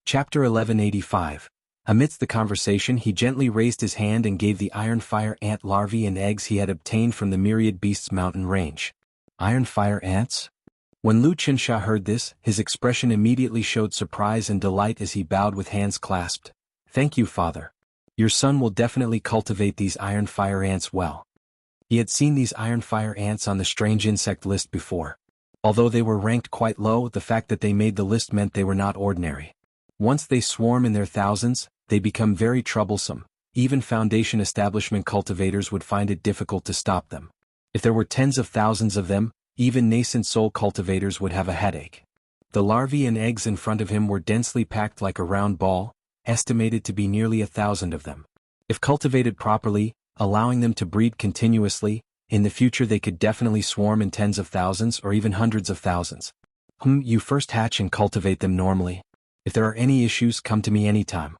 Chapter 1185. Amidst the conversation he gently raised his hand and gave the iron fire ant larvae and eggs he had obtained from the myriad beasts' mountain range. Iron fire ants? When Lu Qinsha heard this, his expression immediately showed surprise and delight as he bowed with hands clasped. Thank you, father. Your son will definitely cultivate these iron fire ants well. He had seen these iron fire ants on the strange insect list before. Although they were ranked quite low, the fact that they made the list meant they were not ordinary. Once they swarm in their thousands, they become very troublesome. Even Foundation establishment cultivators would find it difficult to stop them. If there were tens of thousands of them, even nascent soul cultivators would have a headache. The larvae and eggs in front of him were densely packed like a round ball, estimated to be nearly 1,000 of them. If cultivated properly, allowing them to breed continuously, in the future they could definitely swarm in tens of thousands or even hundreds of thousands. You first hatch and cultivate them normally. If there are any issues, come to me anytime.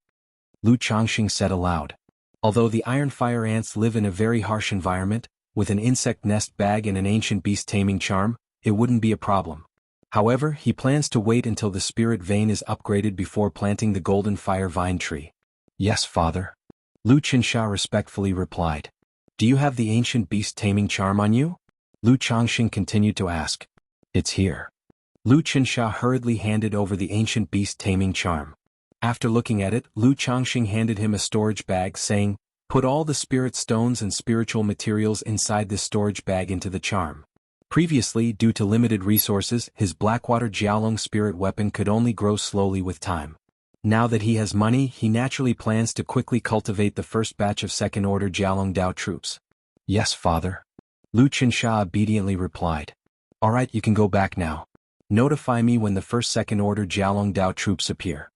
Lu Changxing said aloud. Although the iron fire ants live in a very harsh environment, with an insect nest bag and an ancient beast taming charm, it wouldn't be a problem. However, he plans to wait until the spirit vein is upgraded before planting the golden fire vine tree. Yes, father. Lu Qinsha respectfully replied. Do you have the ancient beast taming charm on you? Lu Changxing continued to ask. It's here. Lu Qinsha hurriedly handed over the ancient beast taming charm. After looking at it, Lu Changxing handed him a storage bag saying, put all the spirit stones and spiritual materials inside this storage bag into the charm. Previously, due to limited resources, his Blackwater Jiaolong spirit weapon could only grow slowly with time. Now that he has money, he naturally plans to quickly cultivate the first batch of second-order Jiaolong Dao troops. Yes, father. Lu Qinsha obediently replied. Alright, you can go back now. Notify me when the first second-order Jiaolong Dao troops appear.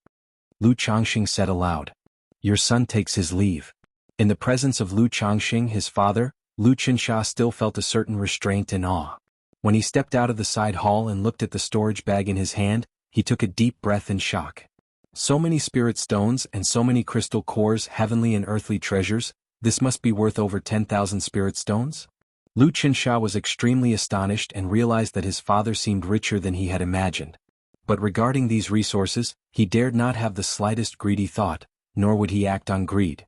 Lu Changxing said aloud. Your son takes his leave. In the presence of Lu Changxing, his father, Lu Qinsha still felt a certain restraint and awe. When he stepped out of the side hall and looked at the storage bag in his hand, he took a deep breath in shock. So many spirit stones and so many crystal cores, heavenly and earthly treasures, this must be worth over 10,000 spirit stones? Lu Qinsha was extremely astonished and realized that his father seemed richer than he had imagined. But regarding these resources, he dared not have the slightest greedy thought, nor would he act on greed.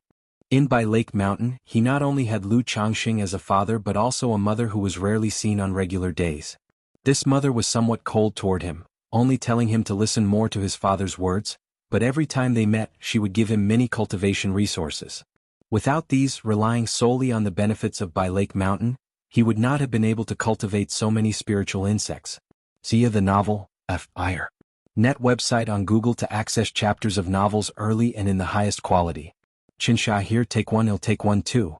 By Lake Mountain, he not only had Lu Changxing as a father but also a mother who was rarely seen on regular days. This mother was somewhat cold toward him, only telling him to listen more to his father's words, but every time they met, she would give him many cultivation resources. Without these, relying solely on the benefits of By Lake Mountain, he would not have been able to cultivate so many spiritual insects. See the novel, Fire. Net website on Google to access chapters of novels early and in the highest quality. Qinsha here, take one, he'll take one too.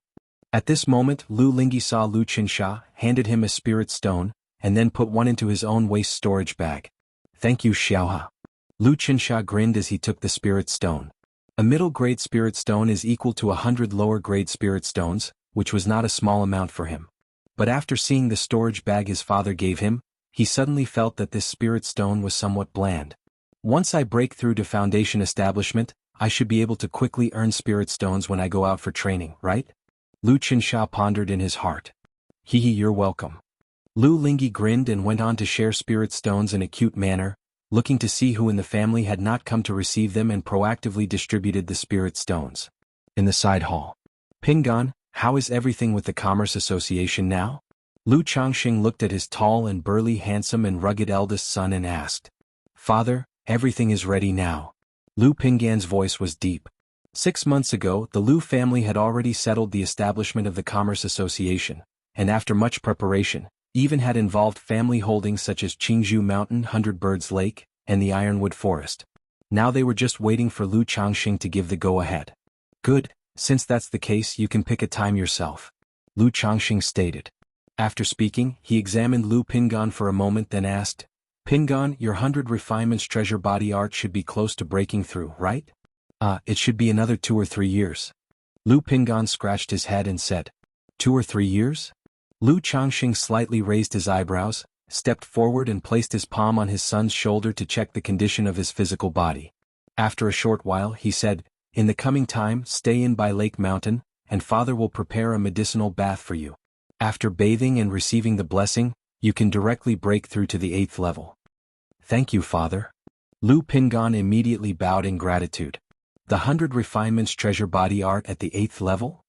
At this moment, Lu Lingyi saw Lu Qinsha, handed him a spirit stone, and then put one into his own waist storage bag. Thank you, Xiaohe. Lu Qinsha grinned as he took the spirit stone. A middle-grade spirit stone is equal to 100 lower-grade spirit stones, which was not a small amount for him. But after seeing the storage bag his father gave him, he suddenly felt that this spirit stone was somewhat bland. Once I break through to Foundation establishment, I should be able to quickly earn spirit stones when I go out for training, right? Lu Qinsha pondered in his heart. Hehe, you're welcome. Lu Lingyi grinned and went on to share spirit stones in a cute manner, looking to see who in the family had not come to receive them and proactively distributed the spirit stones. In the side hall. Pingan, how is everything with the Commerce Association now? Lu Changxing looked at his tall and burly, handsome and rugged eldest son and asked. Father, everything is ready now. Lu Pingan's voice was deep. 6 months ago, the Lu family had already settled the establishment of the Commerce Association, and after much preparation, even had involved family holdings such as Qingzhou Mountain, Hundred Birds Lake, and the Ironwood Forest. Now they were just waiting for Lu Changxing to give the go-ahead. Good, since that's the case, you can pick a time yourself. Lu Changxing stated. After speaking, he examined Lu Pingan for a moment, then asked, Pingan, your 100 refinements treasure body art should be close to breaking through, right? It should be another 2 or 3 years. Lu Pingan scratched his head and said, 2 or 3 years? Lu Changxing slightly raised his eyebrows, stepped forward and placed his palm on his son's shoulder to check the condition of his physical body. After a short while, he said, in the coming time, stay in By Lake Mountain, and father will prepare a medicinal bath for you. After bathing and receiving the blessing, you can directly break through to the 8th level. Thank you, father. Lu Pingan immediately bowed in gratitude. The 100 refinements treasure body art at the 8th level?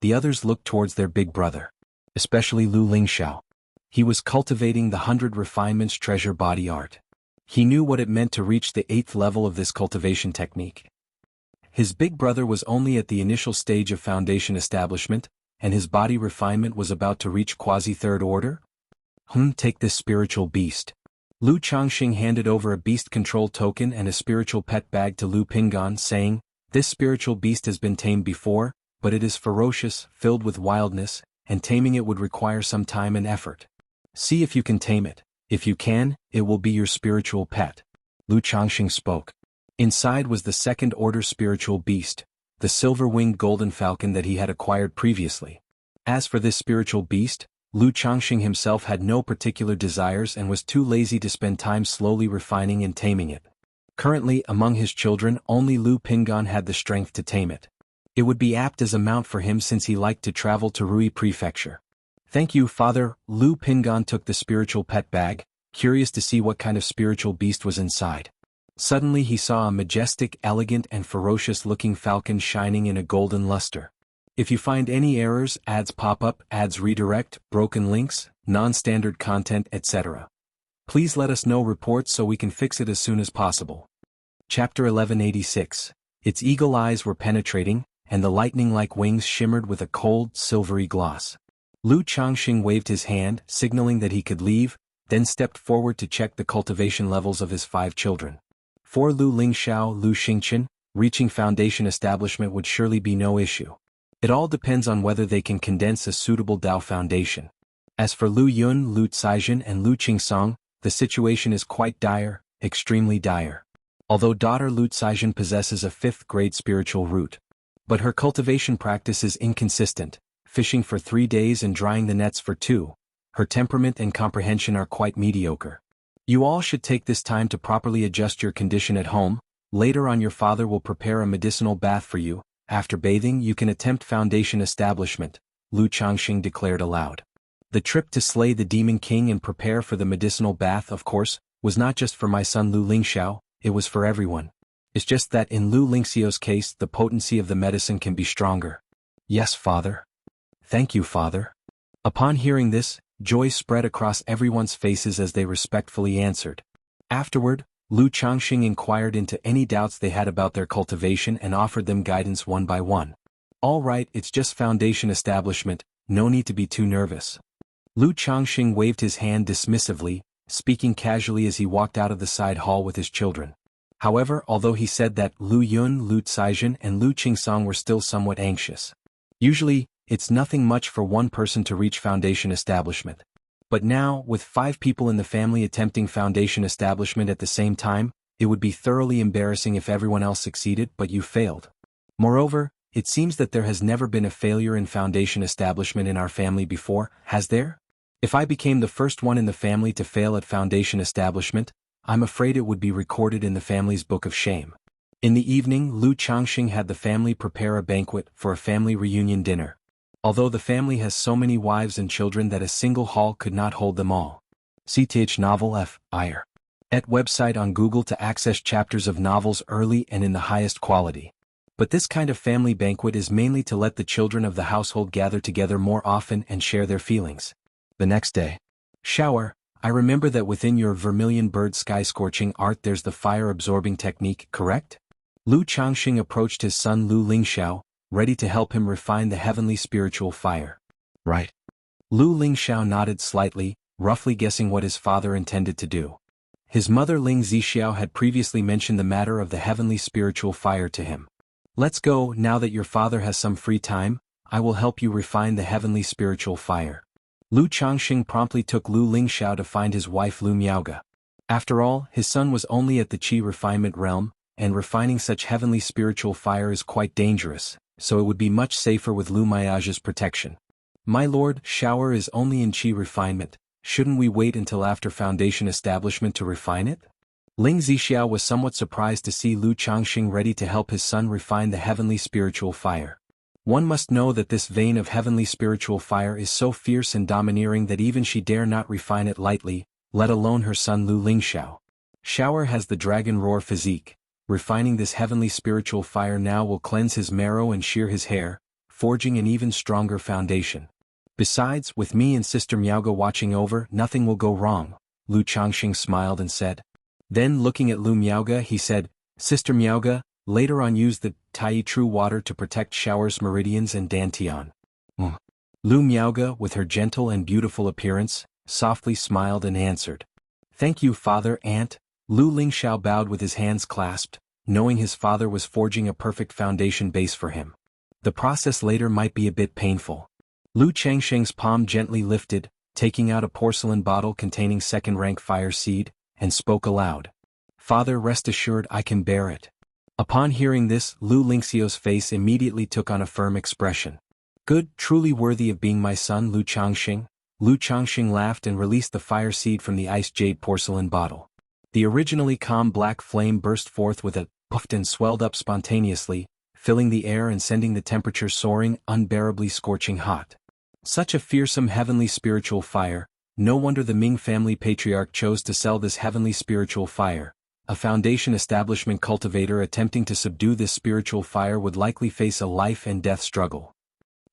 The others looked towards their big brother. Especially Lu Lingxiao. He was cultivating the 100 refinements treasure body art. He knew what it meant to reach the 8th level of this cultivation technique. His big brother was only at the initial stage of foundation establishment, and his body refinement was about to reach quasi-third order? Take this spiritual beast. Lu Changxing handed over a beast control token and a spiritual pet bag to Lu Pingan, saying, "This spiritual beast has been tamed before, but it is ferocious, filled with wildness, and taming it would require some time and effort. See if you can tame it. If you can, it will be your spiritual pet." Lu Changxing spoke. Inside was the second-order spiritual beast, the silver-winged golden falcon that he had acquired previously. As for this spiritual beast, Lu Changxing himself had no particular desires and was too lazy to spend time slowly refining and taming it. Currently, among his children, only Lu Pingan had the strength to tame it. It would be apt as a mount for him since he liked to travel to Rui Prefecture. "Thank you, father." Lu Pingan took the spiritual pet bag, curious to see what kind of spiritual beast was inside. Suddenly he saw a majestic, elegant and ferocious-looking falcon shining in a golden luster. If you find any errors, ads pop up, ads redirect, broken links, non-standard content, etc., please let us know reports so we can fix it as soon as possible. Chapter 1186. Its eagle eyes were penetrating, and the lightning-like wings shimmered with a cold, silvery gloss. Lu Changxing waved his hand, signaling that he could leave, then stepped forward to check the cultivation levels of his 5 children. For Lu Lingxiao, Lu Xingqian, reaching foundation establishment would surely be no issue. It all depends on whether they can condense a suitable Dao foundation. As for Lu Yun, Lu Caizhen and Lu Qingsong, the situation is quite dire, extremely dire. Although daughter Lu Caizhen possesses a 5th-grade spiritual root. But her cultivation practice is inconsistent, fishing for 3 days and drying the nets for 2. Her temperament and comprehension are quite mediocre. You all should take this time to properly adjust your condition at home. Later on your father will prepare a medicinal bath for you. After bathing you can attempt foundation establishment, Lu Changxing declared aloud. The trip to slay the Demon King and prepare for the medicinal bath, of course, was not just for my son Lu Lingxiao, it was for everyone. It's just that in Lu Lingxiao's case the potency of the medicine can be stronger. Yes, father. Thank you, father. Upon hearing this, joy spread across everyone's faces as they respectfully answered. Afterward, Lu Changxing inquired into any doubts they had about their cultivation and offered them guidance one by one. "All right, it's just foundation establishment, no need to be too nervous." Lu Changxing waved his hand dismissively, speaking casually as he walked out of the side hall with his children. However, although he said that, Lu Yun, Lu Caizhen and Lu Qingsong were still somewhat anxious. Usually, it's nothing much for one person to reach foundation establishment. But now, with 5 people in the family attempting foundation establishment at the same time, it would be thoroughly embarrassing if everyone else succeeded but you failed. Moreover, it seems that there has never been a failure in foundation establishment in our family before, has there? If I became the first one in the family to fail at foundation establishment, I'm afraid it would be recorded in the family's book of shame. In the evening, Lu Changxing had the family prepare a banquet for a family reunion dinner. Although the family has so many wives and children that a single hall could not hold them all. CTH Novel F. Ire. Et website on Google to access chapters of novels early and in the highest quality. But this kind of family banquet is mainly to let the children of the household gather together more often and share their feelings. The next day. Shower. I remember that within your vermilion bird sky scorching art there's the fire-absorbing technique, correct? Lu Changxing approached his son Lu Lingxiao, ready to help him refine the heavenly spiritual fire. Right. Lu Lingxiao nodded slightly, roughly guessing what his father intended to do. His mother Ling Zixiao had previously mentioned the matter of the heavenly spiritual fire to him. "Let's go, now that your father has some free time, I will help you refine the heavenly spiritual fire." Lu Changxing promptly took Lu Lingxiao to find his wife Lu Miaoge. After all, his son was only at the qi refinement realm, and refining such heavenly spiritual fire is quite dangerous, so it would be much safer with Lu Miaoge's protection. "My lord, shower is only in qi refinement, shouldn't we wait until after foundation establishment to refine it?" Ling Zixiao was somewhat surprised to see Lu Changxing ready to help his son refine the heavenly spiritual fire. One must know that this vein of heavenly spiritual fire is so fierce and domineering that even she dare not refine it lightly, let alone her son Lu Lingxiao. Shower has the dragon roar physique. Refining this heavenly spiritual fire now will cleanse his marrow and shear his hair, forging an even stronger foundation. Besides, with me and Sister Miaoga watching over, nothing will go wrong, Lu Changxing smiled and said. Then looking at Lu Miaoga he said, Sister Miaoga, later on use the Tai True water to protect Shower's meridians and Dantian. Lu Miaoga, with her gentle and beautiful appearance, softly smiled and answered. Thank you, Father, Aunt. Lu Lingxiao bowed with his hands clasped, knowing his father was forging a perfect foundation base for him. The process later might be a bit painful. Lu Changsheng's palm gently lifted, taking out a porcelain bottle containing second-rank fire seed, and spoke aloud. Father, rest assured I can bear it. Upon hearing this, Lu Lingxiao's face immediately took on a firm expression. Good, truly worthy of being my son, Lu Changxing. Lu Changxing laughed and released the fire seed from the iced jade porcelain bottle. The originally calm black flame burst forth with a puff and swelled up spontaneously, filling the air and sending the temperature soaring, unbearably scorching hot. Such a fearsome heavenly spiritual fire, no wonder the Ming family patriarch chose to sell this heavenly spiritual fire. A foundation establishment cultivator attempting to subdue this spiritual fire would likely face a life and death struggle.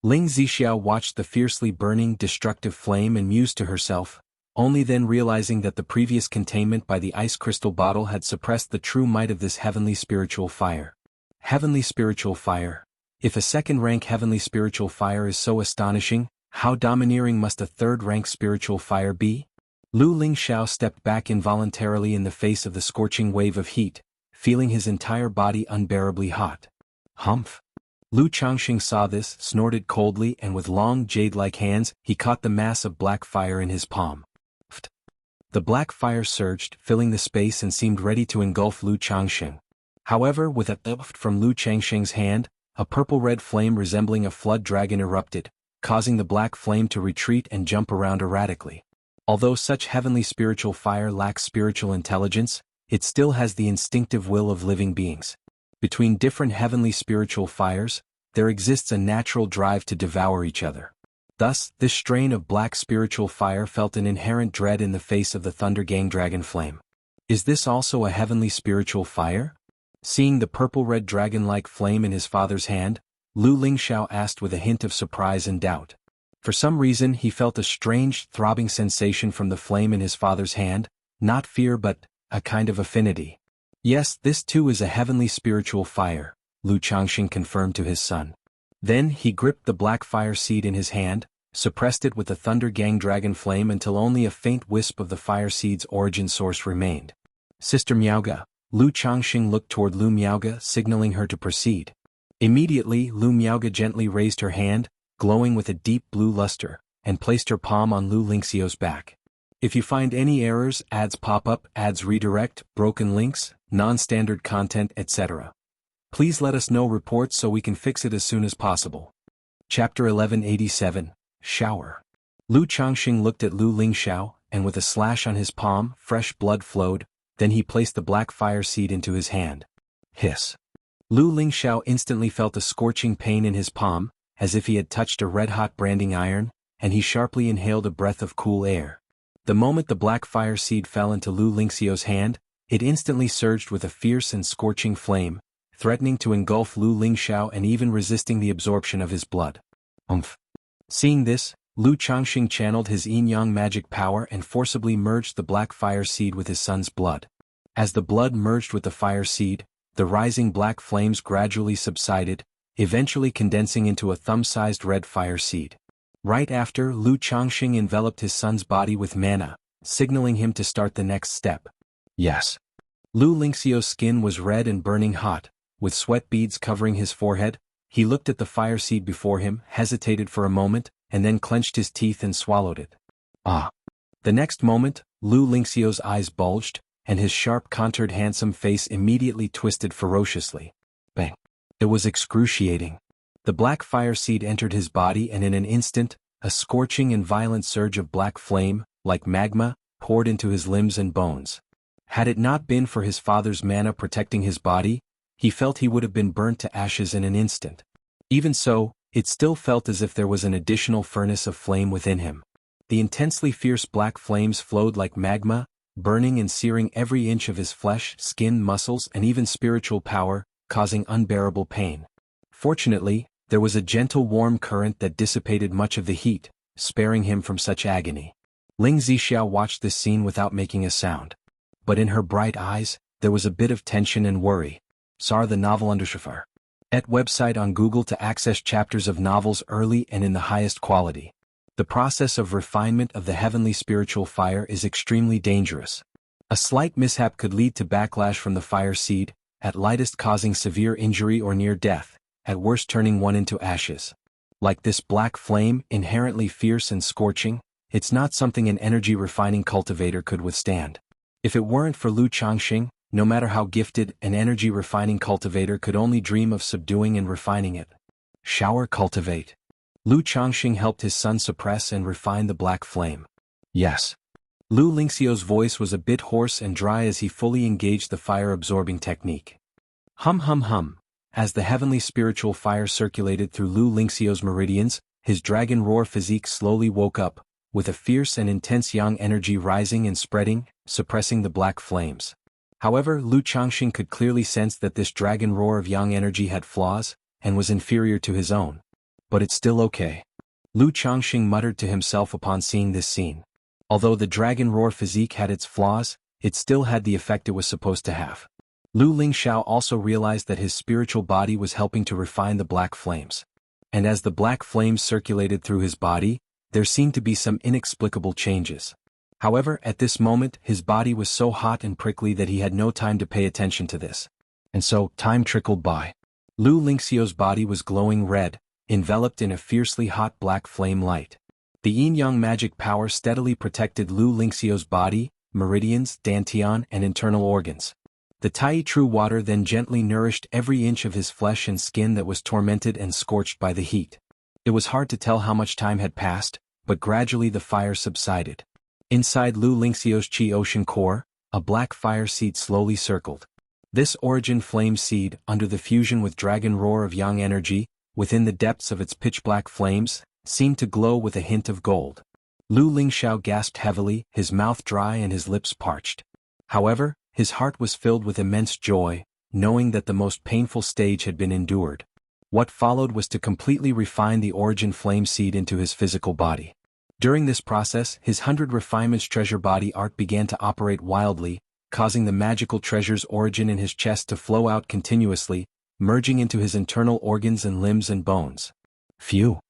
Ling Zixiao watched the fiercely burning, destructive flame and mused to herself, only then realizing that the previous containment by the ice crystal bottle had suppressed the true might of this heavenly spiritual fire. Heavenly spiritual fire. If a second-rank heavenly spiritual fire is so astonishing, how domineering must a third-rank spiritual fire be? Lu Lingxiao stepped back involuntarily in the face of the scorching wave of heat, feeling his entire body unbearably hot. Humph! Lu Changxing saw this, snorted coldly, and with long jade-like hands, he caught the mass of black fire in his palm. The black fire surged, filling the space and seemed ready to engulf Lu Changxing. However, with a "uft" from Lu Changxing's hand, a purple-red flame resembling a flood dragon erupted, causing the black flame to retreat and jump around erratically. Although such heavenly spiritual fire lacks spiritual intelligence, it still has the instinctive will of living beings. Between different heavenly spiritual fires, there exists a natural drive to devour each other. Thus, this strain of black spiritual fire felt an inherent dread in the face of the Thunder Gang dragon flame. Is this also a heavenly spiritual fire? Seeing the purple-red dragon-like flame in his father's hand, Lu Lingxiao asked with a hint of surprise and doubt. For some reason he felt a strange, throbbing sensation from the flame in his father's hand, not fear but a kind of affinity. Yes, this too is a heavenly spiritual fire, Lu Changxing confirmed to his son. Then he gripped the black fire seed in his hand, suppressed it with the Thunder Gang dragon flame until only a faint wisp of the fire seed's origin source remained. Sister Miaoga. Lu Changxing looked toward Lu Miaoga, signaling her to proceed. Immediately, Lu Miaoga gently raised her hand, glowing with a deep blue luster, and placed her palm on Lu Lingxiao's back. If you find any errors, ads pop up, ads redirect, broken links, non-standard content, etc. Please let us know reports so we can fix it as soon as possible. Chapter 1187, Shower. Lu Changxing looked at Lu Lingxiao, and with a slash on his palm, fresh blood flowed, then he placed the black fire seed into his hand. Hiss. Lu Lingxiao instantly felt a scorching pain in his palm, as if he had touched a red-hot branding iron, and he sharply inhaled a breath of cool air. The moment the black fire seed fell into Lu Lingxiao's hand, it instantly surged with a fierce and scorching flame, threatening to engulf Lu Lingxiao and even resisting the absorption of his blood. Seeing this, Lu Changxing channeled his yin-yang magic power and forcibly merged the black fire seed with his son's blood. As the blood merged with the fire seed, the rising black flames gradually subsided, eventually condensing into a thumb-sized red fire seed. Right after, Lu Changxing enveloped his son's body with mana, signaling him to start the next step. Yes. Lu Lingxiao's skin was red and burning hot, with sweat beads covering his forehead. He looked at the fire seed before him, hesitated for a moment, and then clenched his teeth and swallowed it. Ah! The next moment, Lu Lingxiao's eyes bulged, and his sharp-contoured handsome face immediately twisted ferociously. Bang! It was excruciating. The black fire seed entered his body and in an instant, a scorching and violent surge of black flame, like magma, poured into his limbs and bones. Had it not been for his father's mana protecting his body, he felt he would have been burnt to ashes in an instant. Even so, it still felt as if there was an additional furnace of flame within him. The intensely fierce black flames flowed like magma, burning and searing every inch of his flesh, skin, muscles, and even spiritual power, causing unbearable pain. Fortunately, there was a gentle warm current that dissipated much of the heat, sparing him from such agony. Ling Zixiao watched this scene without making a sound. But in her bright eyes, there was a bit of tension and worry. Sar the novel undershafar. At website on Google to access chapters of novels early and in the highest quality. The process of refinement of the heavenly spiritual fire is extremely dangerous. A slight mishap could lead to backlash from the fire seed, at lightest causing severe injury or near death, at worst turning one into ashes. Like this black flame, inherently fierce and scorching, it's not something an energy-refining cultivator could withstand. If it weren't for Lu Changxing, no matter how gifted, an energy-refining cultivator could only dream of subduing and refining it. Shower cultivate. Lu Changxing helped his son suppress and refine the black flame. Yes. Lu Lingxiu's voice was a bit hoarse and dry as he fully engaged the fire-absorbing technique. Hum hum hum. As the heavenly spiritual fire circulated through Lu Lingxiu's meridians, his dragon roar physique slowly woke up, with a fierce and intense yang energy rising and spreading, suppressing the black flames. However, Lu Changxing could clearly sense that this dragon roar of yang energy had flaws, and was inferior to his own. But it's still okay. Lu Changxing muttered to himself upon seeing this scene. Although the dragon roar physique had its flaws, it still had the effect it was supposed to have. Lu Lingxiao also realized that his spiritual body was helping to refine the black flames. And as the black flames circulated through his body, there seemed to be some inexplicable changes. However, at this moment, his body was so hot and prickly that he had no time to pay attention to this. And so, time trickled by. Lu Lingxiu's body was glowing red, enveloped in a fiercely hot black flame light. The yin-yang magic power steadily protected Lu Lingxiu's body, meridians, dantian, and internal organs. The Tai True water then gently nourished every inch of his flesh and skin that was tormented and scorched by the heat. It was hard to tell how much time had passed, but gradually the fire subsided. Inside Lu Lingxiu's Qi Ocean core, a black fire seed slowly circled. This origin flame seed, under the fusion with dragon roar of yang energy, within the depths of its pitch-black flames, seemed to glow with a hint of gold. Lu Lingxiao gasped heavily, his mouth dry and his lips parched. However, his heart was filled with immense joy, knowing that the most painful stage had been endured. What followed was to completely refine the origin flame seed into his physical body. During this process, his 100 refinements treasure body art began to operate wildly, causing the magical treasure's origin in his chest to flow out continuously, merging into his internal organs and limbs and bones. Phew!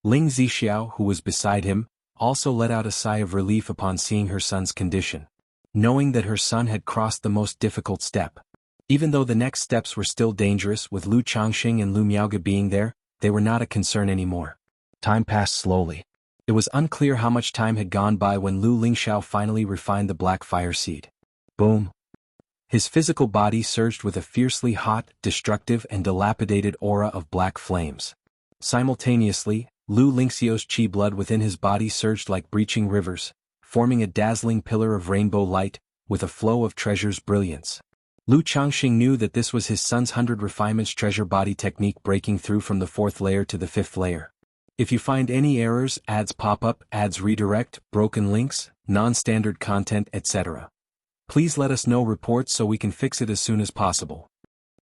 Ling Zixiao, who was beside him, also let out a sigh of relief upon seeing her son's condition. Knowing that her son had crossed the most difficult step. Even though the next steps were still dangerous with Lu Changxing and Lu Miaoge being there, they were not a concern anymore. Time passed slowly. It was unclear how much time had gone by when Lu Lingxiao finally refined the black fire seed. Boom! His physical body surged with a fiercely hot, destructive and dilapidated aura of black flames. Simultaneously, Lu Lingxiu's qi blood within his body surged like breaching rivers, forming a dazzling pillar of rainbow light, with a flow of treasure's brilliance. Lu Changxing knew that this was his son's 100 refinements treasure body technique breaking through from the 4th layer to the 5th layer. If you find any errors, ads pop up, ads redirect, broken links, non-standard content, etc., please let us know reports so we can fix it as soon as possible.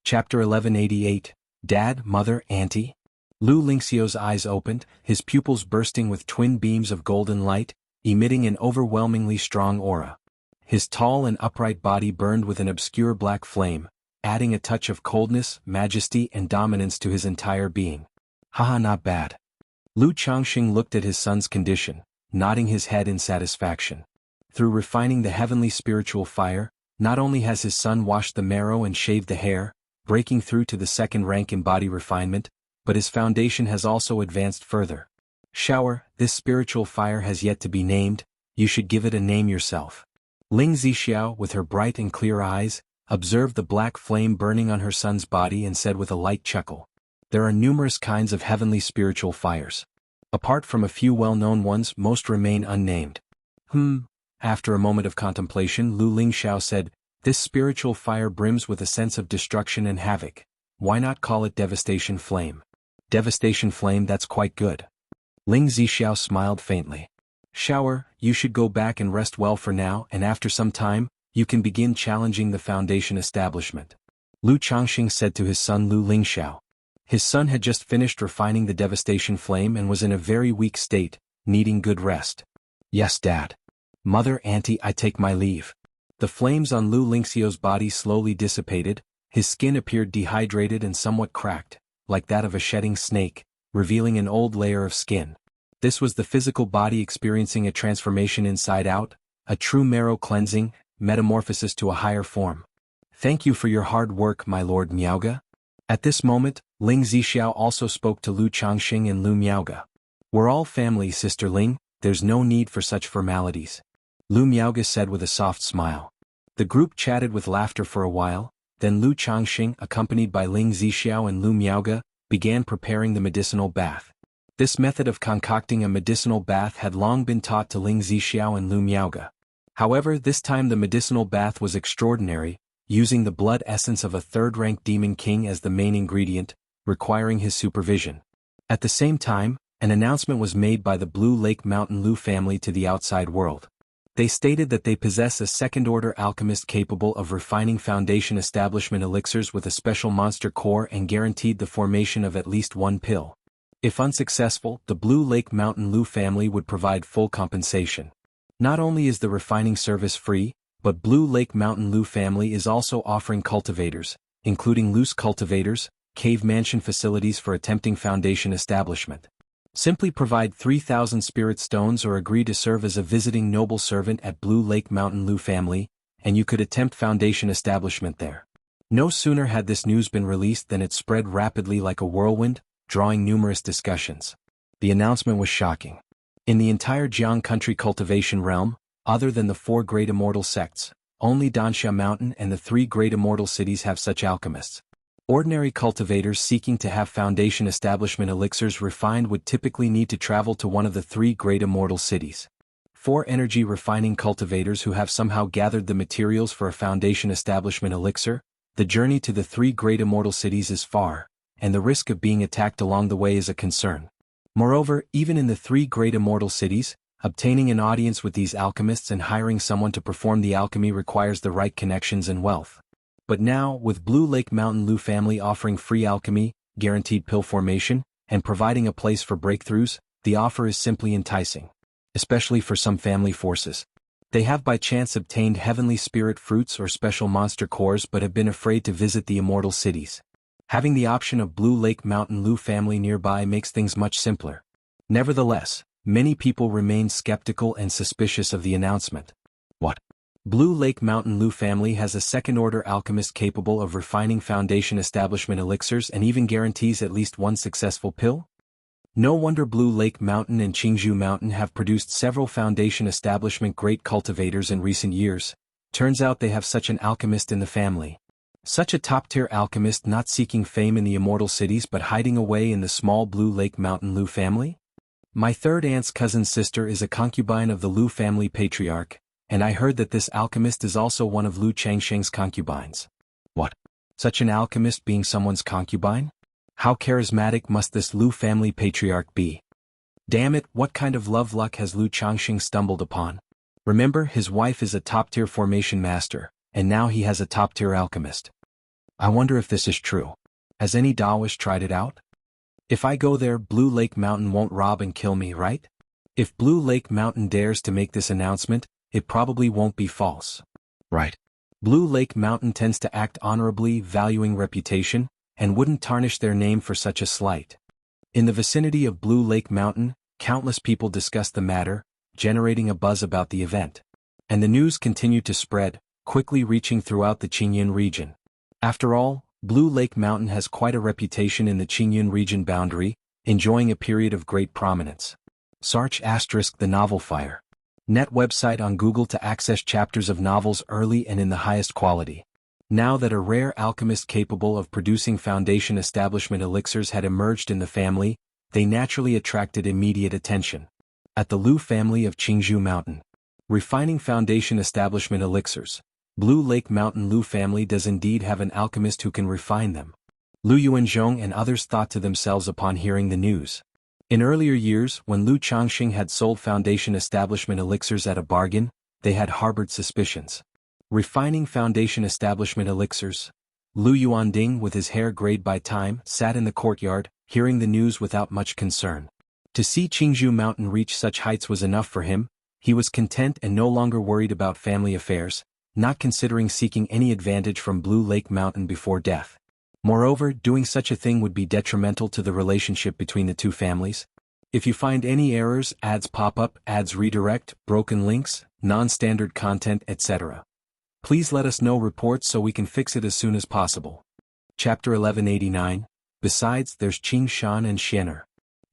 Chapter 1188, Dad, Mother, Auntie? Lu Lingxiu's eyes opened, his pupils bursting with twin beams of golden light, emitting an overwhelmingly strong aura. His tall and upright body burned with an obscure black flame, adding a touch of coldness, majesty and dominance to his entire being. Haha, not bad. Lu Changxing looked at his son's condition, nodding his head in satisfaction. Through refining the heavenly spiritual fire, not only has his son washed the marrow and shaved the hair, breaking through to the 2nd rank in body refinement, but his foundation has also advanced further. Shower, this spiritual fire has yet to be named, you should give it a name yourself. Ling Zixiao, with her bright and clear eyes, observed the black flame burning on her son's body and said with a light chuckle, "There are numerous kinds of heavenly spiritual fires. Apart from a few well-known ones, most remain unnamed." After a moment of contemplation, Lu Lingxiao said, "This spiritual fire brims with a sense of destruction and havoc. Why not call it Devastation Flame?" Devastation Flame, that's quite good. Ling Zixiao smiled faintly. Shower, you should go back and rest well for now, and after some time, you can begin challenging the Foundation establishment. Lu Changxing said to his son Lu Lingxiao. His son had just finished refining the devastation flame and was in a very weak state, needing good rest. Yes, Dad. Mother, Auntie, I take my leave. The flames on Lu Lingxiao's body slowly dissipated, his skin appeared dehydrated and somewhat cracked, like that of a shedding snake, revealing an old layer of skin. This was the physical body experiencing a transformation inside out, a true marrow cleansing, metamorphosis to a higher form. Thank you for your hard work, my lord Miaoge. At this moment, Ling Zixiao also spoke to Lu Changxing and Lu Miaoge. We're all family, Sister Ling, there's no need for such formalities. Lu Miaoge said with a soft smile. The group chatted with laughter for a while, then Lu Changxing, accompanied by Ling Zixiao and Lu Miaoge, began preparing the medicinal bath. This method of concocting a medicinal bath had long been taught to Ling Zixiao and Lu Miaoge. However, this time the medicinal bath was extraordinary, using the blood essence of a third-rank demon king as the main ingredient, requiring his supervision. At the same time, an announcement was made by the Blue Lake Mountain Lu family to the outside world. They stated that they possess a second-order alchemist capable of refining Foundation establishment elixirs with a special monster core and guaranteed the formation of at least one pill. If unsuccessful, the Blue Lake Mountain Lu family would provide full compensation. Not only is the refining service free, but Blue Lake Mountain Lu family is also offering cultivators, including loose cultivators, cave mansion facilities for attempting Foundation establishment. Simply provide 3,000 spirit stones or agree to serve as a visiting noble servant at Blue Lake Mountain Lu family, and you could attempt Foundation establishment there. No sooner had this news been released than it spread rapidly like a whirlwind, drawing numerous discussions. The announcement was shocking. In the entire Jiang country cultivation realm, other than the 4 great immortal sects, only Dansha Mountain and the 3 great immortal cities have such alchemists. Ordinary cultivators seeking to have Foundation establishment elixirs refined would typically need to travel to one of the 3 great immortal cities. 4 energy refining cultivators who have somehow gathered the materials for a Foundation establishment elixir, the journey to the 3 great immortal cities is far, and the risk of being attacked along the way is a concern. Moreover, even in the 3 great immortal cities, obtaining an audience with these alchemists and hiring someone to perform the alchemy requires the right connections and wealth. But now, with Blue Lake Mountain Lu family offering free alchemy, guaranteed pill formation, and providing a place for breakthroughs, the offer is simply enticing. Especially for some family forces. They have by chance obtained heavenly spirit fruits or special monster cores but have been afraid to visit the immortal cities. Having the option of Blue Lake Mountain Lu family nearby makes things much simpler. Nevertheless, many people remain skeptical and suspicious of the announcement. What? Blue Lake Mountain Lu family has a second-order alchemist capable of refining Foundation establishment elixirs and even guarantees at least one successful pill? No wonder Blue Lake Mountain and Qingzhou Mountain have produced several Foundation establishment great cultivators in recent years. Turns out they have such an alchemist in the family. Such a top-tier alchemist not seeking fame in the immortal cities but hiding away in the small Blue Lake Mountain Lu family? My third aunt's cousin's sister is a concubine of the Lu family patriarch, and I heard that this alchemist is also one of Lu Changsheng's concubines. What? Such an alchemist being someone's concubine? How charismatic must this Lu family patriarch be? Damn it, what kind of love luck has Lu Changsheng stumbled upon? Remember, his wife is a top-tier formation master, and now he has a top-tier alchemist. I wonder if this is true. Has any Daoist tried it out? If I go there, Blue Lake Mountain won't rob and kill me, right? If Blue Lake Mountain dares to make this announcement, it probably won't be false. Right. Blue Lake Mountain tends to act honorably, valuing reputation, and wouldn't tarnish their name for such a slight. In the vicinity of Blue Lake Mountain, countless people discussed the matter, generating a buzz about the event. And the news continued to spread, quickly reaching throughout the Qingyun region. After all, Blue Lake Mountain has quite a reputation in the Qingyun region boundary, enjoying a period of great prominence. Sarch * The Novel Fire. Net website on Google to access chapters of novels early and in the highest quality. Now that a rare alchemist capable of producing Foundation establishment elixirs had emerged in the family, they naturally attracted immediate attention. At the Lu family of Qingzhou Mountain. Refining Foundation establishment elixirs. Blue Lake Mountain Lu family does indeed have an alchemist who can refine them. Lu Yuanzhong and others thought to themselves upon hearing the news. In earlier years, when Lu Changxing had sold Foundation Establishment elixirs at a bargain, they had harbored suspicions. Refining Foundation Establishment elixirs. Lu Yuanding, with his hair grayed by time, sat in the courtyard, hearing the news without much concern. To see Qingzhou Mountain reach such heights was enough for him. He was content and no longer worried about family affairs, not considering seeking any advantage from Blue Lake Mountain before death. Moreover, doing such a thing would be detrimental to the relationship between the two families. If you find any errors, ads pop up, ads redirect, broken links, non-standard content, etc., please let us know reports so we can fix it as soon as possible. Chapter 1189. Besides, there's Qing Shan and Xianer.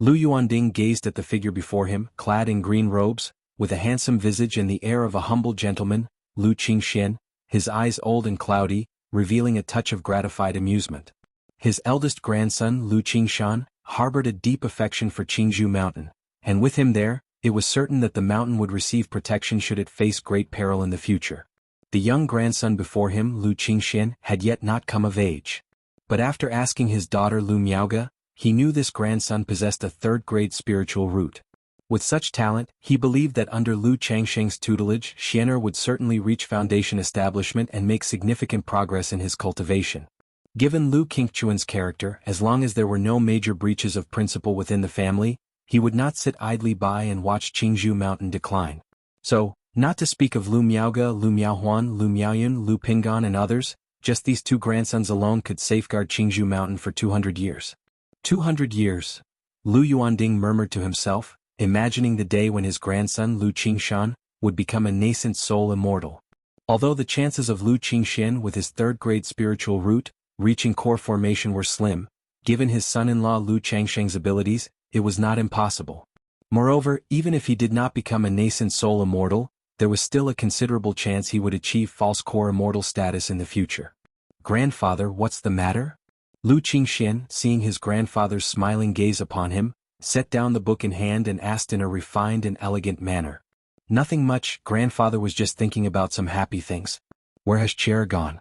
Lu Yuanding gazed at the figure before him, clad in green robes, with a handsome visage and the air of a humble gentleman, Lu Qingxian, his eyes old and cloudy, revealing a touch of gratified amusement. His eldest grandson, Lu Qingshan, harbored a deep affection for Qingzhou Mountain, and with him there, it was certain that the mountain would receive protection should it face great peril in the future. The young grandson before him, Lu Qingxian, had yet not come of age. But after asking his daughter Lu Miaoga, he knew this grandson possessed a third-grade spiritual root. With such talent, he believed that under Lu Changxing's tutelage, Xianer would certainly reach Foundation Establishment and make significant progress in his cultivation. Given Lu Qingchuan's character, as long as there were no major breaches of principle within the family, he would not sit idly by and watch Qingzhou Mountain decline. So, not to speak of Lu Miaoga, Lu Miaohuan, Lu Miaoyun, Lu Pinggan and others, just these two grandsons alone could safeguard Qingzhou Mountain for 200 years. 200 years. Lu Yuanding murmured to himself, imagining the day when his grandson Lu Qingshan would become a nascent soul immortal. Although the chances of Lu Qingxian with his third-grade spiritual root reaching core formation were slim, given his son-in-law Lu Changsheng's abilities, it was not impossible. Moreover, even if he did not become a nascent soul immortal, there was still a considerable chance he would achieve false core immortal status in the future. Grandfather, what's the matter? Lu Qingxian, seeing his grandfather's smiling gaze upon him, set down the book in hand and asked in a refined and elegant manner. Nothing much, grandfather was just thinking about some happy things. Where has Chair gone?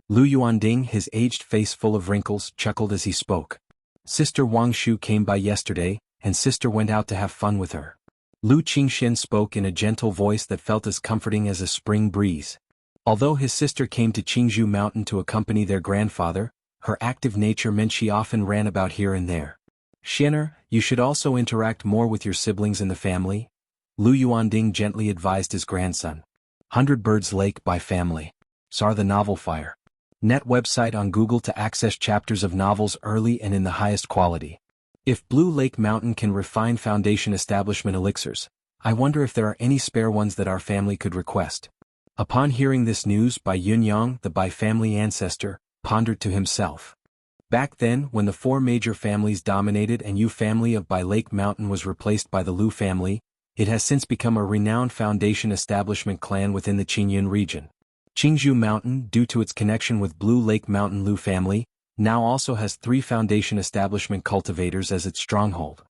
Lu Yuanding, his aged face full of wrinkles, chuckled as he spoke. Sister Wang Shu came by yesterday, and sister went out to have fun with her. Lu Qingxian spoke in a gentle voice that felt as comforting as a spring breeze. Although his sister came to Qingzhou Mountain to accompany their grandfather, her active nature meant she often ran about here and there. Xianer, you should also interact more with your siblings in the family, Lu Yuanding gently advised his grandson. 100 Birds Lake by Family. SAR the Novel Fire. Net website on Google to access chapters of novels early and in the highest quality. If Blue Lake Mountain can refine Foundation Establishment elixirs, I wonder if there are any spare ones that our family could request. Upon hearing this news, Bai Yunyang, the Bai family ancestor, pondered to himself. Back then, when the four major families dominated and Yu family of Bai Lake Mountain was replaced by the Lu family, it has since become a renowned Foundation Establishment clan within the Qingyun region. Qingzhou Mountain, due to its connection with Blue Lake Mountain Lu family, now also has 3 Foundation Establishment cultivators as its stronghold.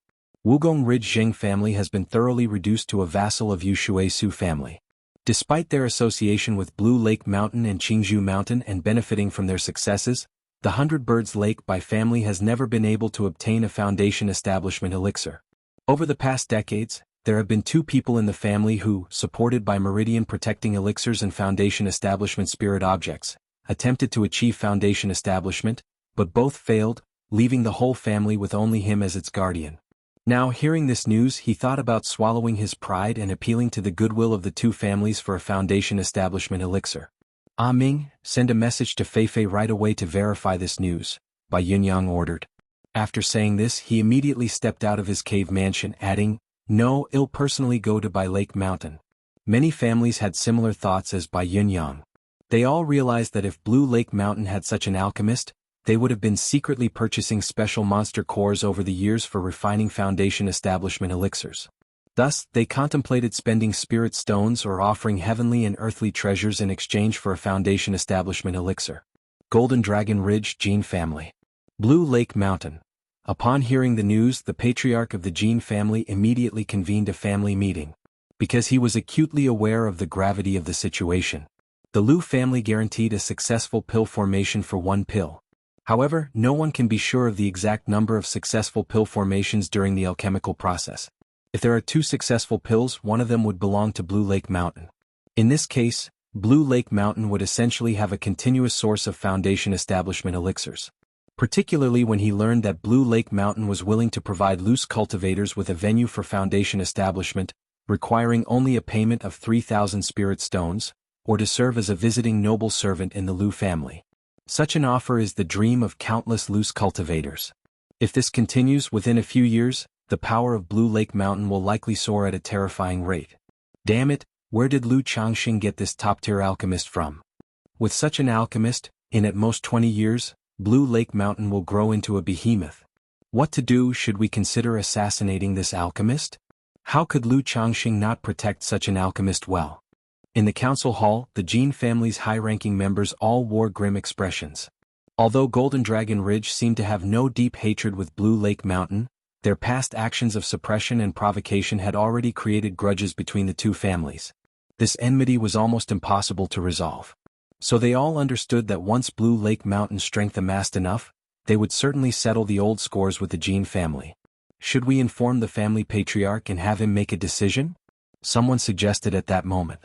Wugong Ridge Zheng family has been thoroughly reduced to a vassal of Yu Shui Su family. Despite their association with Blue Lake Mountain and Qingzhou Mountain and benefiting from their successes, the 100 Birds Lake Bai family has never been able to obtain a Foundation Establishment elixir. Over the past decades, there have been 2 people in the family who, supported by Meridian protecting elixirs and Foundation Establishment spirit objects, attempted to achieve Foundation Establishment, but both failed, leaving the whole family with only him as its guardian. Now, hearing this news, he thought about swallowing his pride and appealing to the goodwill of the 2 families for a Foundation Establishment elixir. Ah Ming, send a message to Feifei right away to verify this news, Bai Yunyang ordered. After saying this, he immediately stepped out of his cave mansion, adding, No, I'll personally go to Bai Lake Mountain. Many families had similar thoughts as Bai Yunyang. They all realized that if Blue Lake Mountain had such an alchemist, they would have been secretly purchasing special monster cores over the years for refining Foundation Establishment elixirs. Thus, they contemplated spending spirit stones or offering heavenly and earthly treasures in exchange for a Foundation Establishment elixir. Golden Dragon Ridge Jin family. Blue Lake Mountain. Upon hearing the news, the patriarch of the Jin family immediately convened a family meeting. Because he was acutely aware of the gravity of the situation. The Lu family guaranteed a successful pill formation for 1 pill. However, no one can be sure of the exact number of successful pill formations during the alchemical process. If there are 2 successful pills, one of them would belong to Blue Lake Mountain. In this case, Blue Lake Mountain would essentially have a continuous source of foundation establishment elixirs. Particularly when he learned that Blue Lake Mountain was willing to provide loose cultivators with a venue for foundation establishment, requiring only a payment of 3,000 spirit stones, or to serve as a visiting noble servant in the Lu family. Such an offer is the dream of countless loose cultivators. If this continues, within a few years, the power of Blue Lake Mountain will likely soar at a terrifying rate. Damn it, where did Lu Changxing get this top-tier alchemist from? With such an alchemist, in at most 20 years, Blue Lake Mountain will grow into a behemoth. What to do? Should we consider assassinating this alchemist? How could Lu Changxing not protect such an alchemist well? In the council hall, the Jin family's high-ranking members all wore grim expressions. Although Golden Dragon Ridge seemed to have no deep hatred with Blue Lake Mountain, their past actions of suppression and provocation had already created grudges between the 2 families. This enmity was almost impossible to resolve. So they all understood that once Blue Lake Mountain's strength amassed enough, they would certainly settle the old scores with the Jin family. Should we inform the family patriarch and have him make a decision? Someone suggested at that moment.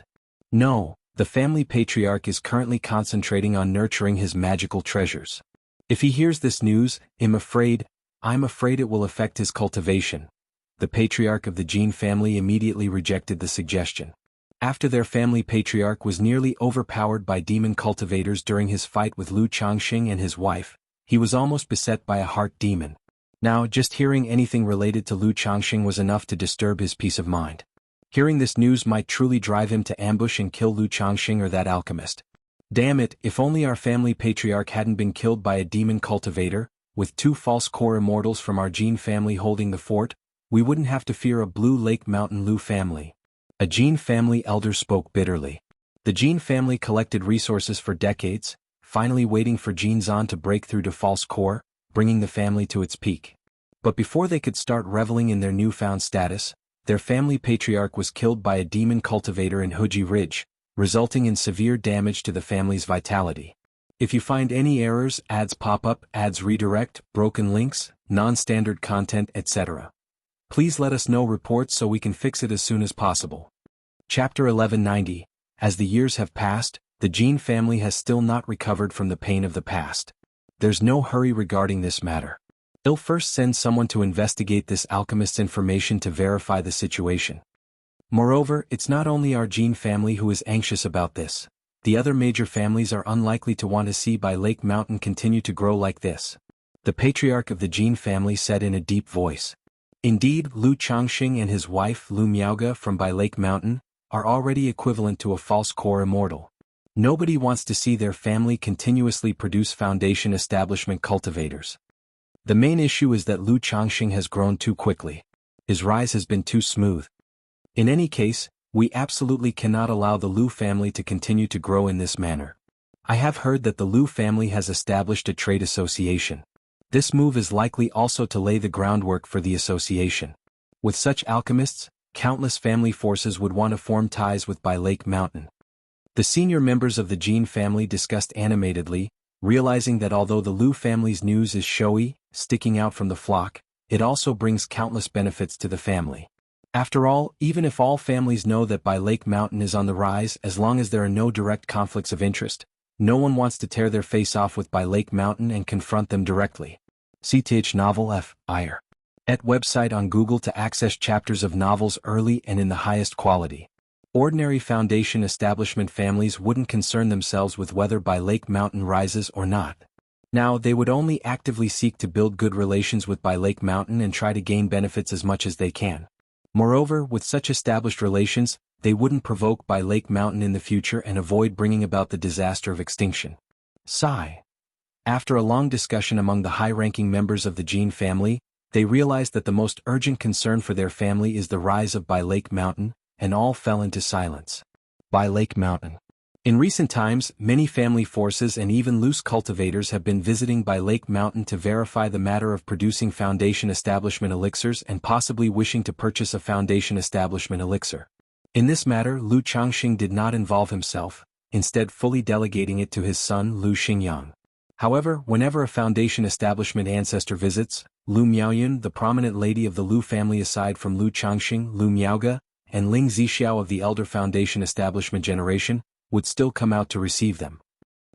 No, the family patriarch is currently concentrating on nurturing his magical treasures. If he hears this news, I'm afraid it will affect his cultivation. The patriarch of the Jin family immediately rejected the suggestion. After their family patriarch was nearly overpowered by demon cultivators during his fight with Lu Changxing and his wife, he was almost beset by a heart demon. Now, just hearing anything related to Lu Changxing was enough to disturb his peace of mind. Hearing this news might truly drive him to ambush and kill Lu Changxing or that alchemist. Damn it, if only our family patriarch hadn't been killed by a demon cultivator, with 2 false core immortals from our Jin family holding the fort, we wouldn't have to fear a Blue Lake Mountain Lu family. A Jin family elder spoke bitterly. The Jin family collected resources for decades, finally waiting for Jin Zan to break through to false core, bringing the family to its peak. But before they could start reveling in their newfound status, their family patriarch was killed by a demon cultivator in Huji Ridge, resulting in severe damage to the family's vitality. If you find any errors, ads pop up, ads redirect, broken links, non-standard content, etc., please let us know reports so we can fix it as soon as possible. Chapter 1190. As the years have passed, the Jin family has still not recovered from the pain of the past. There's no hurry regarding this matter. They'll first send someone to investigate this alchemist's information to verify the situation. Moreover, it's not only our Jin family who is anxious about this. The other major families are unlikely to want to see Bai Lake Mountain continue to grow like this. The patriarch of the Jin family said in a deep voice. Indeed, Lu Changxing and his wife Lu Miaoga from Bai Lake Mountain are already equivalent to a false core immortal. Nobody wants to see their family continuously produce foundation establishment cultivators. The main issue is that Lu Changxing has grown too quickly. His rise has been too smooth. In any case, we absolutely cannot allow the Lu family to continue to grow in this manner. I have heard that the Lu family has established a trade association. This move is likely also to lay the groundwork for the association. With such alchemists, countless family forces would want to form ties with Bai Lake Mountain. The senior members of the Jin family discussed animatedly, realizing that although the Lu family's news is showy, sticking out from the flock, it also brings countless benefits to the family. After all, even if all families know that Bai Lake Mountain is on the rise, as long as there are no direct conflicts of interest, no one wants to tear their face off with Bai Lake Mountain and confront them directly. CTH Novel F. Ire. Et website on Google to access chapters of novels early and in the highest quality. Ordinary foundation establishment families wouldn't concern themselves with whether Bai Lake Mountain rises or not. Now, they would only actively seek to build good relations with Bai Lake Mountain and try to gain benefits as much as they can. Moreover, with such established relations, they wouldn't provoke Bai Lake Mountain in the future and avoid bringing about the disaster of extinction. Sigh. After a long discussion among the high-ranking members of the Jin family, they realized that the most urgent concern for their family is the rise of Bai Lake Mountain, and all fell into silence. Bai Lake Mountain. In recent times, many family forces and even loose cultivators have been visiting Bai Lake Mountain to verify the matter of producing foundation establishment elixirs and possibly wishing to purchase a foundation establishment elixir. In this matter, Lu Changxing did not involve himself, instead fully delegating it to his son Lu Xingyang. However, whenever a Foundation establishment ancestor visits, Lu Miaoyun, the prominent lady of the Lu family aside from Lu Changxing, Lu Miaoge, and Ling Zixiao of the elder Foundation establishment generation, would still come out to receive them.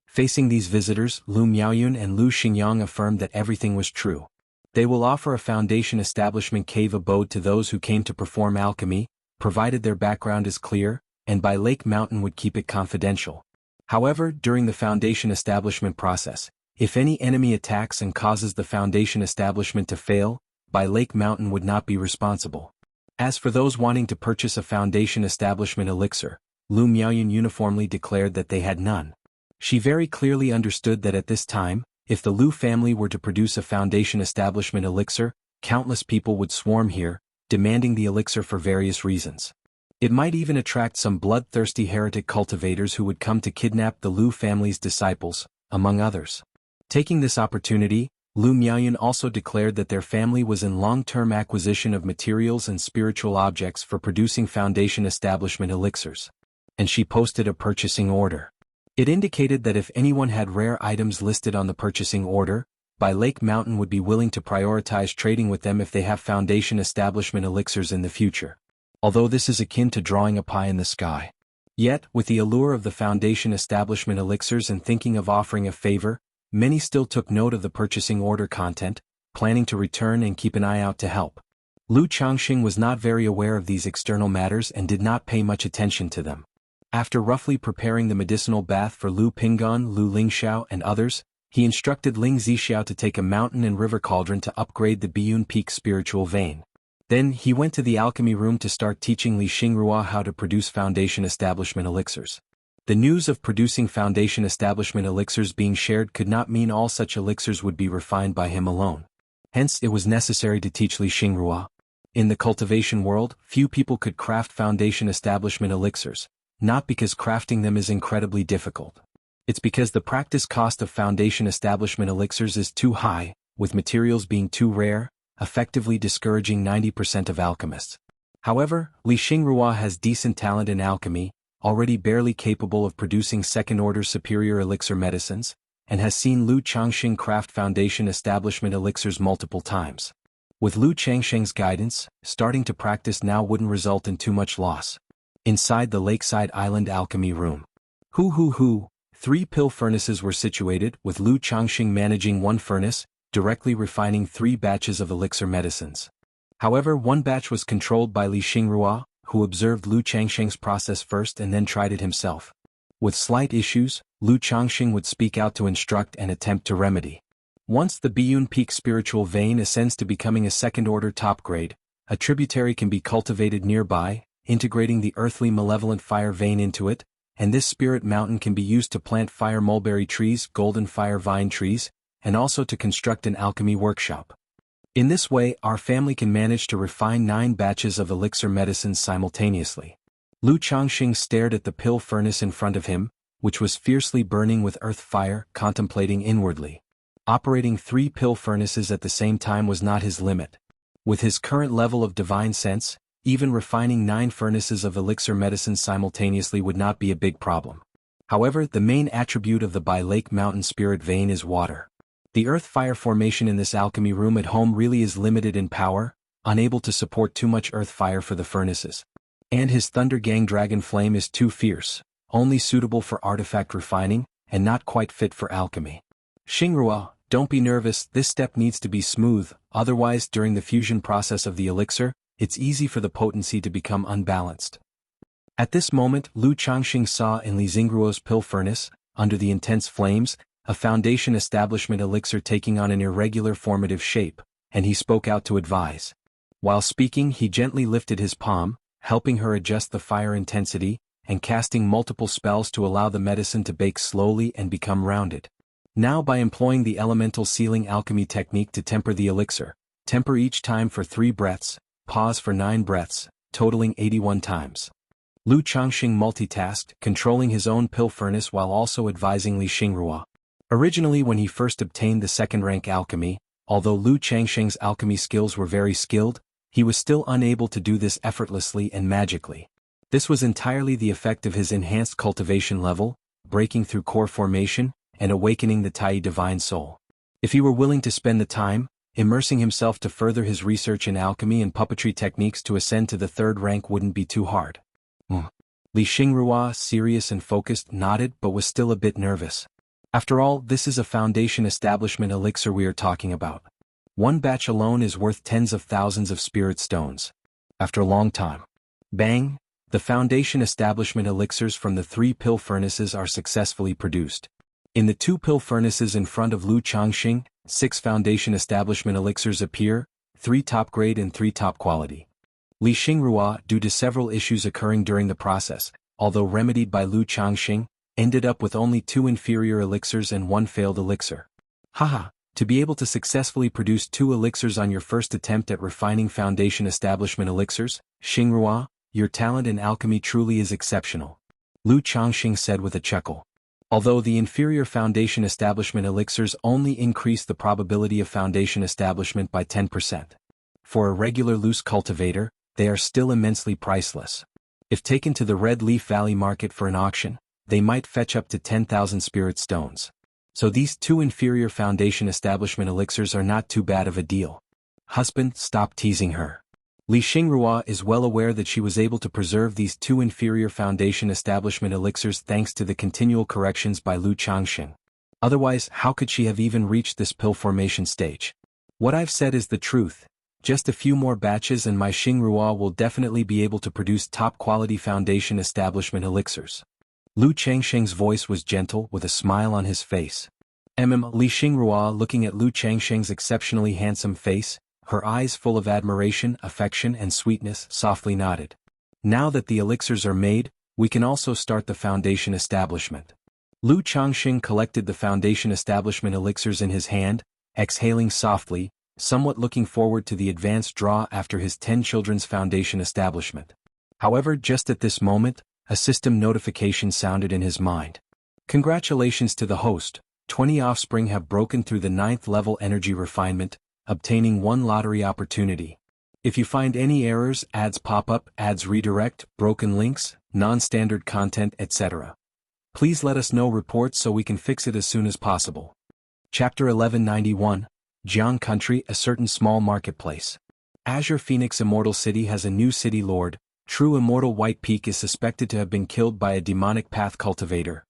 Facing these visitors, Lu Miaoyun and Lu Xingyang affirmed that everything was true. They will offer a Foundation establishment cave abode to those who came to perform alchemy, provided their background is clear, and by Lake Mountain would keep it confidential. However, during the Foundation establishment process, if any enemy attacks and causes the Foundation establishment to fail, by Lake Mountain would not be responsible. As for those wanting to purchase a Foundation establishment elixir, Lu Miaoyun uniformly declared that they had none. She very clearly understood that at this time, if the Lu family were to produce a Foundation establishment elixir, countless people would swarm here, demanding the elixir for various reasons. It might even attract some bloodthirsty heretic cultivators who would come to kidnap the Lu family's disciples, among others. Taking this opportunity, Lu Miaoyun also declared that their family was in long-term acquisition of materials and spiritual objects for producing Foundation establishment elixirs. And she posted a purchasing order. It indicated that if anyone had rare items listed on the purchasing order, by Lake Mountain would be willing to prioritize trading with them if they have Foundation establishment elixirs in the future. Although this is akin to drawing a pie in the sky. Yet, with the allure of the Foundation establishment elixirs and thinking of offering a favor, many still took note of the purchasing order content, planning to return and keep an eye out to help. Lu Changxing was not very aware of these external matters and did not pay much attention to them. After roughly preparing the medicinal bath for Lu Pinggan, Lu Lingxiao and others, he instructed Ling Zixiao to take a mountain and river cauldron to upgrade the Biyun Peak spiritual vein. Then, he went to the alchemy room to start teaching Li Xingrua how to produce Foundation establishment elixirs. The news of producing Foundation establishment elixirs being shared could not mean all such elixirs would be refined by him alone. Hence, it was necessary to teach Li Xingrua. In the cultivation world, few people could craft Foundation establishment elixirs, not because crafting them is incredibly difficult. It's because the practice cost of Foundation establishment elixirs is too high, with materials being too rare, effectively discouraging 90% of alchemists. However, Li Xingrua has decent talent in alchemy, already barely capable of producing second-order superior elixir medicines, and has seen Lu Changxing craft Foundation establishment elixirs multiple times. With Lu Changxing's guidance, starting to practice now wouldn't result in too much loss. Inside the lakeside island alchemy room. 3 pill furnaces were situated, with Lu Changxing managing one furnace, directly refining 3 batches of elixir medicines. However, one batch was controlled by Li Xingrua, who observed Lu Changxing's process first and then tried it himself. With slight issues, Lu Changxing would speak out to instruct and attempt to remedy. Once the Biyun Peak spiritual vein ascends to becoming a second-order top grade, a tributary can be cultivated nearby, integrating the earthly malevolent fire vein into it, and this spirit mountain can be used to plant fire mulberry trees, golden fire vine trees, and also to construct an alchemy workshop. In this way, our family can manage to refine 9 batches of elixir medicines simultaneously. Lu Changxing stared at the pill furnace in front of him, which was fiercely burning with earth fire, contemplating inwardly. Operating 3 pill furnaces at the same time was not his limit. With his current level of divine sense, even refining 9 furnaces of elixir medicines simultaneously would not be a big problem. However, the main attribute of the By Lake Mountain spirit vein is water. The earth-fire formation in this alchemy room at home really is limited in power, unable to support too much earth fire for the furnaces. And his Thunder Gang Dragon Flame is too fierce, only suitable for artifact refining, and not quite fit for alchemy. Xingrua, don't be nervous, this step needs to be smooth, otherwise during the fusion process of the elixir, it's easy for the potency to become unbalanced. At this moment, Lu Changxing saw in Li Xingruo's pill furnace, under the intense flames, a Foundation establishment elixir taking on an irregular formative shape, and he spoke out to advise. While speaking, he gently lifted his palm, helping her adjust the fire intensity, and casting multiple spells to allow the medicine to bake slowly and become rounded. Now by employing the elemental sealing alchemy technique to temper the elixir, temper each time for 3 breaths, pause for 9 breaths, totaling 81 times. Lu Changxing multitasked, controlling his own pill furnace while also advising Li Xingrua. Originally when he first obtained the second-rank alchemy, although Lu Changxing's alchemy skills were very skilled, he was still unable to do this effortlessly and magically. This was entirely the effect of his enhanced cultivation level, breaking through core formation, and awakening the Tai divine soul. If he were willing to spend the time, immersing himself to further his research in alchemy and puppetry techniques to ascend to the third rank wouldn't be too hard. Li Xingrua, serious and focused, nodded but was still a bit nervous. After all, this is a foundation establishment elixir we are talking about. One batch alone is worth tens of thousands of spirit stones. After a long time. Bang! The foundation establishment elixirs from the 3 pill furnaces are successfully produced. In the 2 pill furnaces in front of Lu Changxing, 6 foundation establishment elixirs appear, 3 top grade and 3 top quality. Li Xingrua, due to several issues occurring during the process, although remedied by Lu Changxing, ended up with only 2 inferior elixirs and 1 failed elixir. Haha, to be able to successfully produce 2 elixirs on your first attempt at refining foundation establishment elixirs, Xingrua, your talent in alchemy truly is exceptional. Lu Changxing said with a chuckle. Although the inferior foundation establishment elixirs only increase the probability of foundation establishment by 10%. For a regular loose cultivator, they are still immensely priceless. If taken to the Red Leaf Valley market for an auction, they might fetch up to 10,000 spirit stones. So these 2 inferior foundation establishment elixirs are not too bad of a deal. Husband, stop teasing her. Li Xingrua is well aware that she was able to preserve these 2 inferior foundation establishment elixirs thanks to the continual corrections by Lu Changxing. Otherwise, how could she have even reached this pill formation stage? What I've said is the truth. Just a few more batches and my Xingrua will definitely be able to produce top-quality foundation establishment elixirs. Lu Changxing's voice was gentle with a smile on his face. Li Xingrua, looking at Lu Changxing's exceptionally handsome face, her eyes full of admiration, affection and sweetness, softly nodded. Now that the elixirs are made, we can also start the foundation establishment. Lu Changxing collected the foundation establishment elixirs in his hand, exhaling softly, somewhat looking forward to the advanced draw after his 10 children's foundation establishment. However, just at this moment, a system notification sounded in his mind. Congratulations to the host, 20 offspring have broken through the 9th level energy refinement, obtaining 1 lottery opportunity. If you find any errors, ads pop up, ads redirect, broken links, non-standard content, etc. Please let us know reports so we can fix it as soon as possible. Chapter 1191, Jiang Country, a certain small marketplace. Azure Phoenix Immortal City has a new city lord. True Immortal White Peak is suspected to have been killed by a demonic path cultivator.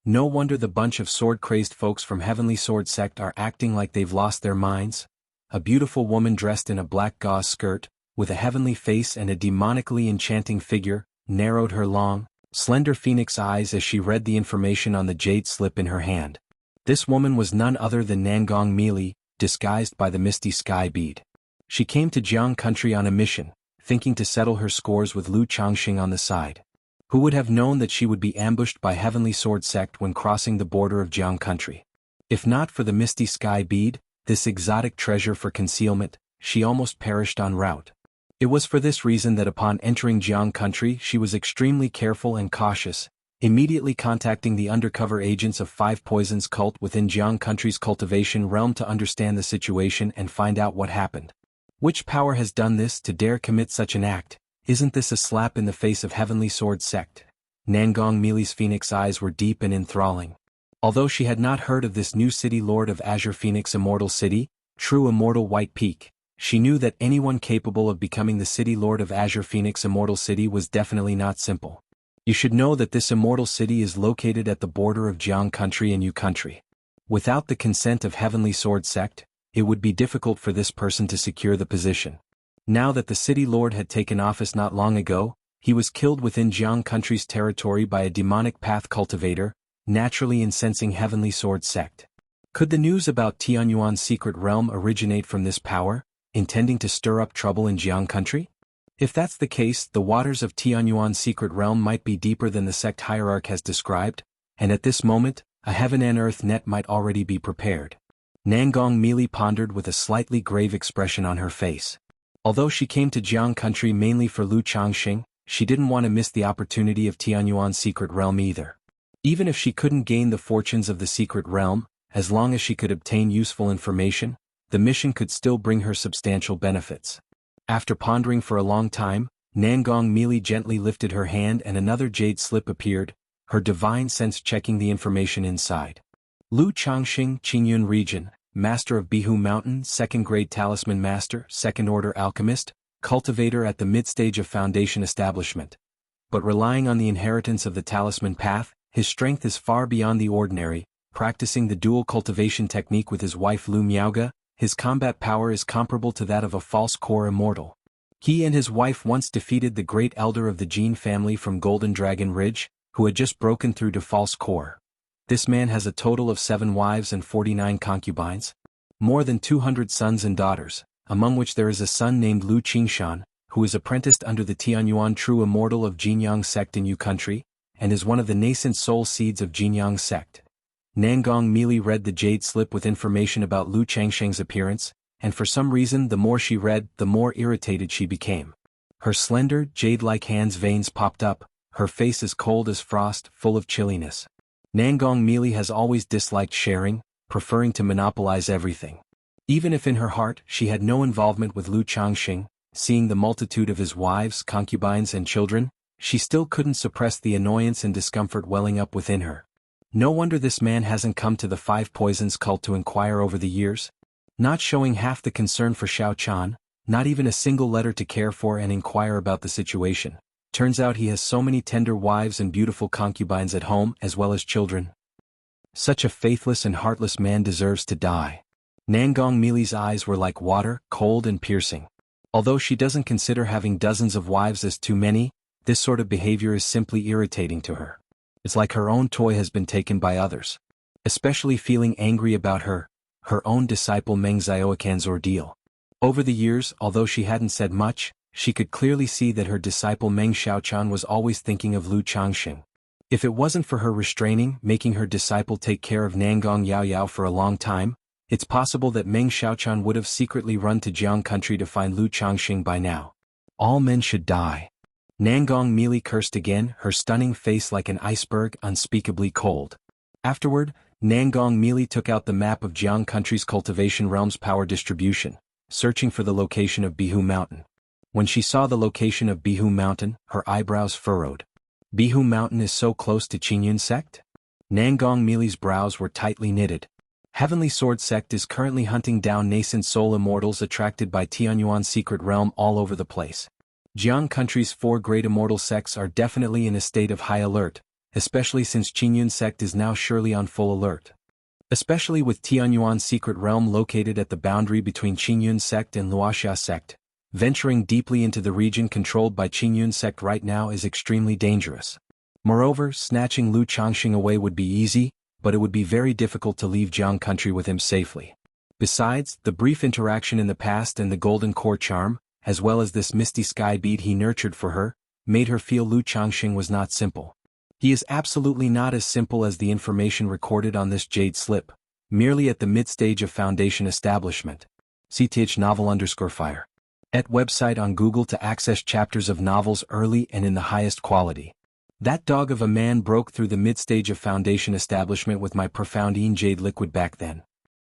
No wonder the bunch of sword-crazed folks from Heavenly Sword Sect are acting like they've lost their minds. A beautiful woman dressed in a black gauze skirt, with a heavenly face and a demonically enchanting figure, narrowed her long, slender phoenix eyes as she read the information on the jade slip in her hand. This woman was none other than Nangong Meili, disguised by the misty sky bead. She came to Jiang Country on a mission, thinking to settle her scores with Lu Changxing on the side. Who would have known that she would be ambushed by Heavenly Sword Sect when crossing the border of Jiang Country? If not for the misty sky bead, this exotic treasure for concealment, she almost perished en route. It was for this reason that upon entering Jiang Country she was extremely careful and cautious, immediately contacting the undercover agents of 5 Poisons cult within Jiang Country's cultivation realm to understand the situation and find out what happened. Which power has done this to dare commit such an act? Isn't this a slap in the face of Heavenly Sword Sect? Nangong Meili's phoenix eyes were deep and enthralling. Although she had not heard of this new city lord of Azure Phoenix Immortal City, True Immortal White Peak, she knew that anyone capable of becoming the city lord of Azure Phoenix Immortal City was definitely not simple. You should know that this immortal city is located at the border of Jiang Country and Yu Country. Without the consent of Heavenly Sword Sect, it would be difficult for this person to secure the position. Now that the city lord had taken office not long ago, he was killed within Jiang Country's territory by a demonic path cultivator, naturally incensing Heavenly Sword Sect. Could the news about Tianyuan's secret realm originate from this power, intending to stir up trouble in Jiang Country? If that's the case, the waters of Tianyuan's secret realm might be deeper than the sect hierarch has described, and at this moment, a heaven and earth net might already be prepared. Nangong Meili pondered with a slightly grave expression on her face. Although she came to Jiang Country mainly for Lu Changxing, she didn't want to miss the opportunity of Tianyuan's secret realm either. Even if she couldn't gain the fortunes of the secret realm, as long as she could obtain useful information, the mission could still bring her substantial benefits. After pondering for a long time, Nangong Meili gently lifted her hand and another jade slip appeared, her divine sense checking the information inside. Lu Changxing, Qingyun Region, Master of Bihu Mountain, 2nd Grade Talisman Master, 2nd Order Alchemist, cultivator at the mid-stage of Foundation Establishment. But relying on the inheritance of the Talisman Path, his strength is far beyond the ordinary. Practicing the dual cultivation technique with his wife Lu Miaoga, his combat power is comparable to that of a false core immortal. He and his wife once defeated the great elder of the Jin family from Golden Dragon Ridge, who had just broken through to false core. This man has a total of 7 wives and 49 concubines. More than 200 sons and daughters, among which there is a son named Lu Qingshan, who is apprenticed under the Tianyuan true immortal of Jinyang sect in Yu country, and is one of the nascent soul seeds of Jinyang sect. Nangong Mili read the jade slip with information about Lu Changsheng's appearance, and for some reason the more she read, the more irritated she became. Her slender, jade-like hands' veins popped up, her face as cold as frost, full of chilliness. Nangong Mili has always disliked sharing, preferring to monopolize everything. Even if in her heart she had no involvement with Lu Changxing, seeing the multitude of his wives, concubines and children, she still couldn't suppress the annoyance and discomfort welling up within her. No wonder this man hasn't come to the 5 Poisons cult to inquire over the years. Not showing half the concern for Xiao Chan, not even a single letter to care for and inquire about the situation. Turns out he has so many tender wives and beautiful concubines at home as well as children. Such a faithless and heartless man deserves to die. Nangong Mili's eyes were like water, cold and piercing. Although she doesn't consider having dozens of wives as too many, this sort of behavior is simply irritating to her. It's like her own toy has been taken by others. Especially feeling angry about her own disciple Meng Xiaoquan's ordeal. Over the years, although she hadn't said much, she could clearly see that her disciple Meng Xiaochan was always thinking of Lu Changxing. If it wasn't for her restraining, making her disciple take care of Nangong Yaoyao for a long time, it's possible that Meng Xiaochan would have secretly run to Jiang country to find Lu Changxing by now. All men should die. Nangong Mili cursed again, her stunning face like an iceberg, unspeakably cold. Afterward, Nangong Mili took out the map of Jiang country's cultivation realm's power distribution, searching for the location of Bihu Mountain. When she saw the location of Bihu Mountain, her eyebrows furrowed. Bihu Mountain is so close to Qingyun sect? Nangong Mili's brows were tightly knitted. Heavenly Sword sect is currently hunting down nascent soul immortals attracted by Tianyuan's secret realm all over the place. Jiang country's 4 great immortal sects are definitely in a state of high alert, especially since Qingyun sect is now surely on full alert. Especially with Tianyuan's secret realm located at the boundary between Qingyun sect and Luoxia sect. Venturing deeply into the region controlled by Qingyun sect right now is extremely dangerous. Moreover, snatching Lu Changxing away would be easy, but it would be very difficult to leave Jiang country with him safely. Besides, the brief interaction in the past and the golden core charm, as well as this misty sky bead he nurtured for her, made her feel Lu Changxing was not simple. He is absolutely not as simple as the information recorded on this jade slip, merely at the mid-stage of Foundation establishment. CTH novel_fire. At website on Google to access chapters of novels early and in the highest quality. That dog of a man broke through the mid-stage of Foundation establishment with my profoundine jade liquid back then.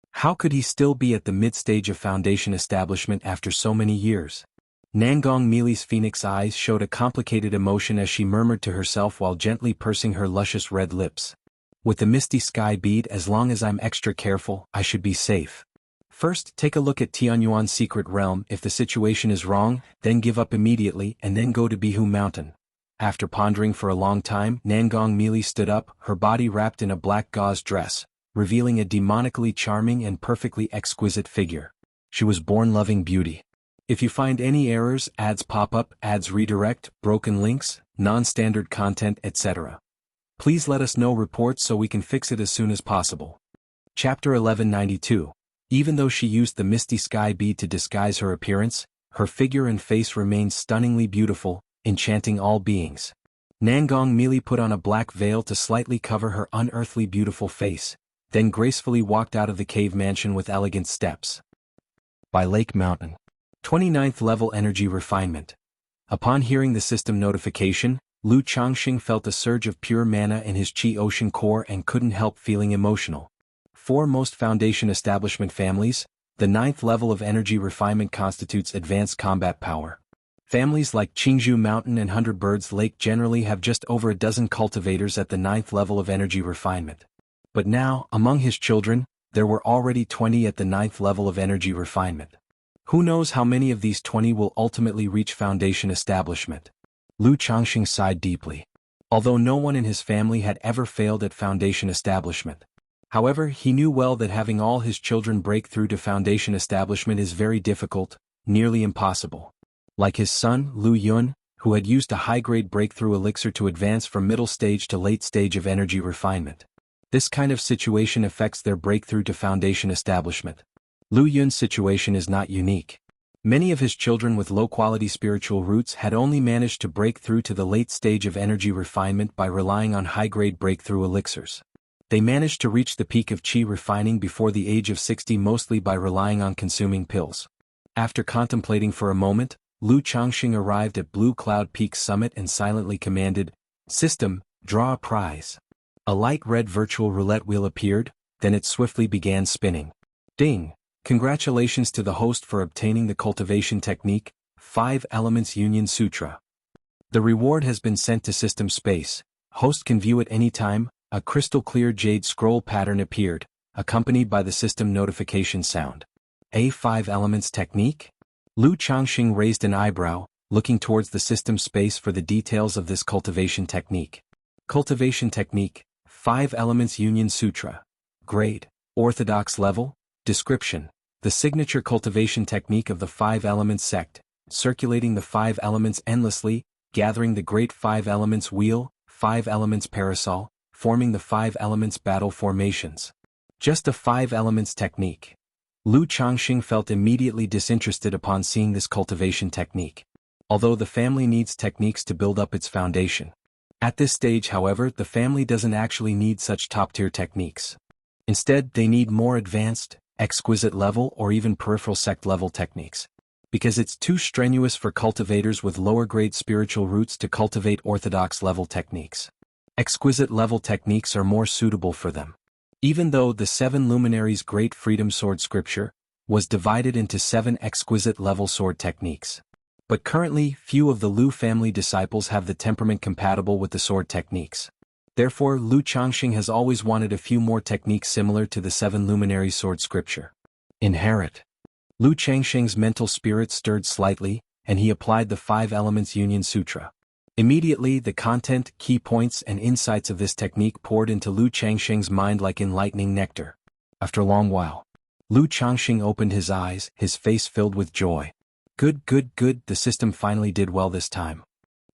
How could he still be at the mid-stage of Foundation establishment after so many years? Nangong Mili's phoenix eyes showed a complicated emotion as she murmured to herself while gently pursing her luscious red lips. With the misty sky bead, as long as I'm extra careful, I should be safe. First, take a look at Tianyuan's secret realm. If the situation is wrong, then give up immediately and then go to Bihu Mountain. After pondering for a long time, Nangong Mili stood up, her body wrapped in a black gauze dress, revealing a demonically charming and perfectly exquisite figure. She was born loving beauty. If you find any errors, ads pop up, ads redirect, broken links, non-standard content, etc., please let us know reports so we can fix it as soon as possible. Chapter 1192. Even though she used the misty sky bead to disguise her appearance, her figure and face remained stunningly beautiful, enchanting all beings. Nangong Mili put on a black veil to slightly cover her unearthly beautiful face, then gracefully walked out of the cave mansion with elegant steps. By Lake Mountain. 29th level energy refinement. Upon hearing the system notification, Lu Changxing felt a surge of pure mana in his Qi Ocean core and couldn't help feeling emotional. For most Foundation establishment families, the 9th level of energy refinement constitutes advanced combat power. Families like Qingzhou Mountain and 100 Birds Lake generally have just over a dozen cultivators at the 9th level of energy refinement. But now, among his children, there were already 20 at the 9th level of energy refinement. Who knows how many of these 20 will ultimately reach foundation establishment? Lu Changxing sighed deeply. Although no one in his family had ever failed at foundation establishment. However, he knew well that having all his children break through to foundation establishment is very difficult, nearly impossible. Like his son, Lu Yun, who had used a high-grade breakthrough elixir to advance from middle stage to late stage of energy refinement. This kind of situation affects their breakthrough to foundation establishment. Lu Yun's situation is not unique. Many of his children with low-quality spiritual roots had only managed to break through to the late stage of energy refinement by relying on high-grade breakthrough elixirs. They managed to reach the peak of qi refining before the age of 60 mostly by relying on consuming pills. After contemplating for a moment, Lu Changxing arrived at Blue Cloud Peak summit and silently commanded, "System, draw a prize." A light red virtual roulette wheel appeared, then it swiftly began spinning. Ding! Congratulations to the host for obtaining the cultivation technique, 5 Elements Union Sutra. The reward has been sent to system space. Host can view it any time. A crystal-clear jade scroll pattern appeared, accompanied by the system notification sound. A 5 Elements Technique? Lu Changxing raised an eyebrow, looking towards the system space for the details of this cultivation technique. Cultivation Technique, 5 Elements Union Sutra. Grade, Orthodox Level. Description: the signature cultivation technique of the 5 Elements sect, circulating the 5 elements endlessly, gathering the great 5 Elements wheel, 5 Elements parasol, forming the 5 Elements battle formations. Just a 5 Elements technique. Lu Changxing felt immediately disinterested upon seeing this cultivation technique. Although the family needs techniques to build up its foundation. At this stage, however, the family doesn't actually need such top-tier techniques. Instead, they need more advanced, exquisite level or even peripheral sect level techniques. Because it's too strenuous for cultivators with lower grade spiritual roots to cultivate orthodox level techniques. Exquisite level techniques are more suitable for them. Even though the 7 luminaries' great freedom sword scripture was divided into 7 exquisite level sword techniques. But currently, few of the Lu family disciples have the temperament compatible with the sword techniques. Therefore, Lu Changxing has always wanted a few more techniques similar to the 7 luminary sword scripture. Inherit. Lu Changxing's mental spirit stirred slightly, and he applied the 5 Elements Union Sutra. Immediately, the content, key points, and insights of this technique poured into Lu Changxing's mind like enlightening nectar. After a long while, Lu Changxing opened his eyes, his face filled with joy. Good, the system finally did well this time.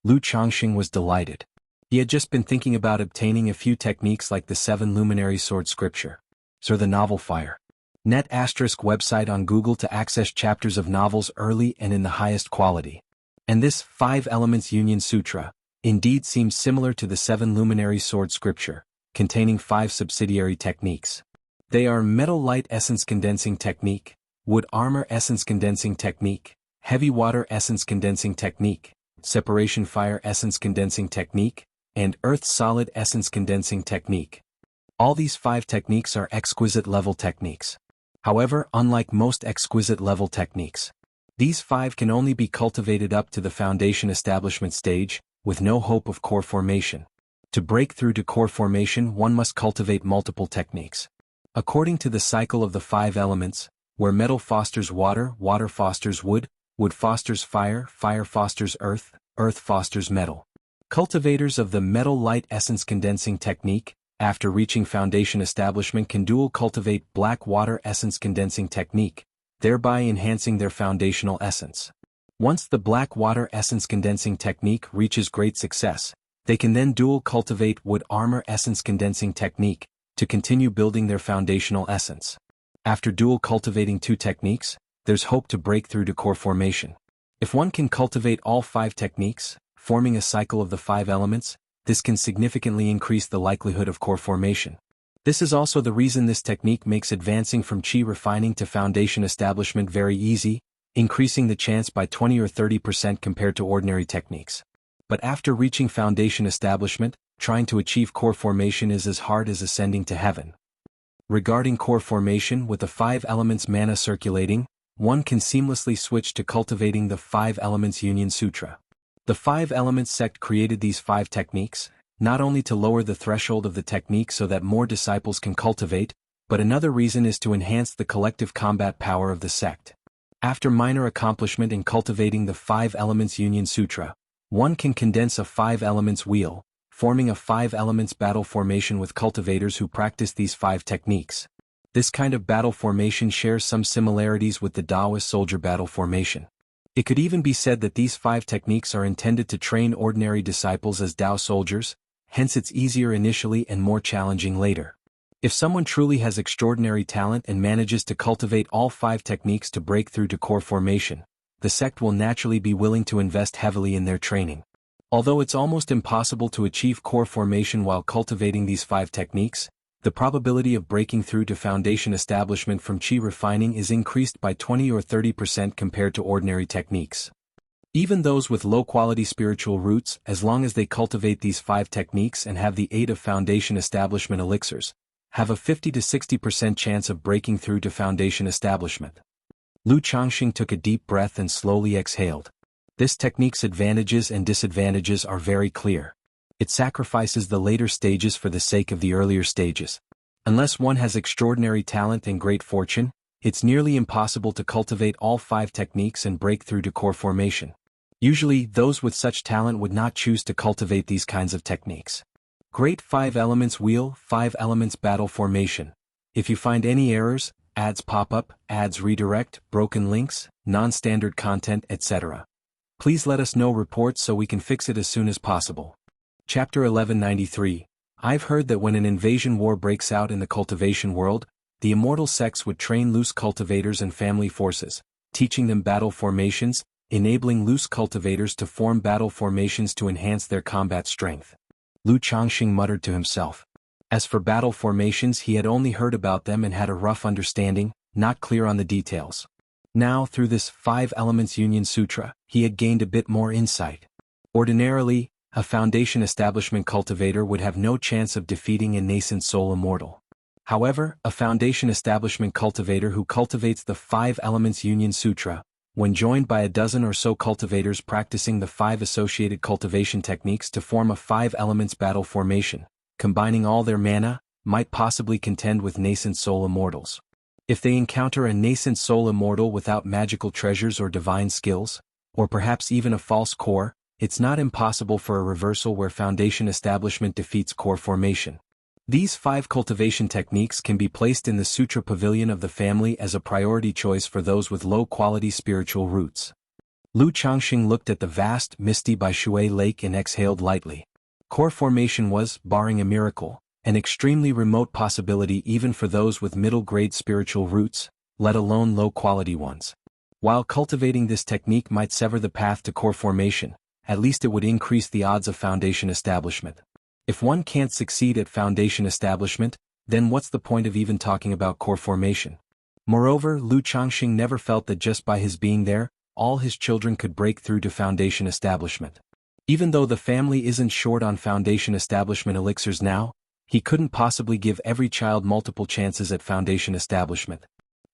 Lu Changxing was delighted. He had just been thinking about obtaining a few techniques like the 7 luminary sword scripture. So the novel Fire. Net * website on Google to access chapters of novels early and in the highest quality. And this 5 Elements Union Sutra, indeed seems similar to the 7 luminary sword scripture, containing 5 subsidiary techniques. They are Metal Light Essence Condensing Technique, Wood Armor Essence Condensing Technique, Heavy Water Essence Condensing Technique, Separation Fire Essence Condensing Technique, and Earth Solid Essence Condensing Technique. All these 5 techniques are exquisite level techniques. However, unlike most exquisite level techniques, these 5 can only be cultivated up to the foundation establishment stage, with no hope of core formation. To break through to core formation, one must cultivate multiple techniques. According to the cycle of the 5 elements, where metal fosters water, water fosters wood, wood fosters fire, fire fosters earth, earth fosters metal. Cultivators of the Metal Light Essence Condensing Technique, after reaching foundation establishment, can dual cultivate Black Water Essence Condensing Technique, thereby enhancing their foundational essence. Once the Black Water Essence Condensing Technique reaches great success, they can then dual cultivate Wood Armor Essence Condensing Technique, to continue building their foundational essence. After dual cultivating 2 techniques, there's hope to break through to core formation. If one can cultivate all 5 techniques, forming a cycle of the 5 elements, this can significantly increase the likelihood of core formation. This is also the reason this technique makes advancing from qi refining to foundation establishment very easy, increasing the chance by 20 or 30% compared to ordinary techniques. But after reaching foundation establishment, trying to achieve core formation is as hard as ascending to heaven. Regarding core formation, with the 5 elements mana circulating, one can seamlessly switch to cultivating the 5 Elements Union Sutra. The 5 Elements sect created these 5 techniques, not only to lower the threshold of the technique so that more disciples can cultivate, but another reason is to enhance the collective combat power of the sect. After minor accomplishment in cultivating the 5 Elements Union Sutra, one can condense a 5 Elements wheel, forming a 5 Elements battle formation with cultivators who practice these 5 techniques. This kind of battle formation shares some similarities with the Taoist soldier battle formation. It could even be said that these 5 techniques are intended to train ordinary disciples as Tao soldiers, hence it's easier initially and more challenging later. If someone truly has extraordinary talent and manages to cultivate all 5 techniques to break through to core formation, the sect will naturally be willing to invest heavily in their training. Although it's almost impossible to achieve core formation while cultivating these 5 techniques, the probability of breaking through to foundation establishment from qi refining is increased by 20 or 30% compared to ordinary techniques. Even those with low-quality spiritual roots, as long as they cultivate these 5 techniques and have the aid of foundation establishment elixirs, have a 50 to 60% chance of breaking through to foundation establishment. Lu Changxing took a deep breath and slowly exhaled. This technique's advantages and disadvantages are very clear. It sacrifices the later stages for the sake of the earlier stages. Unless one has extraordinary talent and great fortune, it's nearly impossible to cultivate all 5 techniques and break through to core formation. Usually, those with such talent would not choose to cultivate these kinds of techniques. Great 5 Elements Wheel, 5 Elements Battle Formation. If you find any errors, ads pop up, ads redirect, broken links, non-standard content, etc., please let us know reports so we can fix it as soon as possible. Chapter 1193. I've heard that when an invasion war breaks out in the cultivation world, the immortal sects would train loose cultivators and family forces, teaching them battle formations, enabling loose cultivators to form battle formations to enhance their combat strength. Lu Changxing muttered to himself. As for battle formations, he had only heard about them and had a rough understanding, not clear on the details. Now, through this 5 Elements Union Sutra, he had gained a bit more insight. Ordinarily, a foundation establishment cultivator would have no chance of defeating a nascent soul immortal. However, a foundation establishment cultivator who cultivates the 5 Elements Union Sutra, when joined by a dozen or so cultivators practicing the 5 associated cultivation techniques to form a 5 Elements battle formation, combining all their mana, might possibly contend with nascent soul immortals. If they encounter a nascent soul immortal without magical treasures or divine skills, or perhaps even a false core, it's not impossible for a reversal where foundation establishment defeats core formation. These 5 cultivation techniques can be placed in the Sutra Pavilion of the family as a priority choice for those with low-quality spiritual roots. Lu Changxing looked at the vast, misty Baishui Lake and exhaled lightly. Core formation was, barring a miracle, an extremely remote possibility even for those with middle-grade spiritual roots, let alone low-quality ones. While cultivating this technique might sever the path to core formation, at least it would increase the odds of foundation establishment. If one can't succeed at foundation establishment, then what's the point of even talking about core formation? Moreover, Lu Changxing never felt that just by his being there, all his children could break through to foundation establishment. Even though the family isn't short on foundation establishment elixirs now, he couldn't possibly give every child multiple chances at foundation establishment.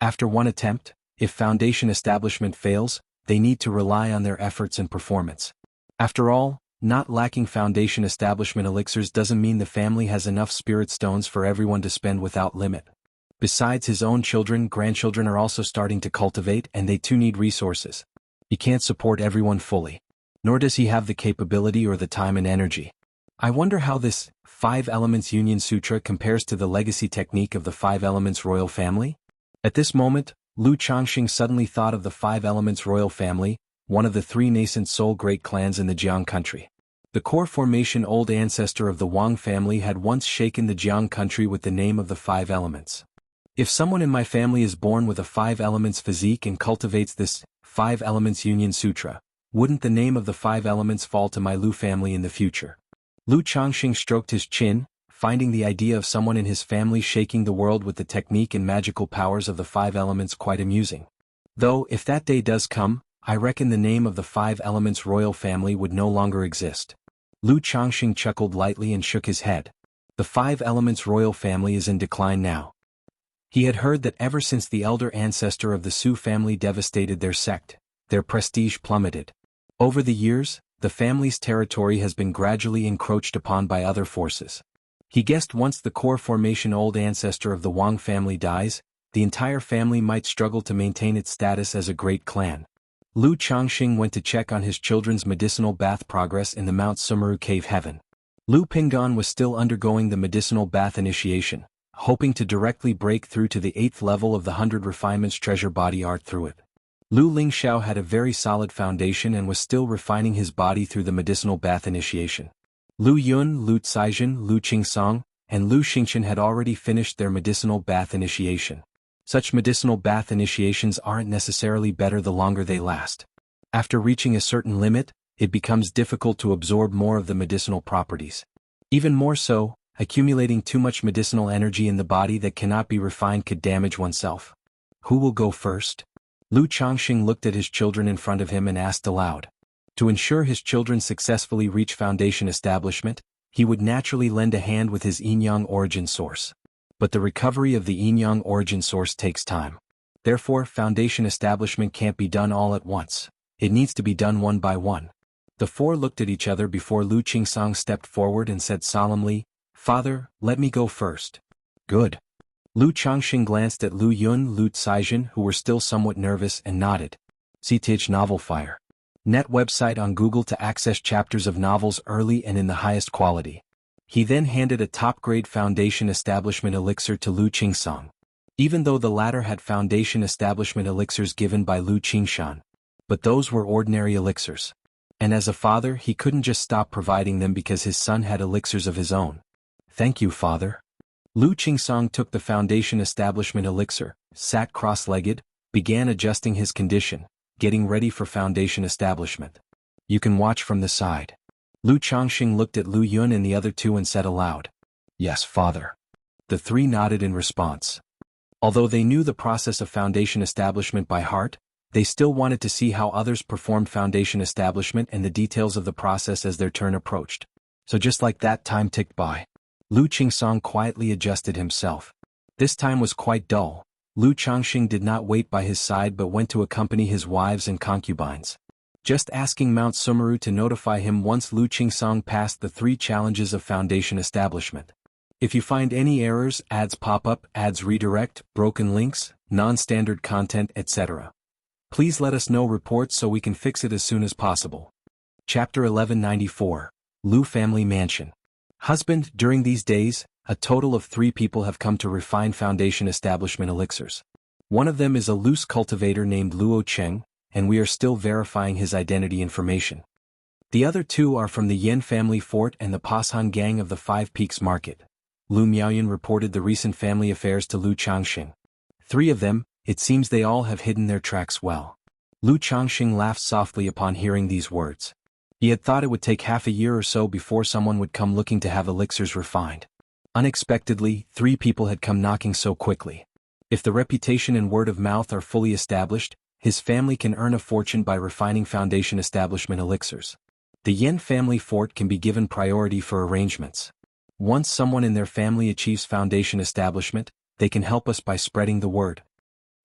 After one attempt, if foundation establishment fails, they need to rely on their efforts and performance. After all, not lacking foundation establishment elixirs doesn't mean the family has enough spirit stones for everyone to spend without limit. Besides his own children, grandchildren are also starting to cultivate and they too need resources. He can't support everyone fully. Nor does he have the capability or the time and energy. I wonder how this 5 Elements Union Sutra compares to the legacy technique of the 5 Elements Royal Family? At this moment, Lu Changxing suddenly thought of the 5 Elements Royal Family, one of the 3 nascent soul great clans in the Jiang country. The core formation old ancestor of the Wang family had once shaken the Jiang country with the name of the 5 Elements. If someone in my family is born with a 5 Elements physique and cultivates this 5 Elements Union Sutra, wouldn't the name of the 5 Elements fall to my Lu family in the future? Lu Changxing stroked his chin, finding the idea of someone in his family shaking the world with the technique and magical powers of the 5 Elements quite amusing. Though, if that day does come, I reckon the name of the 5 Elements Royal Family would no longer exist. Lu Changxing chuckled lightly and shook his head. The 5 Elements Royal Family is in decline now. He had heard that ever since the elder ancestor of the Su family devastated their sect, their prestige plummeted. Over the years, the family's territory has been gradually encroached upon by other forces. He guessed once the core formation old ancestor of the Wang family dies, the entire family might struggle to maintain its status as a great clan. Lu Changxing went to check on his children's medicinal bath progress in the Mount Sumeru cave heaven. Lu Pingan was still undergoing the medicinal bath initiation, hoping to directly break through to the 8th level of the 100 Refinements treasure body art through it. Lu Lingxiao had a very solid foundation and was still refining his body through the medicinal bath initiation. Lu Yun, Lu Caizhen, Lu Qingsong, and Lu Xingchen had already finished their medicinal bath initiation. Such medicinal bath initiations aren't necessarily better the longer they last. After reaching a certain limit, it becomes difficult to absorb more of the medicinal properties. Even more so, accumulating too much medicinal energy in the body that cannot be refined could damage oneself. Who will go first? Lu Changxing looked at his children in front of him and asked aloud. To ensure his children successfully reach foundation establishment, he would naturally lend a hand with his yin-yang origin source. But the recovery of the yin-yang origin source takes time. Therefore, foundation establishment can't be done all at once. It needs to be done one by one. The four looked at each other before Lu Qingsong stepped forward and said solemnly, "Father, let me go first." "Good." Lu Changxing glanced at Lu Yun, Lu Caizhen, who were still somewhat nervous, and nodded. CTH Novel Fire. Net website on Google to access chapters of novels early and in the highest quality. He then handed a top-grade foundation establishment elixir to Lu Qingsong. Even though the latter had foundation establishment elixirs given by Lu Qingshan. But those were ordinary elixirs. And as a father, he couldn't just stop providing them because his son had elixirs of his own. "Thank you, father." Lu Qingsong took the foundation establishment elixir, sat cross-legged, began adjusting his condition, getting ready for foundation establishment. "You can watch from the side." Lu Changxing looked at Lu Yun and the other two and said aloud, "Yes, father." The three nodded in response. Although they knew the process of foundation establishment by heart, they still wanted to see how others performed foundation establishment and the details of the process as their turn approached. So just like that, time ticked by. Lu Qingsong quietly adjusted himself. This time was quite dull. Lu Changxing did not wait by his side but went to accompany his wives and concubines. Just asking Mount Sumeru to notify him once Lu Qingsong passed the 3 challenges of foundation establishment. If you find any errors, ads pop up, ads redirect, broken links, non-standard content, etc. Please let us know reports so we can fix it as soon as possible. Chapter 1194. Lu Family Mansion. Husband, during these days, a total of 3 people have come to refine foundation establishment elixirs. One of them is a loose cultivator named Luo Cheng, and we are still verifying his identity information. The other 2 are from the Yen family fort and the Pashan gang of the 5 Peaks market. Lu Miaoyun reported the recent family affairs to Lu Changxing. 3 of them, it seems they all have hidden their tracks well. Lu Changxing laughed softly upon hearing these words. He had thought it would take half a year or so before someone would come looking to have elixirs refined. Unexpectedly, 3 people had come knocking so quickly. If the reputation and word of mouth are fully established, his family can earn a fortune by refining foundation establishment elixirs. The Yen family fort can be given priority for arrangements. Once someone in their family achieves foundation establishment, they can help us by spreading the word.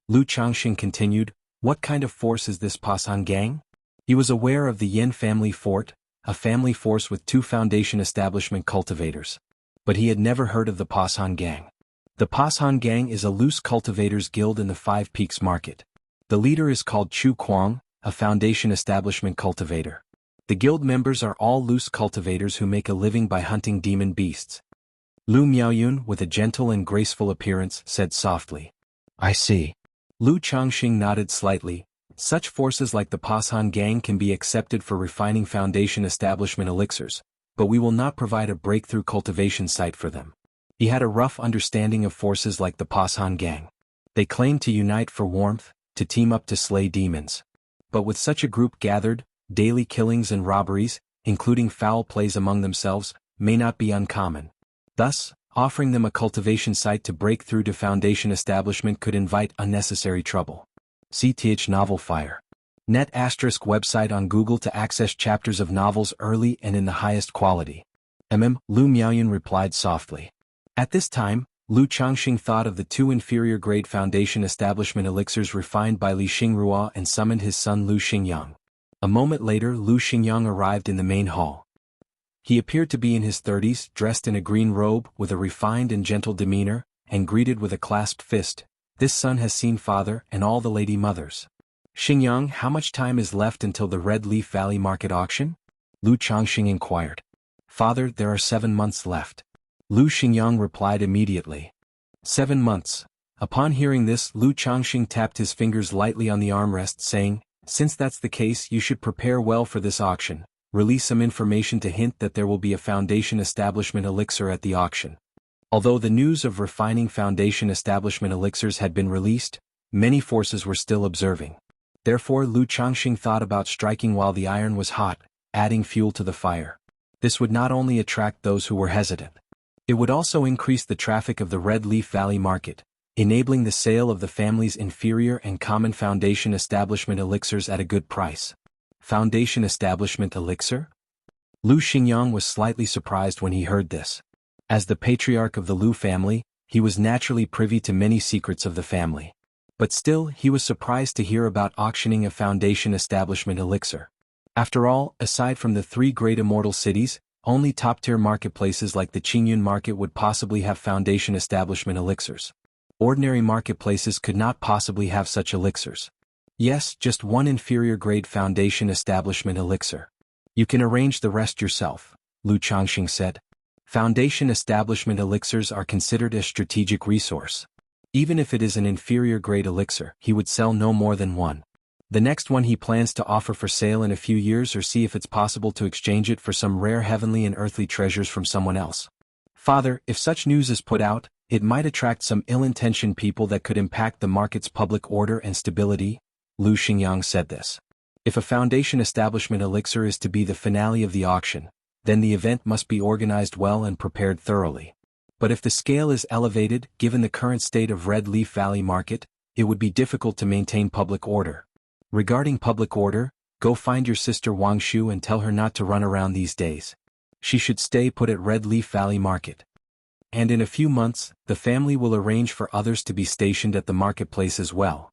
Lu Changxing continued, "What kind of force is this Pashan gang?" He was aware of the Yen family fort, a family force with 2 foundation establishment cultivators. But he had never heard of the Pashan gang. The Pashan gang is a loose cultivators guild in the 5 Peaks market. The leader is called Chu Kuang, a foundation establishment cultivator. The guild members are all loose cultivators who make a living by hunting demon beasts. Lu Miaoyun, with a gentle and graceful appearance, said softly, "I see." Lu Changxing nodded slightly. Such forces like the Pashan gang can be accepted for refining foundation establishment elixirs, but we will not provide a breakthrough cultivation site for them. He had a rough understanding of forces like the Pashan gang. They claim to unite for warmth, to team up to slay demons. But with such a group gathered, daily killings and robberies, including foul plays among themselves, may not be uncommon. Thus, offering them a cultivation site to break through to foundation establishment could invite unnecessary trouble. CTH Novel Fire. Net ** website on Google to access chapters of novels early and in the highest quality. Lu Miaoyun replied softly. At this time, Lu Changxing thought of the 2 inferior grade foundation establishment elixirs refined by Li Xingrua and summoned his son Lu Xingyang. A moment later Lu Xingyang arrived in the main hall. He appeared to be in his 30s, dressed in a green robe, with a refined and gentle demeanor, and greeted with a clasped fist. "This son has seen father and all the lady mothers." "Xingyang, how much time is left until the Red Leaf Valley market auction?" Lu Changxing inquired. "Father, there are 7 months left." Lu Xingyang replied immediately. 7 months. Upon hearing this, Lu Changxing tapped his fingers lightly on the armrest, saying, "Since that's the case, you should prepare well for this auction. Release some information to hint that there will be a Foundation Establishment elixir at the auction." Although the news of refining Foundation Establishment elixirs had been released, many forces were still observing. Therefore Lu Changxing thought about striking while the iron was hot, adding fuel to the fire. This would not only attract those who were hesitant. It would also increase the traffic of the Red Leaf Valley market, enabling the sale of the family's inferior and common Foundation Establishment elixirs at a good price. Foundation Establishment elixir? Lu Xingyang was slightly surprised when he heard this. As the patriarch of the Lu family, he was naturally privy to many secrets of the family. But still, he was surprised to hear about auctioning a Foundation Establishment elixir. After all, aside from the 3 great immortal cities, only top-tier marketplaces like the Qingyun market would possibly have Foundation Establishment elixirs. Ordinary marketplaces could not possibly have such elixirs. Yes, just one inferior-grade Foundation Establishment elixir. "You can arrange the rest yourself," Lu Changxing said. Foundation Establishment elixirs are considered a strategic resource. Even if it is an inferior-grade elixir, he would sell no more than one. The next one he plans to offer for sale in a few years, or see if it's possible to exchange it for some rare heavenly and earthly treasures from someone else. "Father, if such news is put out, it might attract some ill-intentioned people that could impact the market's public order and stability," Lu Xingyang said this. "If a Foundation Establishment elixir is to be the finale of the auction, then the event must be organized well and prepared thoroughly. But if the scale is elevated, given the current state of Red Leaf Valley market, it would be difficult to maintain public order. Regarding public order, go find your sister Wang Shu and tell her not to run around these days. She should stay put at Red Leaf Valley market. And in a few months, the family will arrange for others to be stationed at the marketplace as well."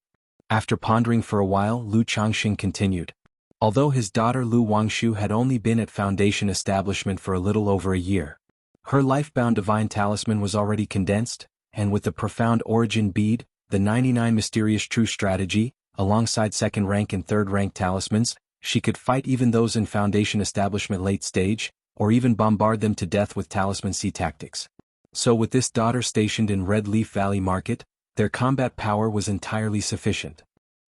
After pondering for a while, Lu Changxing continued. Although his daughter Lu Wangshu had only been at Foundation Establishment for a little over a year, her life-bound divine talisman was already condensed, and with the profound origin bead, the 99 mysterious true strategy, alongside second-rank and third-rank talismans, she could fight even those in Foundation Establishment late stage, or even bombard them to death with Talisman C tactics. So with this daughter stationed in Red Leaf Valley market, their combat power was entirely sufficient.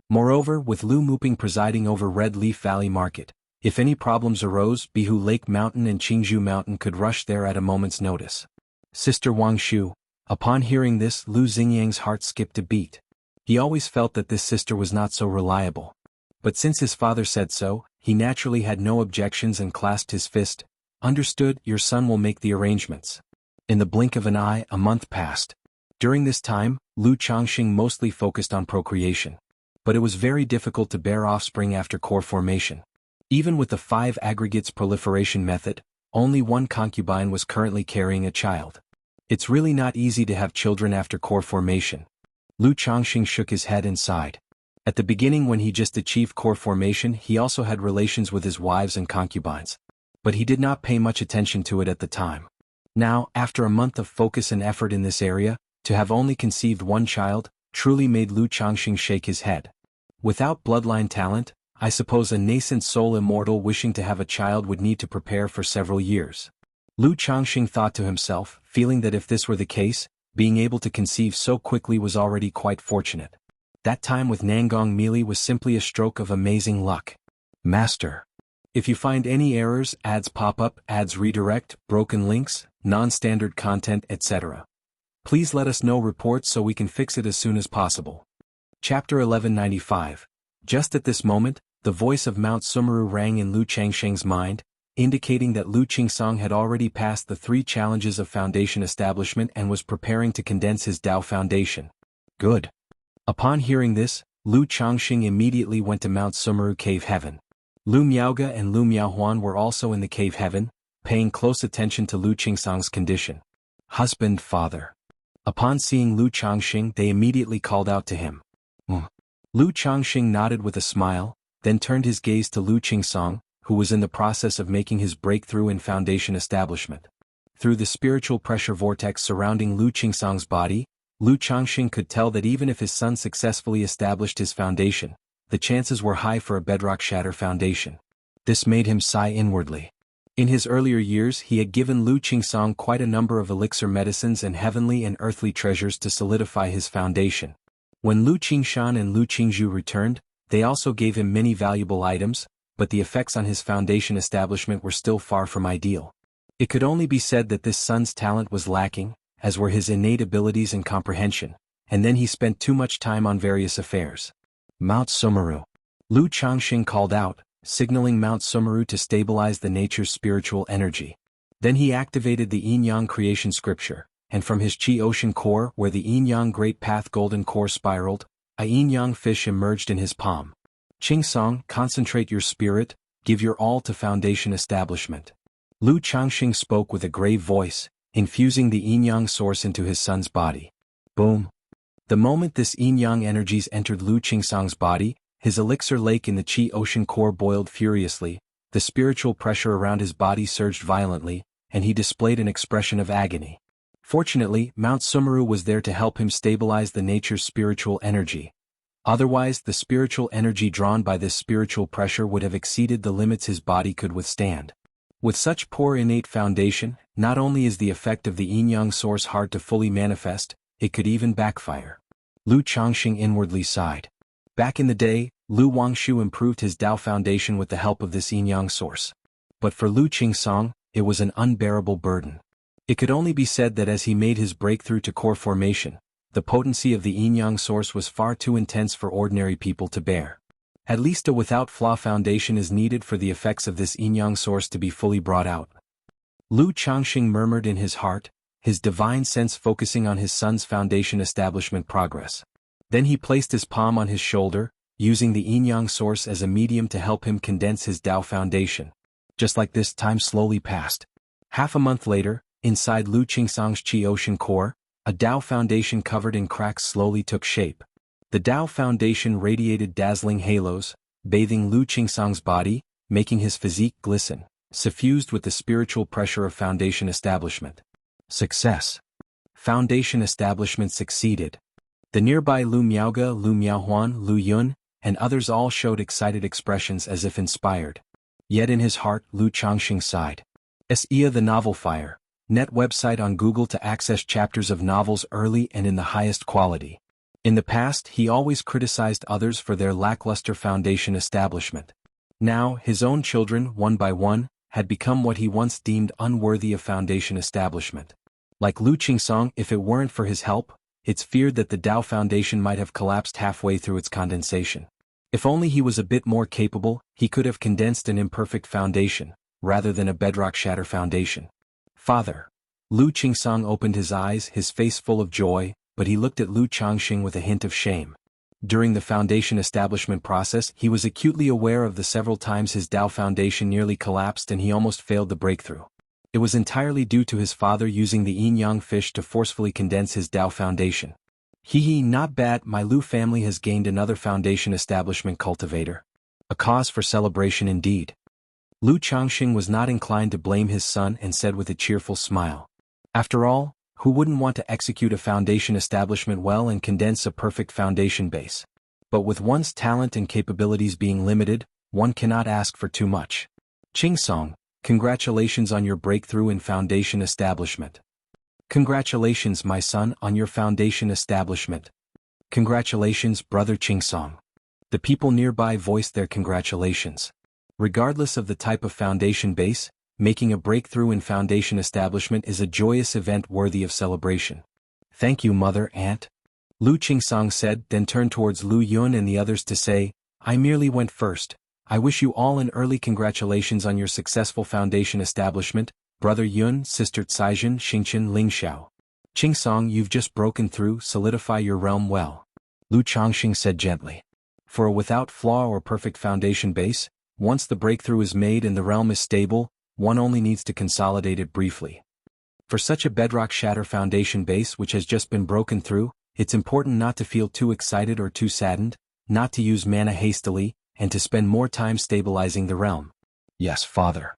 Moreover, with Lu Muping presiding over Red Leaf Valley market, if any problems arose, Bihu Lake Mountain and Qingzhou Mountain could rush there at a moment's notice. Sister Wang Shu. Upon hearing this, Lu Xingyang's heart skipped a beat. He always felt that this sister was not so reliable. But since his father said so, he naturally had no objections and clasped his fist. "Understood, your son will make the arrangements." In the blink of an eye, a month passed. During this time, Lu Changxing mostly focused on procreation. But it was very difficult to bear offspring after core formation. Even with the 5 aggregates proliferation method, only one concubine was currently carrying a child. It's really not easy to have children after core formation. Lu Changxing shook his head and sighed. At the beginning, when he just achieved core formation, he also had relations with his wives and concubines. But he did not pay much attention to it at the time. Now, after a month of focus and effort in this area, to have only conceived one child, truly made Lu Changxing shake his head. Without bloodline talent, I suppose a nascent soul immortal wishing to have a child would need to prepare for several years. Lu Changxing thought to himself, feeling that if this were the case, being able to conceive so quickly was already quite fortunate. That time with Nangong Mealy was simply a stroke of amazing luck. Master. If you find any errors, ads pop up, ads redirect, broken links, non-standard content, etc., please let us know reports so we can fix it as soon as possible. Chapter 1195. Just at this moment, the voice of Mount Sumeru rang in Lu Changxing's mind, indicating that Lu Qingsong had already passed the 3 challenges of Foundation establishment and was preparing to condense his Dao Foundation. Good. Upon hearing this, Lu Changxing immediately went to Mount Sumeru Cave Heaven. Lu Miaoge and Lu Miaohuan were also in the Cave Heaven, paying close attention to Lu Qingsong's condition. Husband, father. Upon seeing Lu Changxing, they immediately called out to him. Lu Changxing nodded with a smile, then turned his gaze to Lu Qingsong, who was in the process of making his breakthrough in foundation establishment. Through the spiritual pressure vortex surrounding Lu Qingsong's body, Lu Changxing could tell that even if his son successfully established his foundation, the chances were high for a bedrock shatter foundation. This made him sigh inwardly. In his earlier years he had given Lu Qingsong quite a number of elixir medicines and heavenly and earthly treasures to solidify his foundation. When Lu Qingshan and Lu Qingzhu returned, they also gave him many valuable items, but the effects on his foundation establishment were still far from ideal. It could only be said that this son's talent was lacking, as were his innate abilities and comprehension, and then he spent too much time on various affairs. Mount Sumeru. Lu Changxing called out, signaling Mount Sumeru to stabilize the nature's spiritual energy. Then he activated the yin-yang creation scripture, and from his Qi ocean core where the yin-yang great path golden core spiraled, a yin-yang fish emerged in his palm. Qingsong, concentrate your spirit, give your all to foundation establishment. Lu Changxing spoke with a grave voice, infusing the yin-yang source into his son's body. Boom. The moment this yin-yang energies entered Lu Qingsong's body, his elixir lake in the Qi ocean core boiled furiously, the spiritual pressure around his body surged violently, and he displayed an expression of agony. Fortunately, Mount Sumeru was there to help him stabilize the nature's spiritual energy. Otherwise, the spiritual energy drawn by this spiritual pressure would have exceeded the limits his body could withstand. With such poor innate foundation, not only is the effect of the yin-yang source hard to fully manifest, it could even backfire. Lu Changxing inwardly sighed. Back in the day, Lu Wangshu improved his Dao foundation with the help of this yin-yang source. But for Lu Qingsong, it was an unbearable burden. It could only be said that as he made his breakthrough to core formation, the potency of the yin-yang source was far too intense for ordinary people to bear. At least a without-flaw foundation is needed for the effects of this yin-yang source to be fully brought out. Lu Changxing murmured in his heart, his divine sense focusing on his son's foundation establishment progress. Then he placed his palm on his shoulder, using the yin-yang source as a medium to help him condense his Dao foundation. Just like this, time slowly passed. Half a month later, inside Lu Qingsong's Qi ocean core, a Dao foundation covered in cracks slowly took shape. The Dao foundation radiated dazzling halos, bathing Lu Qingsong's body, making his physique glisten, suffused with the spiritual pressure of foundation establishment. Success. Foundation establishment succeeded. The nearby Lu Miaoge, Lu Miaohuan, Lu Yun, and others all showed excited expressions as if inspired. Yet in his heart, Lu Changxing sighed. SEA the Novel Fire, net website on Google to access chapters of novels early and in the highest quality. In the past, he always criticized others for their lackluster foundation establishment. Now, his own children, one by one, had become what he once deemed unworthy of foundation establishment. Like Lu Qingsong, if it weren't for his help, it's feared that the Dao Foundation might have collapsed halfway through its condensation. If only he was a bit more capable, he could have condensed an imperfect foundation, rather than a bedrock shatter foundation. Father. Lu Qingsong opened his eyes, his face full of joy, but he looked at Lu Changxing with a hint of shame. During the foundation establishment process, he was acutely aware of the several times his Dao foundation nearly collapsed and he almost failed the breakthrough. It was entirely due to his father using the yin-yang fish to forcefully condense his Dao foundation. Hee, not bad, my Lu family has gained another foundation establishment cultivator. A cause for celebration indeed. Lu Changxing was not inclined to blame his son and said with a cheerful smile. After all, who wouldn't want to execute a foundation establishment well and condense a perfect foundation base? But with one's talent and capabilities being limited, one cannot ask for too much. Qingsong, congratulations on your breakthrough in foundation establishment. Congratulations, my son, on your foundation establishment. Congratulations, brother Qingsong. The people nearby voiced their congratulations. Regardless of the type of foundation base, making a breakthrough in foundation establishment is a joyous event worthy of celebration. Thank you, mother, aunt. Lu Qingsong said, then turned towards Lu Yun and the others to say, I merely went first. I wish you all an early congratulations on your successful foundation establishment, brother Yun, sister Caizhen, Xingqian, Lingxiao. Qingsong, you've just broken through, solidify your realm well. Lu Changxing said gently. For a without flaw or perfect foundation base, once the breakthrough is made and the realm is stable, one only needs to consolidate it briefly. For such a bedrock shatter foundation base which has just been broken through, it's important not to feel too excited or too saddened, not to use mana hastily, and to spend more time stabilizing the realm. Yes, father.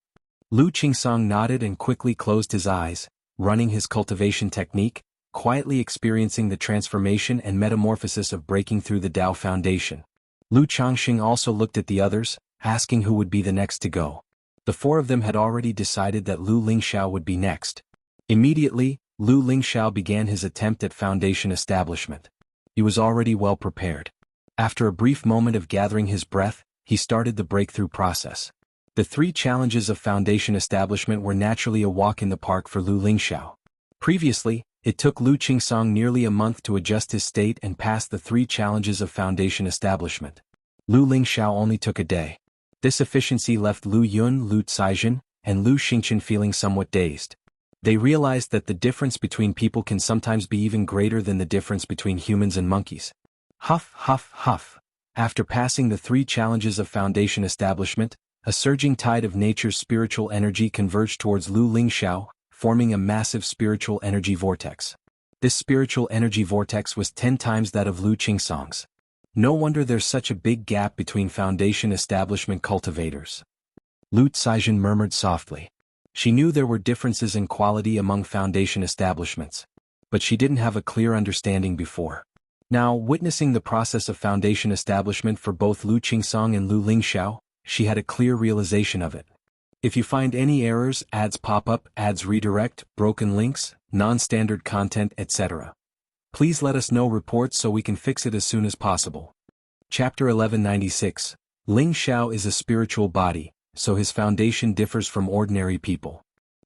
Lu Qingsong nodded and quickly closed his eyes, running his cultivation technique, quietly experiencing the transformation and metamorphosis of breaking through the Tao foundation. Lu Changxing also looked at the others, asking who would be the next to go. The four of them had already decided that Lu Lingxiao would be next. Immediately, Lu Lingxiao began his attempt at foundation establishment. He was already well prepared. After a brief moment of gathering his breath, he started the breakthrough process. The 3 challenges of foundation establishment were naturally a walk in the park for Lu Lingxiao. Previously, it took Lu Qingsong nearly a month to adjust his state and pass the 3 challenges of foundation establishment. Lu Lingxiao only took a day. This efficiency left Lu Yun, Lu Caizhen, and Lu Xingchen feeling somewhat dazed. They realized that the difference between people can sometimes be even greater than the difference between humans and monkeys. Huff, huff, huff. After passing the 3 challenges of foundation establishment, a surging tide of nature's spiritual energy converged towards Lu Lingxiao, forming a massive spiritual energy vortex. This spiritual energy vortex was 10 times that of Lu Qingsong's. No wonder there's such a big gap between foundation establishment cultivators. Lu Caizhen murmured softly. She knew there were differences in quality among foundation establishments, but she didn't have a clear understanding before. Now, witnessing the process of foundation establishment for both Lu Qingsong and Lu Lingxiao, she had a clear realization of it. If you find any errors, ads pop up, ads redirect, broken links, non-standard content, etc., please let us know reports so we can fix it as soon as possible. Chapter 1196. Ling Xiao is a spiritual body, so his foundation differs from ordinary people.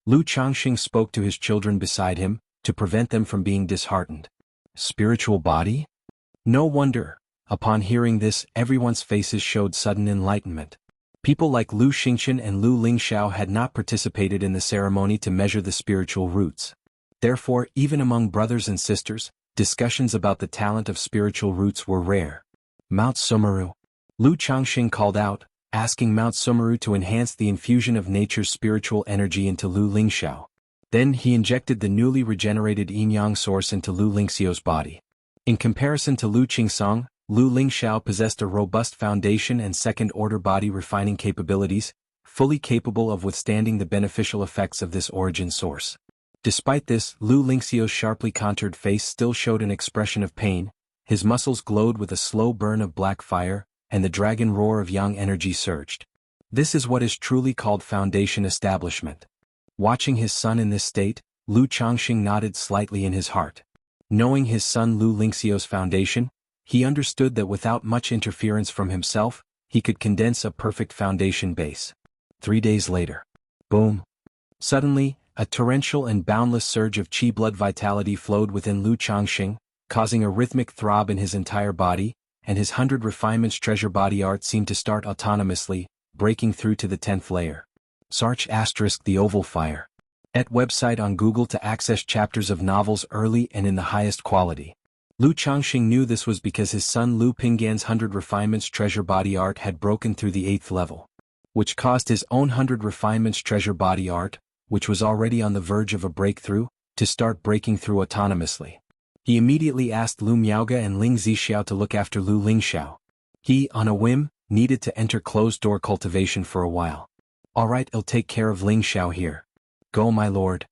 Lu Changxing spoke to his children beside him, to prevent them from being disheartened. Spiritual body? No wonder. Upon hearing this, everyone's faces showed sudden enlightenment. People like Lu Xingchen and Lu Lingxiao had not participated in the ceremony to measure the spiritual roots. Therefore, even among brothers and sisters, discussions about the talent of spiritual roots were rare. Mount Sumeru. Lu Changxing called out, asking Mount Sumeru to enhance the infusion of nature's spiritual energy into Lu Lingxiao. Then he injected the newly regenerated yin-yang source into Lu Lingxiao's body. In comparison to Lu Qingsong, Lu Lingxiao possessed a robust foundation and second-order body refining capabilities, fully capable of withstanding the beneficial effects of this origin source. Despite this, Lu Lingxiao's sharply contoured face still showed an expression of pain, his muscles glowed with a slow burn of black fire, and the dragon roar of yang energy surged. This is what is truly called foundation establishment. Watching his son in this state, Lu Changxing nodded slightly in his heart. Knowing his son Lu Lingxiao's foundation, he understood that without much interference from himself, he could condense a perfect foundation base. 3 days later. Boom. Suddenly, a torrential and boundless surge of qi blood vitality flowed within Lu Changxing, causing a rhythmic throb in his entire body, and his 100 refinements treasure body art seemed to start autonomously, breaking through to the 10th layer. Search * the oval fire. @ website on Google to access chapters of novels early and in the highest quality. Lu Changxing knew this was because his son Lu Pinggan's 100 refinements treasure body art had broken through the 8th level, which caused his own 100 refinements treasure body art, which was already on the verge of a breakthrough, to start breaking through autonomously. He immediately asked Lu Miaoge and Ling Zixiao to look after Lu Lingxiao. He, on a whim, needed to enter closed-door cultivation for a while. Alright, I'll take care of Lingxiao here. Go, my lord.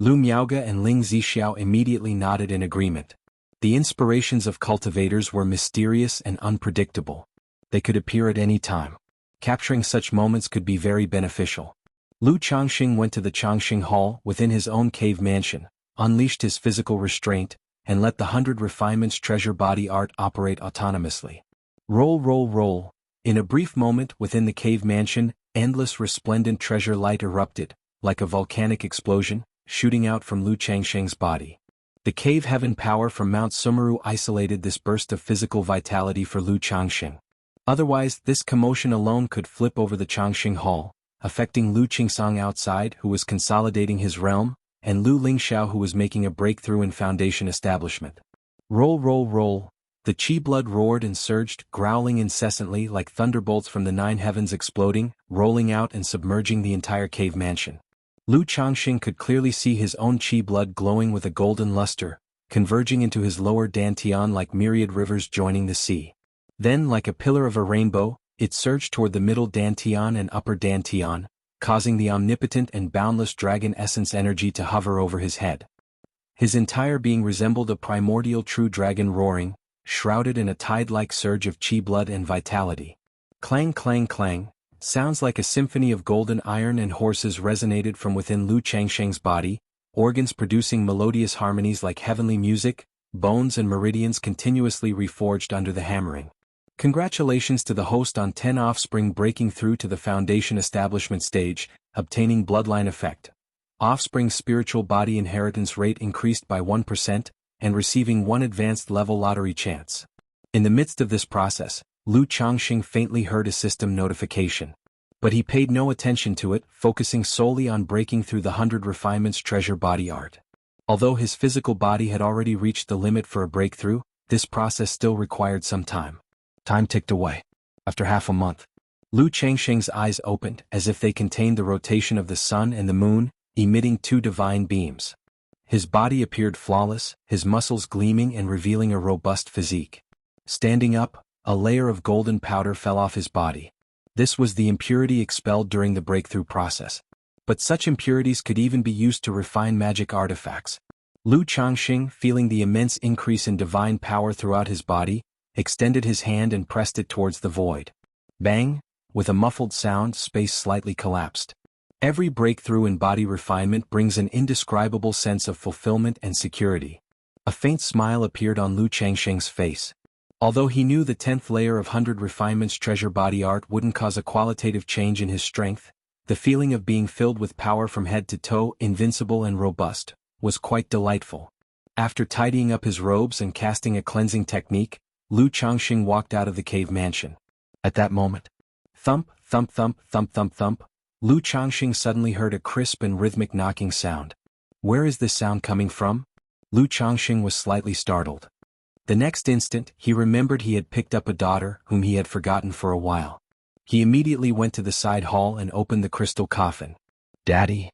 Lu Miaoge and Ling Zixiao immediately nodded in agreement. The inspirations of cultivators were mysterious and unpredictable. They could appear at any time. Capturing such moments could be very beneficial. Lu Changxing went to the Changxing Hall within his own cave mansion, unleashed his physical restraint, and let the 100 refinements treasure body art operate autonomously. Roll, roll, roll. In a brief moment within the cave mansion, endless resplendent treasure light erupted, like a volcanic explosion, shooting out from Lu Changxing's body. The cave heaven power from Mount Sumeru isolated this burst of physical vitality for Lu Changxing. Otherwise, this commotion alone could flip over the Changxing Hall, affecting Lu Qingsong outside, who was consolidating his realm, and Lu Lingxiao, who was making a breakthrough in foundation establishment. Roll, roll, roll. The qi blood roared and surged, growling incessantly like thunderbolts from the 9 heavens exploding, rolling out and submerging the entire cave mansion. Lu Changxing could clearly see his own qi blood glowing with a golden luster, converging into his lower dantian like myriad rivers joining the sea. Then, like a pillar of a rainbow, It surged toward the middle dantian and upper dantian, causing the omnipotent and boundless dragon essence energy to hover over his head. His entire being resembled a primordial true dragon roaring, shrouded in a tide-like surge of chi blood and vitality. Clang clang clang, sounds like a symphony of golden iron and horses resonated from within Lu Changsheng's body, organs producing melodious harmonies like heavenly music, bones and meridians continuously reforged under the hammering. Congratulations to the host on 10 offspring breaking through to the foundation establishment stage, obtaining bloodline effect. Offspring's spiritual body inheritance rate increased by 1%, and receiving 1 advanced level lottery chance. In the midst of this process, Lu Changxing faintly heard a system notification. But he paid no attention to it, focusing solely on breaking through the 100 refinements treasure body art. Although his physical body had already reached the limit for a breakthrough, this process still required some time. Time ticked away. After half a month, Lu Changxing's eyes opened as if they contained the rotation of the sun and the moon, emitting 2 divine beams. His body appeared flawless, his muscles gleaming and revealing a robust physique. Standing up, a layer of golden powder fell off his body. This was the impurity expelled during the breakthrough process. But such impurities could even be used to refine magic artifacts. Lu Changxing, feeling the immense increase in divine power throughout his body, extended his hand and pressed it towards the void. Bang! With a muffled sound, space slightly collapsed. Every breakthrough in body refinement brings an indescribable sense of fulfillment and security. A faint smile appeared on Lu Changxing's face. Although he knew the 10th layer of 100 refinements treasure body art wouldn't cause a qualitative change in his strength, the feeling of being filled with power from head to toe, invincible and robust, was quite delightful. After tidying up his robes and casting a cleansing technique, Lu Changxing walked out of the cave mansion. At that moment, thump, thump, thump, thump, thump, thump, Lu Changxing suddenly heard a crisp and rhythmic knocking sound. Where is this sound coming from? Lu Changxing was slightly startled. The next instant, he remembered he had picked up a daughter whom he had forgotten for a while. He immediately went to the side hall and opened the crystal coffin. Daddy?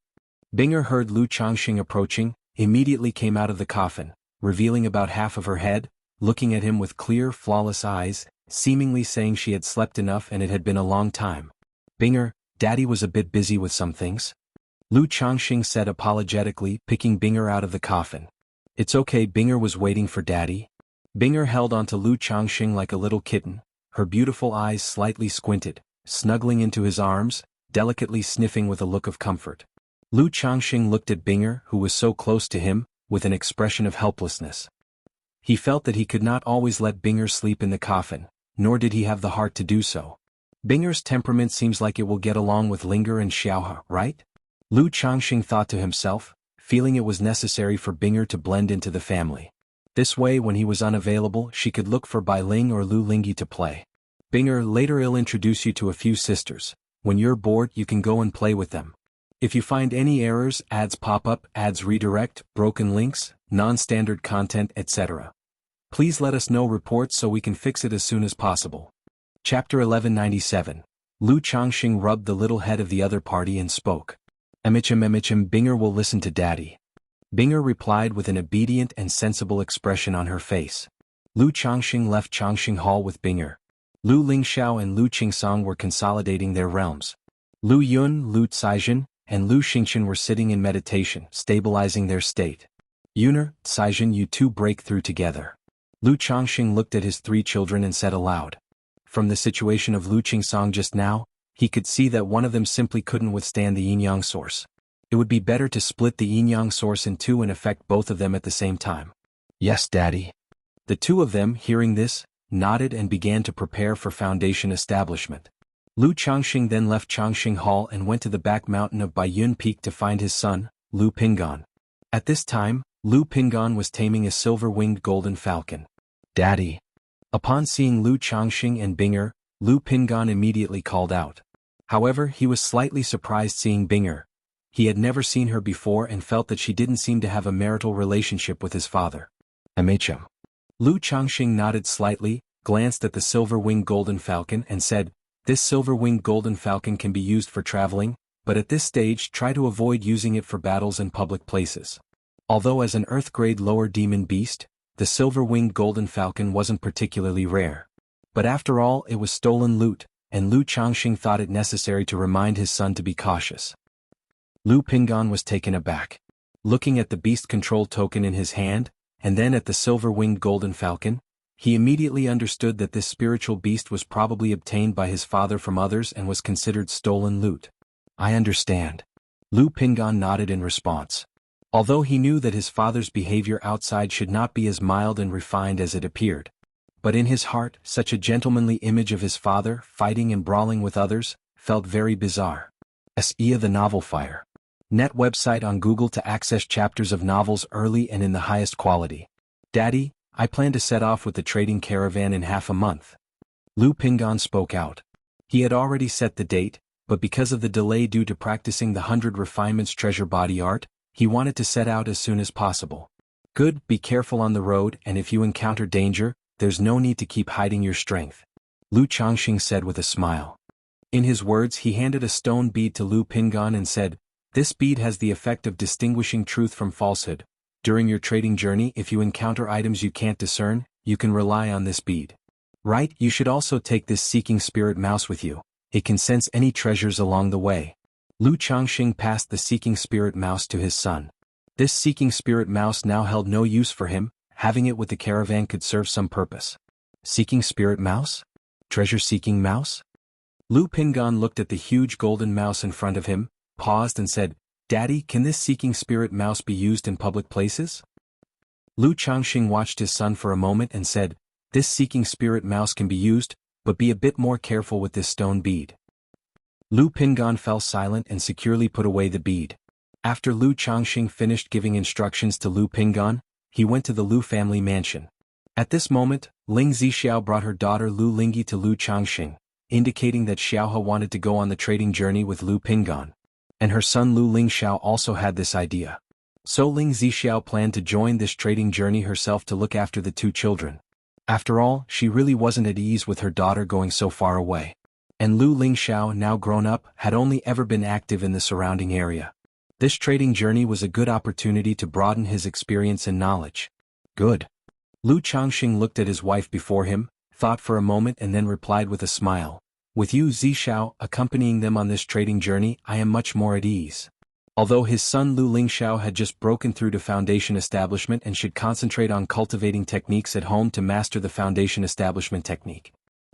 Binger heard Lu Changxing approaching, immediately came out of the coffin, revealing about half of her head, looking at him with clear, flawless eyes, seemingly saying she had slept enough and it had been a long time. Binger, Daddy was a bit busy with some things. Lu Changxing said apologetically, picking Binger out of the coffin. It's okay, Binger was waiting for Daddy. Binger held onto Lu Changxing like a little kitten, her beautiful eyes slightly squinted, snuggling into his arms, delicately sniffing with a look of comfort. Lu Changxing looked at Binger, who was so close to him, with an expression of helplessness. He felt that he could not always let Binger sleep in the coffin, nor did he have the heart to do so. Binger's temperament seems like it will get along with Linger and Xiaohe, right? Lu Changxing thought to himself, feeling it was necessary for Binger to blend into the family. This way, when he was unavailable, she could look for Bai Ling or Lu Lingyi to play. Binger, later I'll introduce you to a few sisters. When you're bored, you can go and play with them. If you find any errors, ads pop up, ads redirect, broken links, non-standard content, etc., please let us know reports so we can fix it as soon as possible. Chapter 1197. Lu Changxing rubbed the little head of the other party and spoke. Emichim, Binger will listen to Daddy. Binger replied with an obedient and sensible expression on her face. Lu Changxing left Changxing Hall with Binger. Lu Lingxiao and Lu Qingsong were consolidating their realms. Lu Yun, Lu Caizhen, and Lu Xingchen were sitting in meditation, stabilizing their state. Yuner, Caizhen, you two break through together. Lu Changxing looked at his 3 children and said aloud. From the situation of Lu Qingsong just now, he could see that one of them simply couldn't withstand the yin-yang source. It would be better to split the yin-yang source in 2 and affect both of them at the same time. Yes, Daddy. The 2 of them, hearing this, nodded and began to prepare for foundation establishment. Lu Changxing then left Changxing Hall and went to the back mountain of Baiyun Peak to find his son, Lu Pingon. At this time, Lu Pingon was taming a silver-winged golden falcon. Daddy. Upon seeing Lu Changxing and Binger, Lu Pingon immediately called out. However, he was slightly surprised seeing Binger. He had never seen her before and felt that she didn't seem to have a marital relationship with his father. MHM. Lu Changxing nodded slightly, glanced at the silver-winged golden falcon and said, this silver-winged golden falcon can be used for traveling, but at this stage try to avoid using it for battles in public places. Although as an Earth-grade lower demon beast, the silver-winged golden falcon wasn't particularly rare. But after all, it was stolen loot, and Lu Changxing thought it necessary to remind his son to be cautious. Lu Pingan was taken aback. Looking at the beast control token in his hand, and then at the silver-winged golden falcon, he immediately understood that this spiritual beast was probably obtained by his father from others and was considered stolen loot. I understand. Lu Pingan nodded in response. Although he knew that his father's behavior outside should not be as mild and refined as it appeared. But in his heart, such a gentlemanly image of his father, fighting and brawling with others, felt very bizarre. S.E.A. the Novel Fire. Net website on Google to access chapters of novels early and in the highest quality. Daddy, I plan to set off with the trading caravan in half a month. Lu Pingan spoke out. He had already set the date, but because of the delay due to practicing the 100 refinements treasure body art, he wanted to set out as soon as possible. Good, be careful on the road, and if you encounter danger, there's no need to keep hiding your strength. Lu Changxing said with a smile. In his words he handed a stone bead to Lu Pingan and said, "This bead has the effect of distinguishing truth from falsehood. During your trading journey, if you encounter items you can't discern, you can rely on this bead. Right, you should also take this seeking spirit mouse with you. It can sense any treasures along the way." Lu Changxing passed the seeking spirit mouse to his son. This seeking spirit mouse now held no use for him, having it with the caravan could serve some purpose. Seeking spirit mouse? Treasure-seeking mouse? Lu Pingan looked at the huge golden mouse in front of him, paused and said, "Daddy, can this seeking spirit mouse be used in public places?" Lu Changxing watched his son for a moment and said, "This seeking spirit mouse can be used, but be a bit more careful with this stone bead." Lu Pingan fell silent and securely put away the bead. After Lu Changxing finished giving instructions to Lu Pingan, he went to the Lu family mansion. At this moment, Ling Zixiao brought her daughter Lu Lingyi to Lu Changxing, indicating that Xiaohe wanted to go on the trading journey with Lu Pingan. And her son Lu Lingxiao also had this idea. So Ling Zixiao planned to join this trading journey herself to look after the two children. After all, she really wasn't at ease with her daughter going so far away. And Lu Lingxiao, now grown up, had only ever been active in the surrounding area. This trading journey was a good opportunity to broaden his experience and knowledge. Good. Lu Changxing looked at his wife before him, thought for a moment and then replied with a smile. "With you, Zixiao, accompanying them on this trading journey, I am much more at ease." Although his son Lu Lingxiao had just broken through to foundation establishment and should concentrate on cultivating techniques at home to master the foundation establishment technique.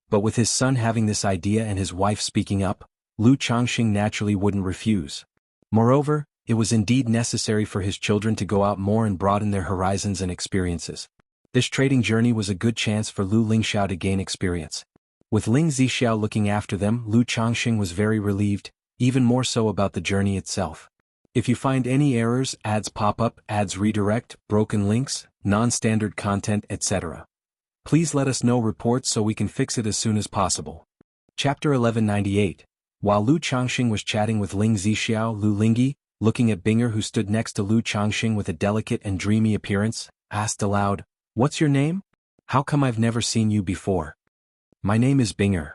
But with his son having this idea and his wife speaking up, Lu Changxing naturally wouldn't refuse. Moreover, it was indeed necessary for his children to go out more and broaden their horizons and experiences. This trading journey was a good chance for Lu Lingxiao to gain experience. With Ling Zixiao looking after them, Lu Changxing was very relieved, even more so about the journey itself. If you find any errors, ads pop up, ads redirect, broken links, non-standard content, etc., please let us know reports so we can fix it as soon as possible. Chapter 1198. While Lu Changxing was chatting with Ling Zixiao, Lu Lingyi, looking at Binger who stood next to Lu Changxing with a delicate and dreamy appearance, asked aloud, "What's your name? How come I've never seen you before?" "My name is Binger."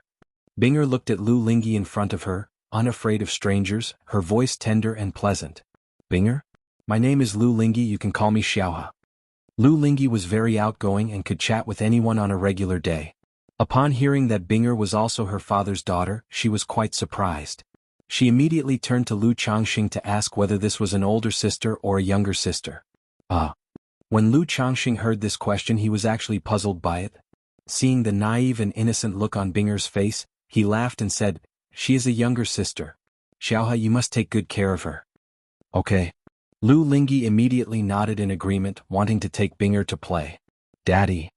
Binger looked at Lu Lingyi in front of her, unafraid of strangers, her voice tender and pleasant. "Binger? My name is Lu Lingyi, you can call me Xiaohe." Lu Lingyi was very outgoing and could chat with anyone on a regular day. Upon hearing that Binger was also her father's daughter, she was quite surprised. She immediately turned to Lu Changxing to ask whether this was an older sister or a younger sister. When Lu Changxing heard this question, he was actually puzzled by it. Seeing the naive and innocent look on Binger's face, he laughed and said, "She is a younger sister. Xiaohe, you must take good care of her." "Okay." Lu Lingyi immediately nodded in agreement, wanting to take Binger to play. "Daddy."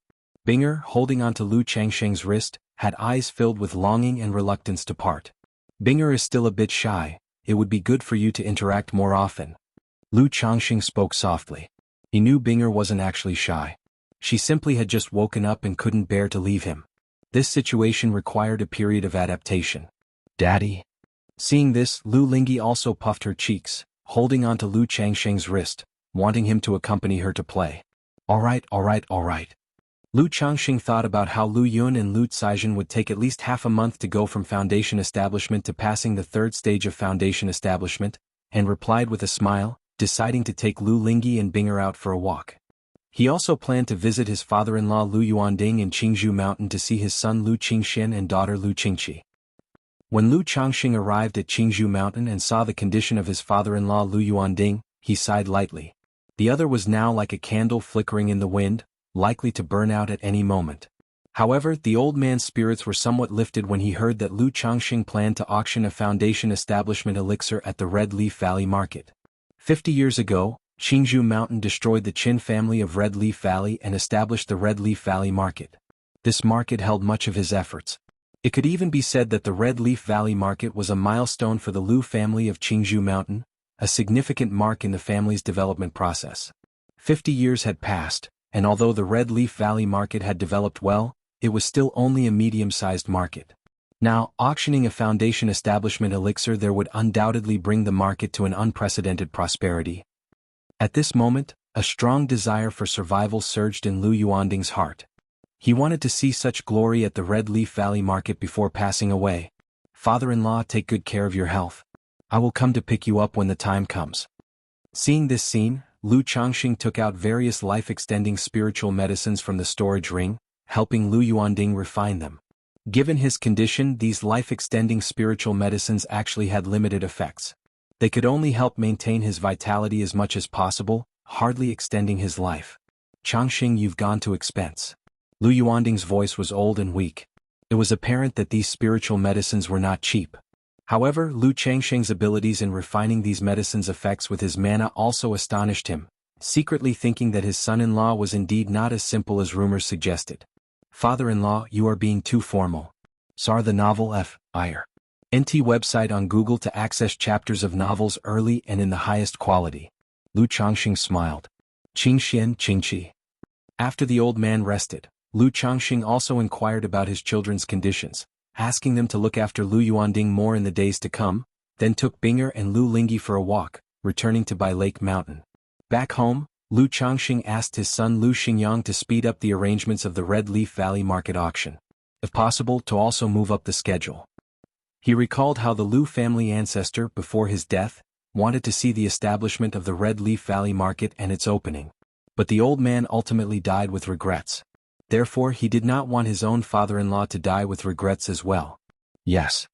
Binger, holding onto Lu Changxing's wrist, had eyes filled with longing and reluctance to part. "Binger is still a bit shy, it would be good for you to interact more often." Lu Changxing spoke softly. He knew Binger wasn't actually shy. She simply had just woken up and couldn't bear to leave him. This situation required a period of adaptation. "Daddy." Seeing this, Lu Lingyi also puffed her cheeks, holding onto Lu Changxing's wrist, wanting him to accompany her to play. All right. Lu Changxing thought about how Lu Yun and Lu Caizhen would take at least half a month to go from foundation establishment to passing the third stage of foundation establishment, and replied with a smile, deciding to take Lu Lingyi and Binger out for a walk. He also planned to visit his father-in-law Lu Yuanding in Qingzhou Mountain to see his son Lu Qingxian and daughter Lu Qingqi. When Lu Changxing arrived at Qingzhou Mountain and saw the condition of his father-in-law Lu Yuanding, he sighed lightly. The other was now like a candle flickering in the wind, likely to burn out at any moment. However, the old man's spirits were somewhat lifted when he heard that Lu Changxing planned to auction a foundation establishment elixir at the Red Leaf Valley market. 50 years ago, Qingzhou Mountain destroyed the Qin family of Red Leaf Valley and established the Red Leaf Valley market. This market held much of his efforts. It could even be said that the Red Leaf Valley market was a milestone for the Lu family of Qingzhou Mountain, a significant mark in the family's development process. 50 years had passed, and although the Red Leaf Valley market had developed well, it was still only a medium-sized market. Now, auctioning a foundation establishment elixir there would undoubtedly bring the market to an unprecedented prosperity. At this moment, a strong desire for survival surged in Lu Yuanding's heart. He wanted to see such glory at the Red Leaf Valley market before passing away. Father-in-law, take good care of your health. I will come to pick you up when the time comes. Seeing this scene, Lu Changxing took out various life-extending spiritual medicines from the storage ring, helping Lu Yuanding refine them. Given his condition, these life-extending spiritual medicines actually had limited effects. They could only help maintain his vitality as much as possible, hardly extending his life. Changxing, you've gone to expense. Lu Yuanding's voice was old and weak. It was apparent that these spiritual medicines were not cheap. However, Lu Changxing's abilities in refining these medicines' effects with his mana also astonished him, secretly thinking that his son-in-law was indeed not as simple as rumors suggested. Father-in-law, you are being too formal. Sar the novel F.I.R. NT website on Google to access chapters of novels early and in the highest quality. Lu Changxing smiled. Qingxian Qingqi. After the old man rested, Lu Changxing also inquired about his children's conditions, asking them to look after Lu Yuanding more in the days to come, then took Binger and Lu Lingyi for a walk, returning to Bai Lake Mountain. Back home, Lu Changxing asked his son Lu Xingyang to speed up the arrangements of the Red Leaf Valley market auction. If possible, to also move up the schedule. He recalled how the Lu family ancestor, before his death, wanted to see the establishment of the Red Leaf Valley market and its opening. But the old man ultimately died with regrets. Therefore, he did not want his own father-in-law to die with regrets as well. Yes.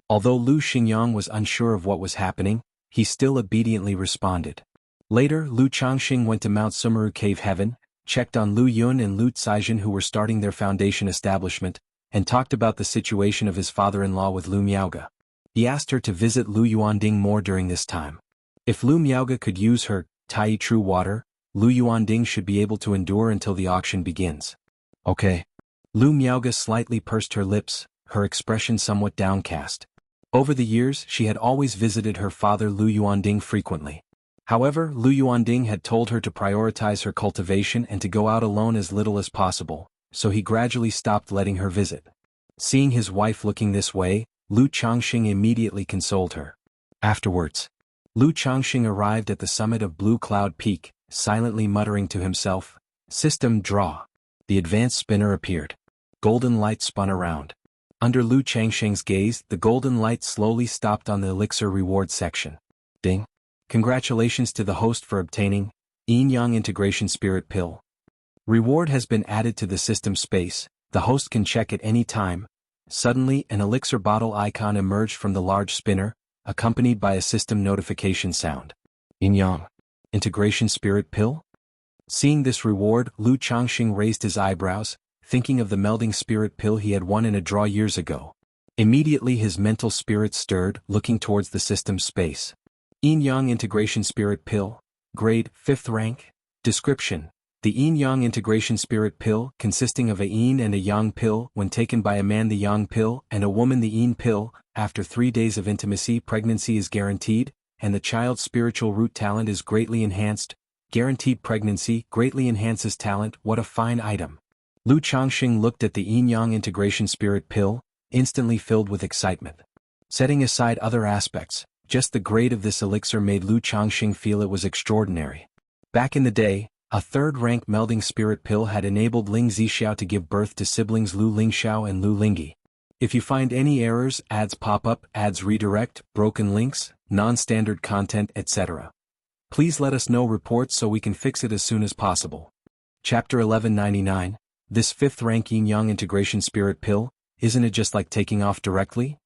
Although Lu Xingyang was unsure of what was happening, he still obediently responded. Later, Lu Changxing went to Mount Sumeru Cave Heaven, checked on Lu Yun and Lu Caizhen who were starting their foundation establishment, and talked about the situation of his father-in-law with Lu Miaoge. He asked her to visit Lu Yuanding more during this time. If Lu Miaoge could use her Tai True Water, Lu Yuanding should be able to endure until the auction begins. Okay. Lu Miaoge slightly pursed her lips, her expression somewhat downcast. Over the years, she had always visited her father Lu Yuanding frequently. However, Lu Yuanding had told her to prioritize her cultivation and to go out alone as little as possible, so he gradually stopped letting her visit. Seeing his wife looking this way, Lu Changxing immediately consoled her. Afterwards, Lu Changxing arrived at the summit of Blue Cloud Peak, silently muttering to himself, "System draw." The advanced spinner appeared. Golden light spun around. Under Lu Changxing's gaze, the golden light slowly stopped on the elixir reward section. Ding. Congratulations to the host for obtaining Yin-Yang Integration Spirit Pill. Reward has been added to the system space. The host can check at any time. Suddenly, an elixir bottle icon emerged from the large spinner, accompanied by a system notification sound. Yin-Yang Integration Spirit Pill? Seeing this reward, Lu Changxing raised his eyebrows, thinking of the melding spirit pill he had won in a draw years ago. Immediately his mental spirit stirred, looking towards the system's space. Yin-Yang Integration Spirit Pill, Grade, 5th rank. Description: the Yin-Yang Integration Spirit Pill, consisting of a Yin and a Yang pill, when taken by a man the Yang pill and a woman the Yin pill, after 3 days of intimacy pregnancy is guaranteed, and the child's spiritual root talent is greatly enhanced. Guaranteed pregnancy greatly enhances talent. What a fine item. Lu Changxing looked at the Yin-Yang Integration Spirit Pill, instantly filled with excitement. Setting aside other aspects, just the grade of this elixir made Lu Changxing feel it was extraordinary. Back in the day, a third-rank melding spirit pill had enabled Ling Zixiao to give birth to siblings Lu Lingxiao and Lu Lingyi. If you find any errors, ads pop up, ads redirect, broken links, non-standard content, etc., please let us know reports so we can fix it as soon as possible. Chapter 1199, this 5th rank Yin-Yang Integration Spirit Pill, isn't it just like taking off directly?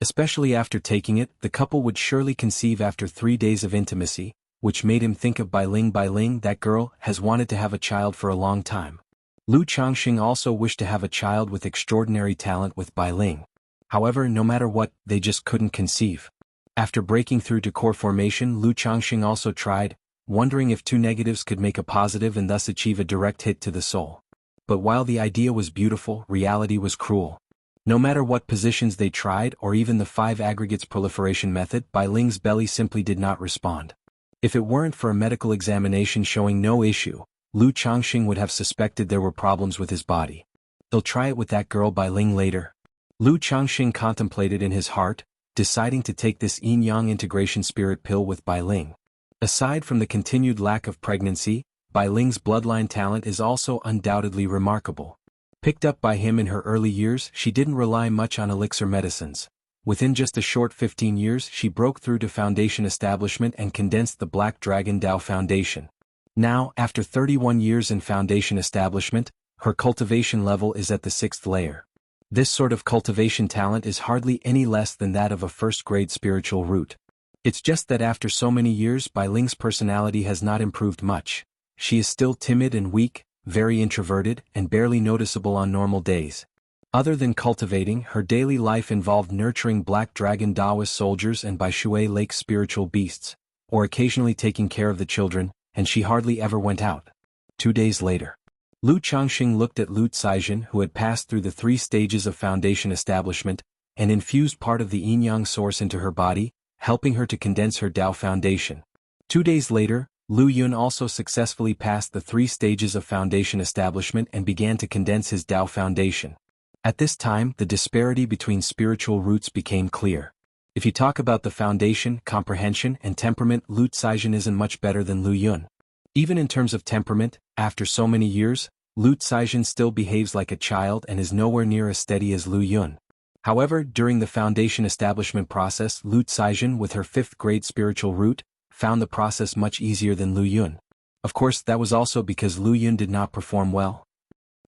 Especially after taking it, the couple would surely conceive after 3 days of intimacy, which made him think of Bai Ling, that girl has wanted to have a child for a long time. Lu Changxing also wished to have a child with extraordinary talent with Bai Ling. However, no matter what, they just couldn't conceive. After breaking through to core formation, Lu Changxing also tried, wondering if two negatives could make a positive and thus achieve a direct hit to the soul. But while the idea was beautiful, reality was cruel. No matter what positions they tried or even the 5 aggregates proliferation method, Bai Ling's belly simply did not respond. If it weren't for a medical examination showing no issue, Lu Changxing would have suspected there were problems with his body. They'll try it with that girl Bai Ling later. Lu Changxing contemplated in his heart, deciding to take this yin-yang integration spirit pill with Bai Ling. Aside from the continued lack of pregnancy, Bai Ling's bloodline talent is also undoubtedly remarkable. Picked up by him in her early years, she didn't rely much on elixir medicines. Within just a short 15 years, she broke through to foundation establishment and condensed the Black Dragon Dao Foundation. Now, after 31 years in foundation establishment, her cultivation level is at the 6th layer. This sort of cultivation talent is hardly any less than that of a first-grade spiritual root. It's just that after so many years, Bai Ling's personality has not improved much. She is still timid and weak, very introverted, and barely noticeable on normal days. Other than cultivating, her daily life involved nurturing Black Dragon Daoist soldiers and Baishui Lake spiritual beasts, or occasionally taking care of the children, and she hardly ever went out. 2 days later, Lu Changxing looked at Lu Caizhen, who had passed through the 3 stages of foundation establishment, and infused part of the yin-yang source into her body, helping her to condense her Dao foundation. 2 days later, Lu Yun also successfully passed the 3 stages of foundation establishment and began to condense his Dao foundation. At this time, the disparity between spiritual roots became clear. If you talk about the foundation, comprehension, and temperament, Lu Caizhen isn't much better than Lu Yun. Even in terms of temperament, after so many years, Lu Caizhen still behaves like a child and is nowhere near as steady as Lu Yun. However, during the foundation establishment process, Lu Caizhen, with her 5th grade spiritual root, found the process much easier than Lu Yun. Of course, that was also because Lu Yun did not perform well.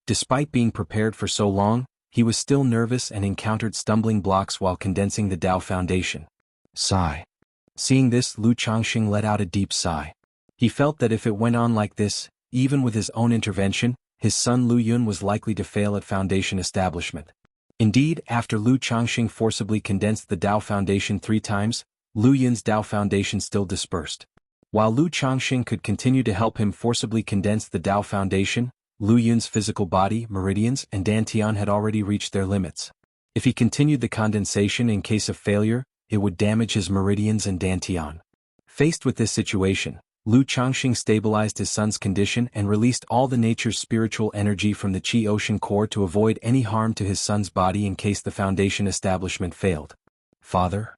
Despite being prepared for so long, he was still nervous and encountered stumbling blocks while condensing the Dao foundation. Sigh. Seeing this, Lu Changxing let out a deep sigh. He felt that if it went on like this, even with his own intervention, his son Lu Yun was likely to fail at foundation establishment. Indeed, after Lu Changxing forcibly condensed the Dao foundation 3 times, Lu Yun's Dao foundation still dispersed. While Lu Changxing could continue to help him forcibly condense the Dao foundation, Lu Yun's physical body, meridians, and dantian had already reached their limits. If he continued the condensation in case of failure, it would damage his meridians and dantian. Faced with this situation, Lu Changxing stabilized his son's condition and released all the nature's spiritual energy from the Qi Ocean core to avoid any harm to his son's body in case the foundation establishment failed. Father?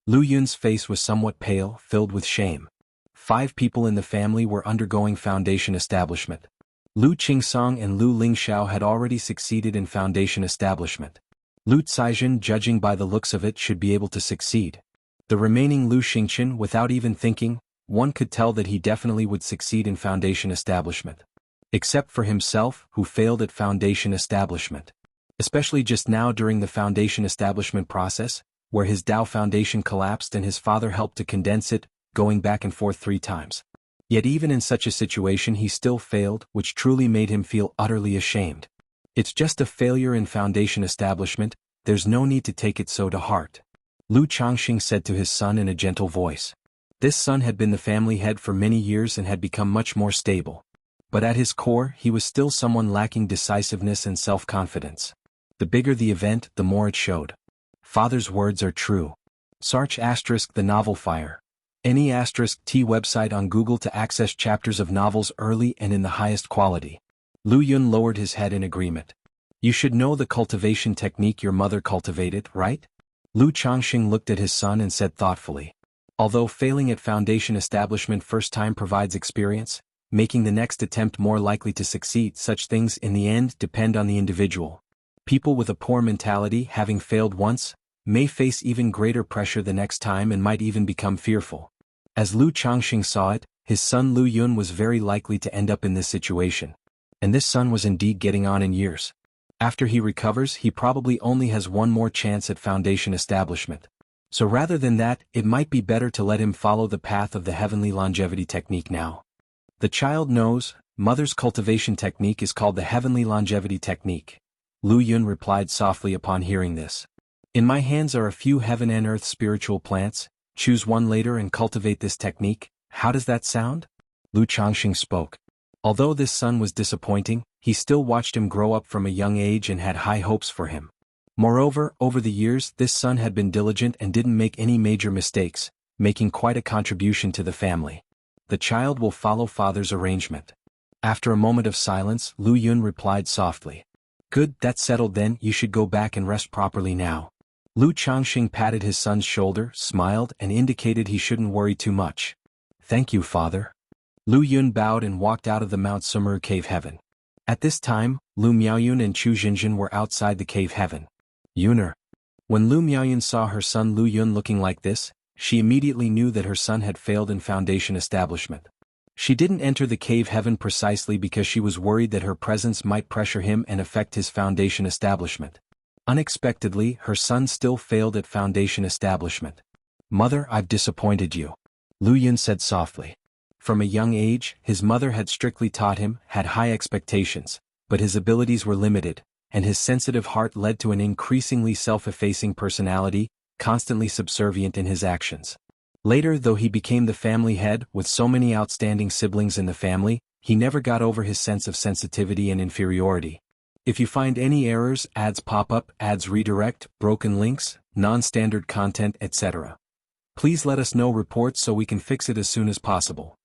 Lu Yun's face was somewhat pale, filled with shame. 5 people in the family were undergoing foundation establishment. Lu Qingsong and Lu Lingxiao had already succeeded in foundation establishment. Lu Caizhen, judging by the looks of it, should be able to succeed. The remaining Lu Xingchen, without even thinking, one could tell that he definitely would succeed in foundation establishment. Except for himself, who failed at foundation establishment. Especially just now during the foundation establishment process, where his Dao foundation collapsed and his father helped to condense it, going back and forth 3 times. Yet even in such a situation he still failed, which truly made him feel utterly ashamed. It's just a failure in foundation establishment, there's no need to take it so to heart. Lu Changxing said to his son in a gentle voice. This son had been the family head for many years and had become much more stable. But at his core, he was still someone lacking decisiveness and self-confidence. The bigger the event, the more it showed. Father's words are true. Search * the novel Fire. Any *T website on Google to access chapters of novels early and in the highest quality. Lu Yun lowered his head in agreement. You should know the cultivation technique your mother cultivated, right? Lu Changxing looked at his son and said thoughtfully. Although failing at foundation establishment first time provides experience, making the next attempt more likely to succeed, such things in the end depend on the individual. People with a poor mentality, having failed once, may face even greater pressure the next time and might even become fearful. As Lu Changxing saw it, his son Lu Yun was very likely to end up in this situation. And this son was indeed getting on in years. After he recovers, he probably only has one more chance at foundation establishment. So rather than that, it might be better to let him follow the path of the heavenly longevity technique now. The child knows, mother's cultivation technique is called the heavenly longevity technique. Lu Yun replied softly upon hearing this. In my hands are a few heaven and earth spiritual plants, choose one later and cultivate this technique. How does that sound? Lu Changxing spoke. Although this son was disappointing, he still watched him grow up from a young age and had high hopes for him. Moreover, over the years, this son had been diligent and didn't make any major mistakes, making quite a contribution to the family. The child will follow father's arrangement. After a moment of silence, Lu Yun replied softly. Good, that's settled then, you should go back and rest properly now. Lu Changxing patted his son's shoulder, smiled, and indicated he shouldn't worry too much. Thank you, father. Lu Yun bowed and walked out of the Mount Sumeru cave heaven. At this time, Lu Miaoyun and Chu Jinjin were outside the cave heaven. Yuner. When Lu Miaoyun saw her son Lu Yun looking like this, she immediately knew that her son had failed in foundation establishment. She didn't enter the cave heaven precisely because she was worried that her presence might pressure him and affect his foundation establishment. Unexpectedly, her son still failed at foundation establishment. Mother, I've disappointed you. Lu Yun said softly. From a young age, his mother had strictly taught him, had high expectations, but his abilities were limited, and his sensitive heart led to an increasingly self-effacing personality, constantly subservient in his actions. Later, though he became the family head, with so many outstanding siblings in the family, he never got over his sense of sensitivity and inferiority. If you find any errors, ads pop up, ads redirect, broken links, non-standard content, etc., please let us know reports so we can fix it as soon as possible.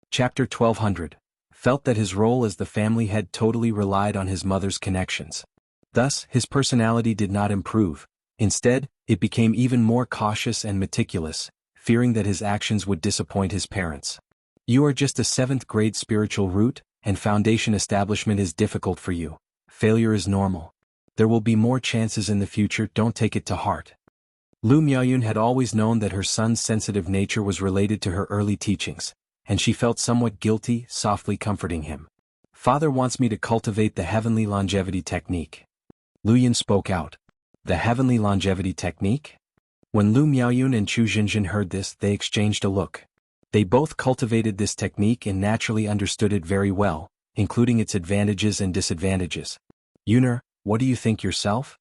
Chapter 1200. Felt that his role as the family head totally relied on his mother's connections. Thus, his personality did not improve. Instead, it became even more cautious and meticulous, fearing that his actions would disappoint his parents. You are just a 7th grade spiritual root, and foundation establishment is difficult for you. Failure is normal. There will be more chances in the future, don't take it to heart. Lu Miaoyun had always known that her son's sensitive nature was related to her early teachings, and she felt somewhat guilty, softly comforting him. Father wants me to cultivate the heavenly longevity technique. Lu Yun spoke out. The heavenly longevity technique? When Lu Miaoyun and Chu Jinjin heard this, they exchanged a look. They both cultivated this technique and naturally understood it very well, including its advantages and disadvantages. Yuner, what do you think yourself?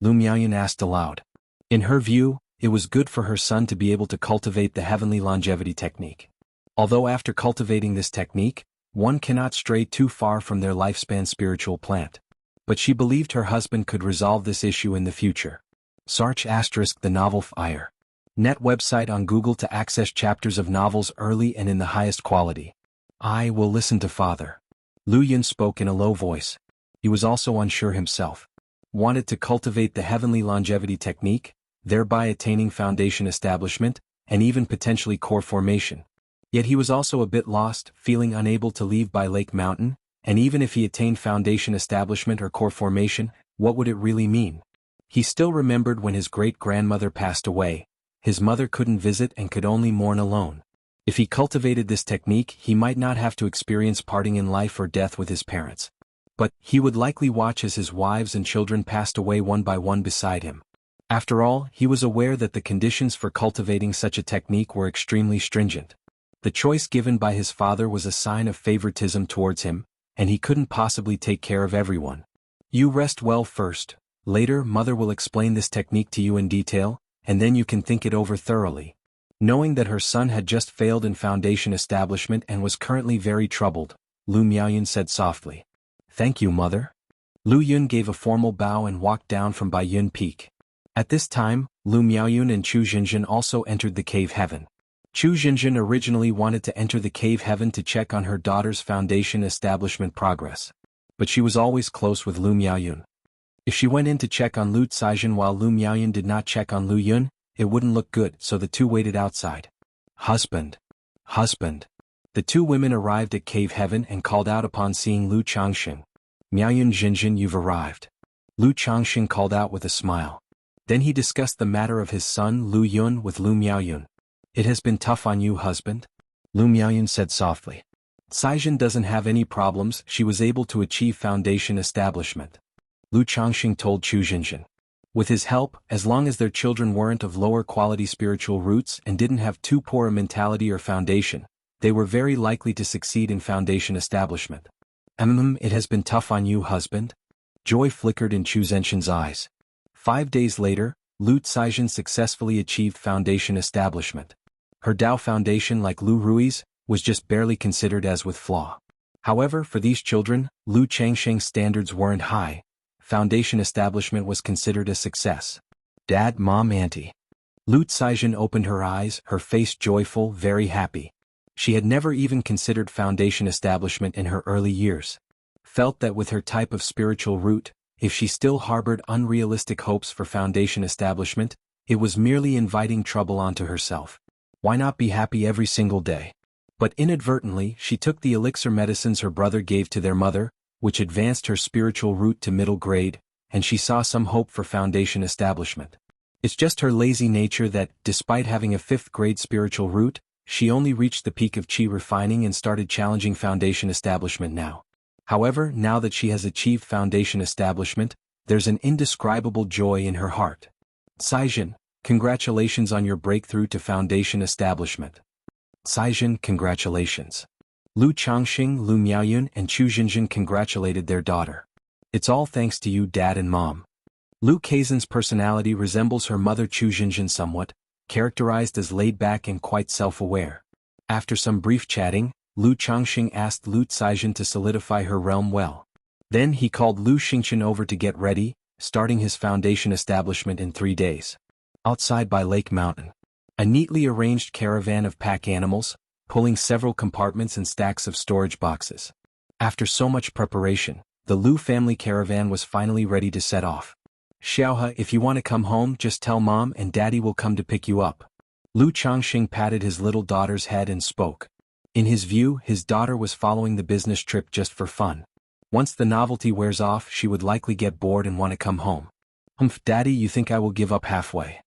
Lu Miaoyun asked aloud. In her view, it was good for her son to be able to cultivate the heavenly longevity technique. Although after cultivating this technique, one cannot stray too far from their lifespan spiritual plant. But she believed her husband could resolve this issue in the future. Search * the novel Fire. Net website on Google to access chapters of novels early and in the highest quality. I will listen to father. Lu Yun spoke in a low voice. He was also unsure himself. Wanted to cultivate the heavenly longevity technique, thereby attaining foundation establishment, and even potentially core formation. Yet he was also a bit lost, feeling unable to leave by Lake Mountain, and even if he attained foundation establishment or core formation, what would it really mean? He still remembered when his great-grandmother passed away. His mother couldn't visit and could only mourn alone. If he cultivated this technique, he might not have to experience parting in life or death with his parents. But he would likely watch as his wives and children passed away one by one beside him. After all, he was aware that the conditions for cultivating such a technique were extremely stringent. The choice given by his father was a sign of favoritism towards him, and he couldn't possibly take care of everyone. You rest well first. Later, mother will explain this technique to you in detail, and then you can think it over thoroughly. Knowing that her son had just failed in foundation establishment and was currently very troubled, Lu Miaoyun said softly. Thank you, mother. Lu Yun gave a formal bow and walked down from Baiyun Peak. At this time, Lu Miaoyun and Chu Jinjin also entered the cave heaven. Chu Jinjin originally wanted to enter the cave heaven to check on her daughter's foundation establishment progress. But she was always close with Lu Miaoyun. If she went in to check on Lu Caijin while Lu Miaoyun did not check on Lu Yun, it wouldn't look good, so the two waited outside. Husband. Husband. The two women arrived at cave heaven and called out upon seeing Lu Changxing. Miaoyun Jinjin, you've arrived. Lu Changxing called out with a smile. Then he discussed the matter of his son Lu Yun with Lu Miaoyun. It has been tough on you, husband? Lu Miaoyun said softly. Caijin doesn't have any problems, she was able to achieve foundation establishment. Lu Changxing told Chu Jinjin. With his help, as long as their children weren't of lower quality spiritual roots and didn't have too poor a mentality or foundation, they were very likely to succeed in foundation establishment. It has been tough on you, husband? Joy flickered in Chu Zenshin's eyes. 5 days later, Lu Caijin successfully achieved foundation establishment. Her Dao foundation, like Lu Rui's, was just barely considered as with flaw. However, for these children, Lu Changsheng's standards weren't high. Foundation establishment was considered a success. Dad, Mom, Auntie. Lu Caijin opened her eyes, her face joyful, very happy. She had never even considered foundation establishment in her early years. Felt that with her type of spiritual root, if she still harbored unrealistic hopes for foundation establishment, it was merely inviting trouble onto herself. Why not be happy every single day? But inadvertently, she took the elixir medicines her brother gave to their mother, which advanced her spiritual root to middle grade, and she saw some hope for foundation establishment. It's just her lazy nature that, despite having a 5th grade spiritual root, she only reached the peak of qi refining and started challenging foundation establishment now. However, now that she has achieved foundation establishment, there's an indescribable joy in her heart. Caijin, congratulations on your breakthrough to foundation establishment. Caijin, congratulations. Lu Changxing, Lu Miaoyun, and Chu Jinjin congratulated their daughter. It's all thanks to you, Dad and Mom. Lu Caijin's personality resembles her mother Chu Jinjin somewhat, characterized as laid-back and quite self-aware. After some brief chatting, Lu Changxing asked Lu Caijin to solidify her realm well. Then he called Lu Xingchen over to get ready, starting his foundation establishment in 3 days. Outside by Lake Mountain. A neatly arranged caravan of pack animals, pulling several compartments and stacks of storage boxes. After so much preparation, the Lu family caravan was finally ready to set off. Xiaohe, if you want to come home, just tell Mom and Daddy will come to pick you up. Lu Changxing patted his little daughter's head and spoke. In his view, his daughter was following the business trip just for fun. Once the novelty wears off, she would likely get bored and want to come home. Daddy, you think I will give up halfway?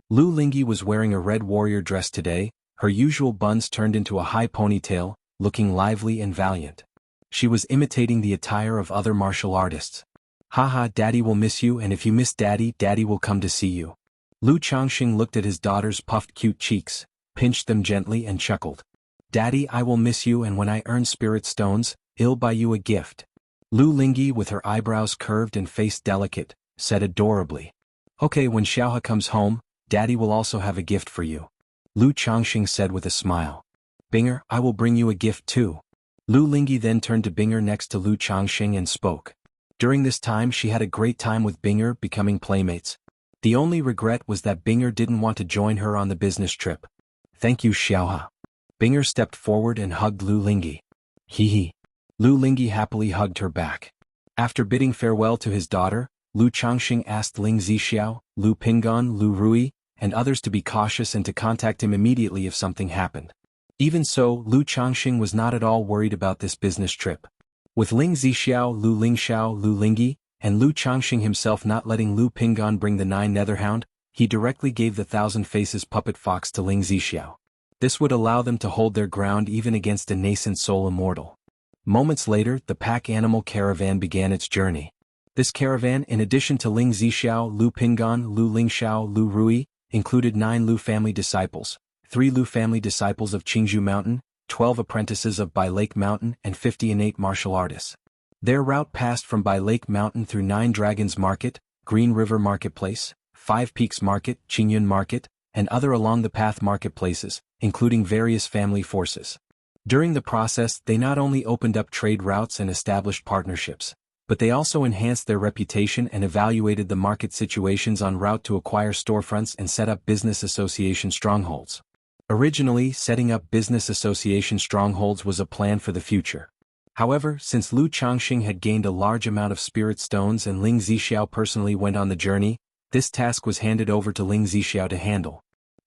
Lu Lingyi was wearing a red warrior dress today, her usual buns turned into a high ponytail, looking lively and valiant. She was imitating the attire of other martial artists. Haha, Daddy will miss you, and if you miss Daddy, Daddy will come to see you. Lu Changxing looked at his daughter's puffed cute cheeks, pinched them gently and chuckled. Daddy, I will miss you, and when I earn spirit stones, I'll buy you a gift. Lu Lingyi, with her eyebrows curved and face delicate, said adorably. Okay, when Xiaohe comes home, Daddy will also have a gift for you. Lu Changxing said with a smile. Binger, I will bring you a gift too. Lu Lingyi then turned to Binger next to Lu Changxing and spoke. During this time she had a great time with Binger, becoming playmates. The only regret was that Binger didn't want to join her on the business trip. Thank you, Xiaohe. Binger stepped forward and hugged Lu Lingyi. Hee. Lu Lingyi happily hugged her back. After bidding farewell to his daughter, Lu Changxing asked Ling Zixiao, Lu Pingan, Lu Rui, and others to be cautious and to contact him immediately if something happened. Even so, Lu Changxing was not at all worried about this business trip. With Ling Zixiao, Lu Lingxiao, Lu Lingyi, and Lu Changxing himself not letting Lu Pingan bring the 9 Netherhound, he directly gave the 1,000 Faces puppet fox to Ling Zixiao. This would allow them to hold their ground even against a nascent soul immortal. Moments later, the pack animal caravan began its journey. This caravan, in addition to Ling Zixiao, Lu Pingan, Lu Lingxiao, Lu Rui, included 9 Lu family disciples, 3 Lu family disciples of Qingzhou Mountain, 12 apprentices of Bai Lake Mountain, and 50 innate martial artists. Their route passed from Bai Lake Mountain through 9 Dragons Market, Green River Marketplace, 5 Peaks Market, Qingyun Market, and other along the path marketplaces, including various family forces. During the process, they not only opened up trade routes and established partnerships, but they also enhanced their reputation and evaluated the market situations en route to acquire storefronts and set up business association strongholds. Originally, setting up business association strongholds was a plan for the future. However, since Lu Changxing had gained a large amount of spirit stones and Ling Zixiao personally went on the journey, this task was handed over to Ling Zixiao to handle.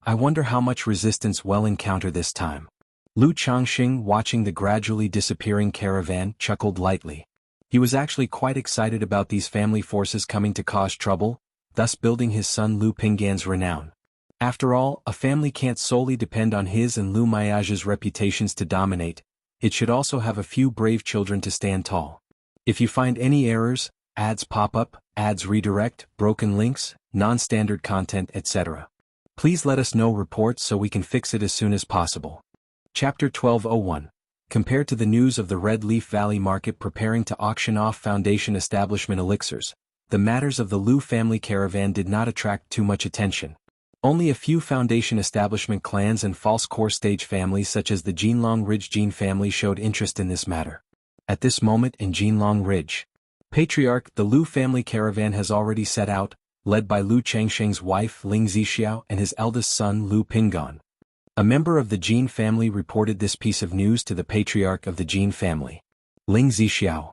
I wonder how much resistance we'll encounter this time. Lu Changxing, watching the gradually disappearing caravan, chuckled lightly. He was actually quite excited about these family forces coming to cause trouble, thus building his son Lu Pingan's renown. After all, a family can't solely depend on his and Lu Miage's reputations to dominate. It should also have a few brave children to stand tall. If you find any errors, ads pop up, ads redirect, broken links, non-standard content, etc. Please let us know reports so we can fix it as soon as possible. Chapter 1201. Compared to the news of the Red Leaf Valley market preparing to auction off Foundation establishment elixirs, the matters of the Liu family caravan did not attract too much attention. Only a few Foundation establishment clans and false core stage families such as the Jinlong Ridge Jin family showed interest in this matter. At this moment in Jinlong Ridge, Patriarch, the Liu family caravan has already set out, led by Liu Changsheng's wife Ling Zixiao and his eldest son Liu Pingon. A member of the Jin family reported this piece of news to the Patriarch of the Jin family, Ling Zixiao.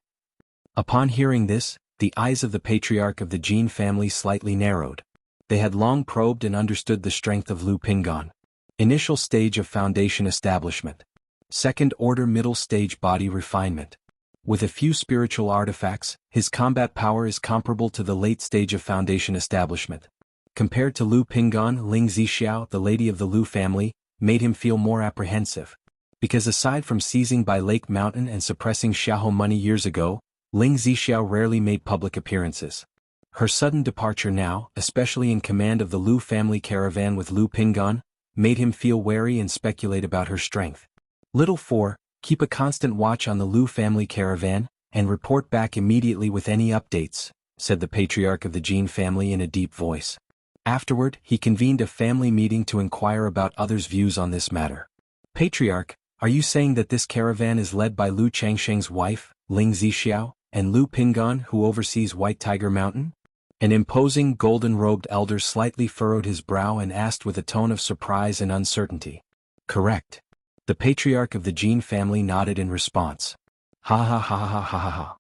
Upon hearing this, the eyes of the Patriarch of the Jin family slightly narrowed. They had long probed and understood the strength of Liu Pingon. Initial stage of Foundation establishment. Second order middle stage body refinement. With a few spiritual artifacts, his combat power is comparable to the late stage of Foundation establishment. Compared to Liu Pingon, Ling Zixiao, the lady of the Liu family, made him feel more apprehensive. Because aside from seizing by Lake Mountain and suppressing Xiaohou money years ago, Ling Zixiao rarely made public appearances. Her sudden departure now, especially in command of the Liu family caravan with Liu Pingon, made him feel wary and speculate about her strength. Little 4. Keep a constant watch on the Liu family caravan, and report back immediately with any updates, said the Patriarch of the Jin family in a deep voice. Afterward, he convened a family meeting to inquire about others' views on this matter. Patriarch, are you saying that this caravan is led by Liu Changsheng's wife, Ling Zixiao, and Liu Pingon who oversees White Tiger Mountain? An imposing golden-robed elder slightly furrowed his brow and asked with a tone of surprise and uncertainty. Correct. The Patriarch of the Jin family nodded in response. Ha ha ha ha ha ha ha.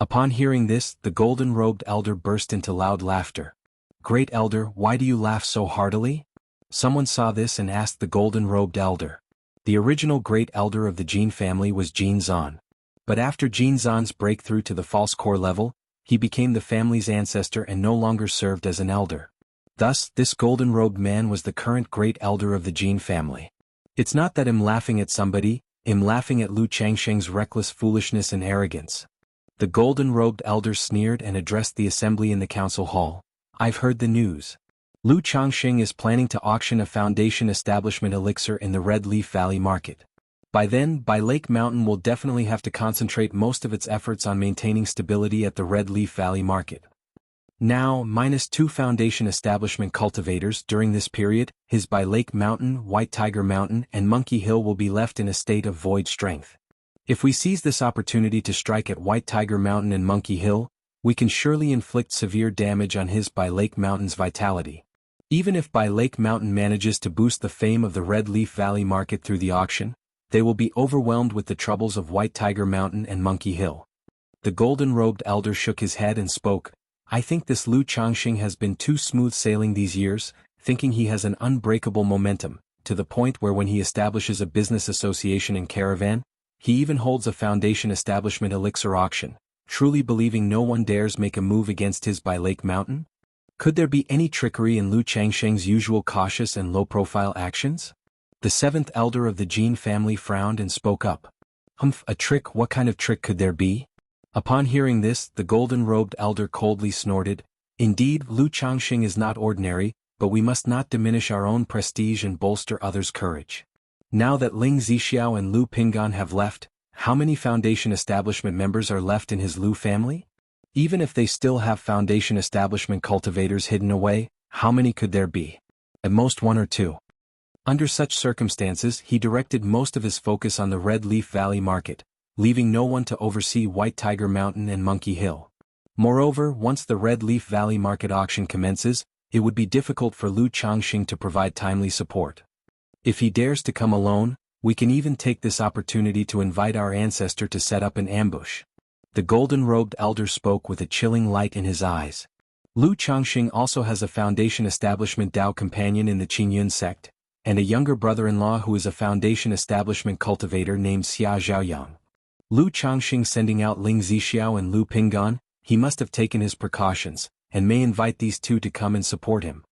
Upon hearing this, the golden-robed elder burst into loud laughter. Great Elder, why do you laugh so heartily? Someone saw this and asked the golden-robed elder. The original Great Elder of the Jin family was Jin Zan. But after Jin Zan's breakthrough to the false core level, he became the family's ancestor and no longer served as an elder. Thus, this golden-robed man was the current Great Elder of the Jin family. It's not that I'm laughing at somebody, I'm laughing at Liu Changsheng's reckless foolishness and arrogance. The golden-robed elder sneered and addressed the assembly in the council hall. I've heard the news. Liu Changsheng is planning to auction a Foundation establishment elixir in the Red Leaf Valley market. By then, Lake Mountain will definitely have to concentrate most of its efforts on maintaining stability at the Red Leaf Valley market. Now, -2 Foundation establishment cultivators during this period, his by Lake Mountain, White Tiger Mountain, and Monkey Hill will be left in a state of void strength. If we seize this opportunity to strike at White Tiger Mountain and Monkey Hill, we can surely inflict severe damage on his by Lake Mountain's vitality. Even if by Lake Mountain manages to boost the fame of the Red Leaf Valley market through the auction, they will be overwhelmed with the troubles of White Tiger Mountain and Monkey Hill. The golden-robed elder shook his head and spoke. I think this Liu Changsheng has been too smooth sailing these years, thinking he has an unbreakable momentum, to the point where when he establishes a business association in Caravan, he even holds a Foundation establishment elixir auction, truly believing no one dares make a move against his by Lake Mountain? Could there be any trickery in Liu Changsheng's usual cautious and low-profile actions? The 7th elder of the Jin family frowned and spoke up. Humph, a trick? What kind of trick could there be? Upon hearing this, the golden-robed elder coldly snorted. Indeed, Liu Changsheng is not ordinary, but we must not diminish our own prestige and bolster others' courage. Now that Ling Zixiao and Liu Pingon have left, how many Foundation establishment members are left in his Liu family? Even if they still have Foundation establishment cultivators hidden away, how many could there be? At most 1 or 2. Under such circumstances, he directed most of his focus on the Red Leaf Valley market, leaving no one to oversee White Tiger Mountain and Monkey Hill. Moreover, once the Red Leaf Valley market auction commences, it would be difficult for Liu Changsheng to provide timely support. If he dares to come alone, we can even take this opportunity to invite our ancestor to set up an ambush. The golden-robed elder spoke with a chilling light in his eyes. Liu Changsheng also has a Foundation establishment Dao companion in the Qingyun sect, and a younger brother-in-law who is a Foundation establishment cultivator named Xia Zhaoyang. Liu Changsheng sending out Ling Zixiao and Liu Pingon, he must have taken his precautions, and may invite these two to come and support him.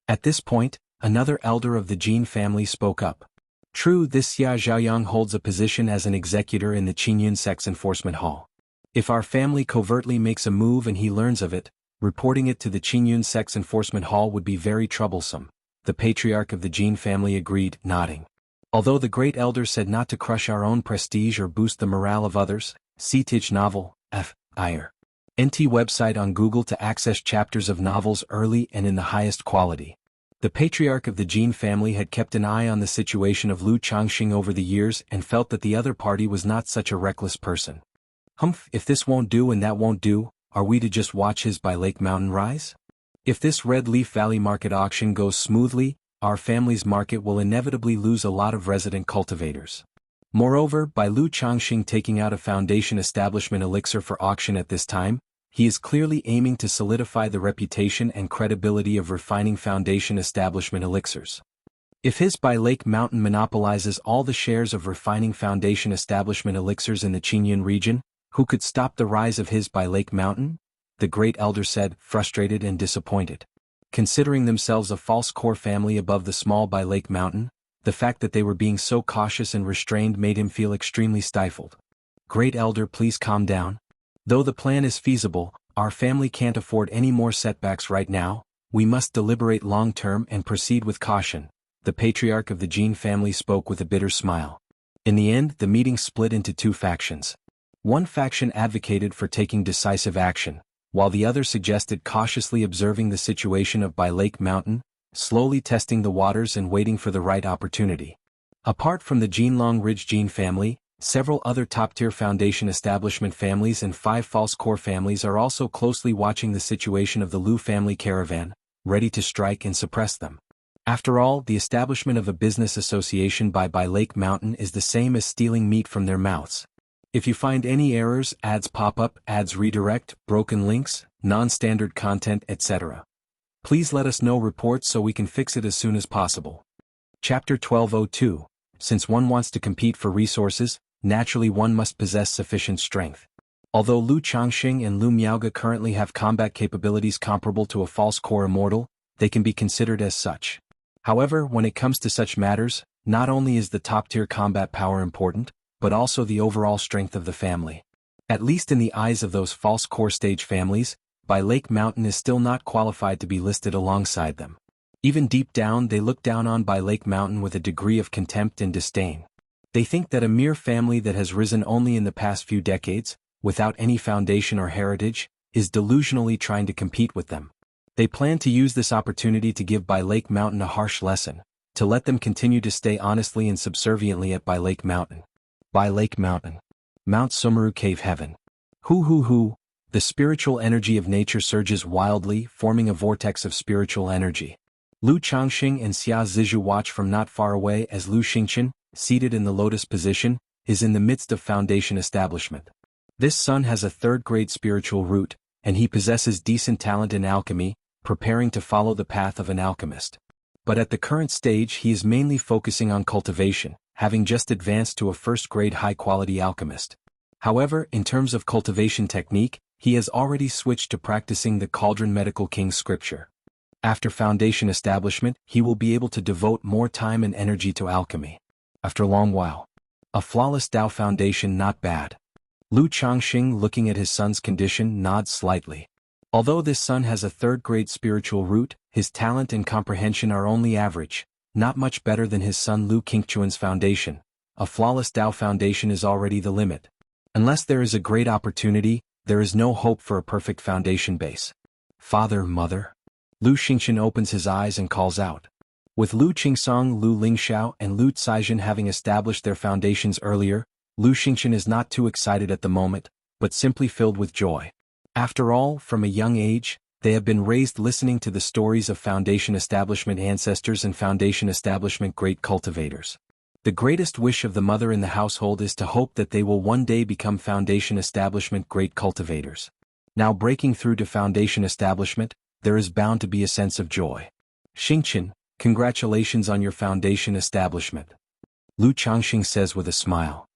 At this point, another elder of the Jin family spoke up. True, this Xia Zhaoyang holds a position as an executor in the Qingyun sect's enforcement hall. If our family covertly makes a move and he learns of it, reporting it to the Qingyun Sex Enforcement Hall would be very troublesome, the patriarch of the Jin family agreed, nodding. Although the great elder said not to crush our own prestige or boost the morale of others, see Tij novel, F. Iyer. NT website on Google to access chapters of novels early and in the highest quality. The patriarch of the Jin family had kept an eye on the situation of Lu Changxing over the years and felt that the other party was not such a reckless person. Humph, if this won't do and that won't do, are we to just watch his by Lake Mountain rise? If this Red Leaf Valley market auction goes smoothly, our family's market will inevitably lose a lot of resident cultivators. Moreover, by Lu Changxing taking out a foundation establishment elixir for auction at this time, he is clearly aiming to solidify the reputation and credibility of refining foundation establishment elixirs. If his by Lake Mountain monopolizes all the shares of refining foundation establishment elixirs in the Qingyun region, who could stop the rise of his by Lake Mountain? The great elder said, frustrated and disappointed. Considering themselves a false core family above the small by Lake Mountain, the fact that they were being so cautious and restrained made him feel extremely stifled. Great elder, please calm down. Though the plan is feasible, our family can't afford any more setbacks right now. We must deliberate long-term and proceed with caution. The patriarch of the Jin family spoke with a bitter smile. In the end, the meeting split into two factions. One faction advocated for taking decisive action, while the other suggested cautiously observing the situation of by Lake Mountain, slowly testing the waters and waiting for the right opportunity. Apart from the Jinlong Ridge Jin family, several other top-tier foundation establishment families and 5 false core families are also closely watching the situation of the Lu family caravan, ready to strike and suppress them. After all, the establishment of a business association by Lake Mountain is the same as stealing meat from their mouths. If you find any errors, ads pop up, ads redirect, broken links, non-standard content, etc., please let us know reports so we can fix it as soon as possible. Chapter 1202. Since one wants to compete for resources, naturally one must possess sufficient strength. Although Lu Changxing and Lu Miaoge currently have combat capabilities comparable to a false core immortal, they can be considered as such. However, when it comes to such matters, not only is the top-tier combat power important, but also the overall strength of the family. At least in the eyes of those false core stage families, by Lake Mountain is still not qualified to be listed alongside them. Even deep down they look down on by Lake Mountain with a degree of contempt and disdain. They think that a mere family that has risen only in the past few decades, without any foundation or heritage, is delusionally trying to compete with them. They plan to use this opportunity to give by Lake Mountain a harsh lesson, to let them continue to stay honestly and subserviently at by Lake Mountain. By Lake Mountain. Mount Sumeru Cave Heaven. Hoo. The spiritual energy of nature surges wildly, forming a vortex of spiritual energy. Lu Changxing and Xia Zizhu watch from not far away as Lu Xingqian, seated in the lotus position, is in the midst of foundation establishment. This son has a third-grade spiritual root, and he possesses decent talent in alchemy, preparing to follow the path of an alchemist. But at the current stage he is mainly focusing on cultivation, having just advanced to a first-grade high-quality alchemist. However, in terms of cultivation technique, he has already switched to practicing the Cauldron Medical King's scripture. After foundation establishment, he will be able to devote more time and energy to alchemy. After a long while. A flawless Tao foundation, not bad. Lu Changxing, looking at his son's condition, nods slightly. Although this son has a third-grade spiritual root, his talent and comprehension are only average, not much better than his son Lu Qingchuan's foundation. A flawless Tao foundation is already the limit. Unless there is a great opportunity, there is no hope for a perfect foundation base. Father, mother. Lu Xingqian opens his eyes and calls out. With Lu Qingsong, Lu Lingxiao, and Lu Caizhen having established their foundations earlier, Lu Xingqian is not too excited at the moment, but simply filled with joy. After all, from a young age, they have been raised listening to the stories of foundation establishment ancestors and foundation establishment great cultivators. The greatest wish of the mother in the household is to hope that they will one day become foundation establishment great cultivators. Now breaking through to foundation establishment, there is bound to be a sense of joy. Xingqian, congratulations on your foundation establishment. Lu Changxing says with a smile.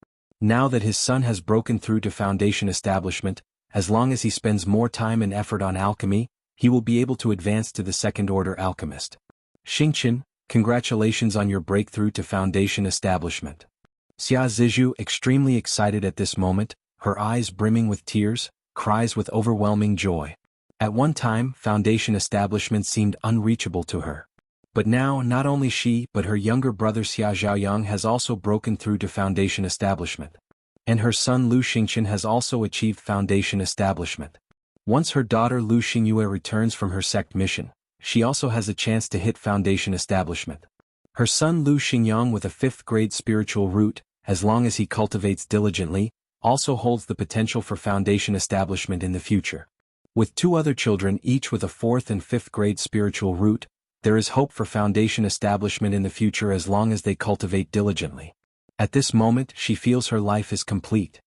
Now that his son has broken through to foundation establishment, as long as he spends more time and effort on alchemy, he will be able to advance to the second-order alchemist. Xingqian, congratulations on your breakthrough to foundation establishment. Xia Zizhu, extremely excited at this moment, her eyes brimming with tears, cries with overwhelming joy. At one time, foundation establishment seemed unreachable to her. But now, not only she but her younger brother Xia Zhaoyang has also broken through to foundation establishment. And her son Lu Xingchen has also achieved foundation establishment. Once her daughter Lu Xingyue returns from her sect mission, she also has a chance to hit foundation establishment. Her son Lu Xingyang with a 5th grade spiritual root, as long as he cultivates diligently, also holds the potential for foundation establishment in the future. With 2 other children each with a 4th and 5th grade spiritual root, there is hope for foundation establishment in the future as long as they cultivate diligently. At this moment she feels her life is complete.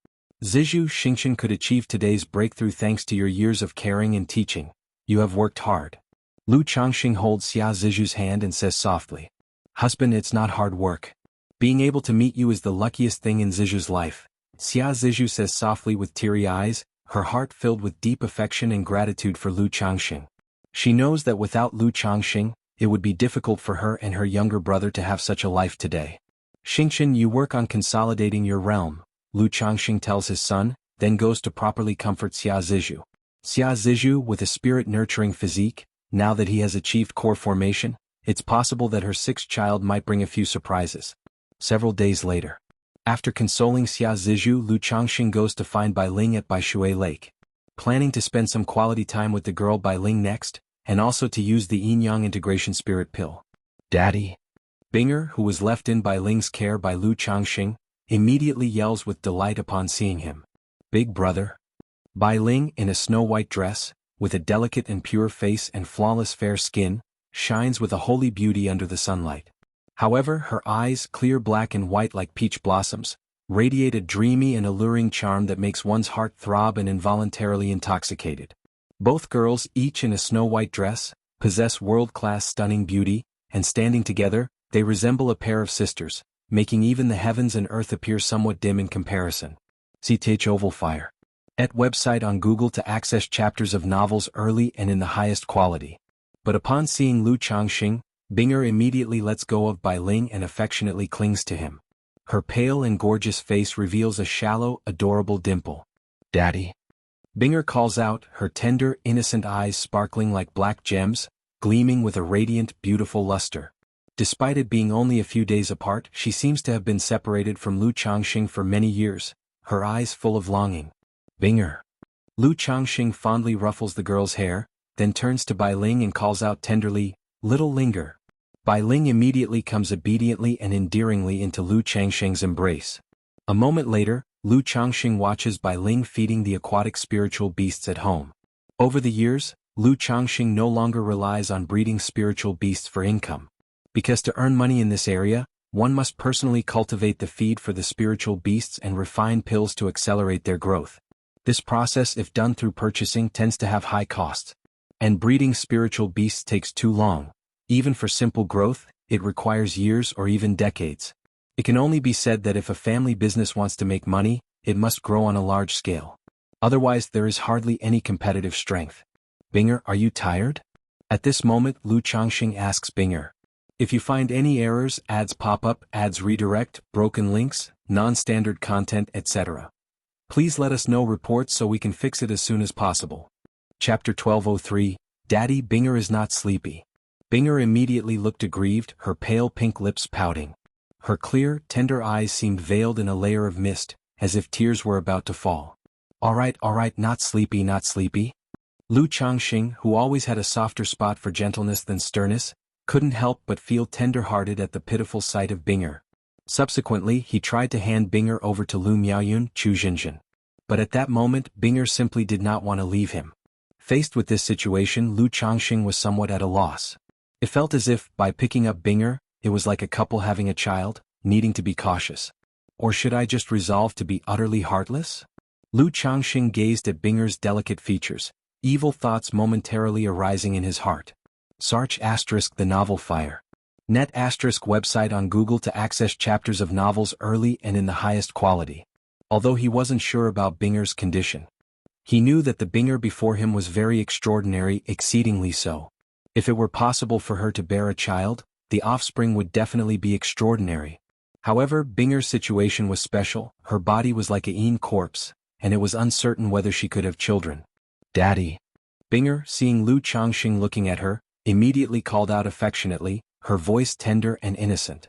Zizhu Xingchen could achieve today's breakthrough thanks to your years of caring and teaching. You have worked hard. Lu Changxing holds Xia Zizhu's hand and says softly, "Husband, it's not hard work. Being able to meet you is the luckiest thing in Zizhu's life." Xia Zizhu says softly with teary eyes, her heart filled with deep affection and gratitude for Lu Changxing. She knows that without Lu Changxing, it would be difficult for her and her younger brother to have such a life today. "Xingchen, you work on consolidating your realm," Lu Changxing tells his son, then goes to properly comfort Xia Zizhu. Xia Zizhu, with a spirit-nurturing physique, now that he has achieved core formation, it's possible that her 6th child might bring a few surprises. Several days later. After consoling Xia Zizhu, Lu Changxing goes to find Bai Ling at Baishui Lake. Planning to spend some quality time with the girl Bai Ling next, and also to use the yin-yang integration spirit pill. "Daddy." Binger, who was left in Bai Ling's care by Lu Changxing, immediately yells with delight upon seeing him. "Big brother." Bai Ling, in a snow-white dress, with a delicate and pure face and flawless fair skin, shines with a holy beauty under the sunlight. However, her eyes, clear black and white like peach blossoms, radiate a dreamy and alluring charm that makes one's heart throb and involuntarily intoxicated. Both girls, each in a snow-white dress, possess world-class stunning beauty, and standing together, they resemble a pair of sisters, making even the heavens and earth appear somewhat dim in comparison. CTH Oval Fire. At website on Google to access chapters of novels early and in the highest quality. But upon seeing Lu Changxing, Binger immediately lets go of Bai Ling and affectionately clings to him. Her pale and gorgeous face reveals a shallow, adorable dimple. "Daddy." Binger calls out, her tender, innocent eyes sparkling like black gems, gleaming with a radiant, beautiful luster. Despite it being only a few days apart, she seems to have been separated from Lu Changxing for many years, her eyes full of longing. "Binger." Lu Changxing fondly ruffles the girl's hair, then turns to Bai Ling and calls out tenderly, "Little Linger." Bai Ling immediately comes obediently and endearingly into Lu Changxing's embrace. A moment later, Lu Changxing watches Bai Ling feeding the aquatic spiritual beasts at home. Over the years, Lu Changxing no longer relies on breeding spiritual beasts for income. Because to earn money in this area, one must personally cultivate the feed for the spiritual beasts and refine pills to accelerate their growth. This process, if done through purchasing, tends to have high costs. And breeding spiritual beasts takes too long. Even for simple growth, it requires years or even decades. It can only be said that if a family business wants to make money, it must grow on a large scale. Otherwise there is hardly any competitive strength. "Binger, are you tired?" At this moment Lu Changxing asks Binger. If you find any errors, ads pop up, ads redirect, broken links, non-standard content, etc., please let us know reports so we can fix it as soon as possible. Chapter 1203, Daddy, Binger is not sleepy. Binger immediately looked aggrieved, her pale pink lips pouting. Her clear, tender eyes seemed veiled in a layer of mist, as if tears were about to fall. All right, not sleepy, not sleepy." Lu Changxing, who always had a softer spot for gentleness than sternness, couldn't help but feel tender-hearted at the pitiful sight of Binger. Subsequently, he tried to hand Binger over to Lu Miaoyun, Chu Jinjin. But at that moment, Binger simply did not want to leave him. Faced with this situation, Lu Changxing was somewhat at a loss. It felt as if, by picking up Binger, it was like a couple having a child, needing to be cautious. Or should I just resolve to be utterly heartless? Lu Changxing gazed at Binger's delicate features, evil thoughts momentarily arising in his heart. Search * the novel Fire. Net * website on Google to access chapters of novels early and in the highest quality. Although he wasn't sure about Binger's condition, he knew that the Binger before him was very extraordinary, exceedingly so. If it were possible for her to bear a child, the offspring would definitely be extraordinary. However, Binger's situation was special, her body was like a corpse, and it was uncertain whether she could have children. "Daddy." Binger, seeing Lu Changxing looking at her, immediately called out affectionately, her voice tender and innocent.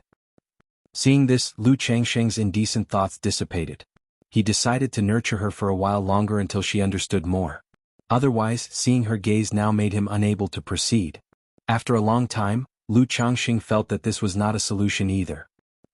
Seeing this, Lu Changxing's indecent thoughts dissipated. He decided to nurture her for a while longer until she understood more. Otherwise, seeing her gaze now made him unable to proceed. After a long time, Lu Changxing felt that this was not a solution either.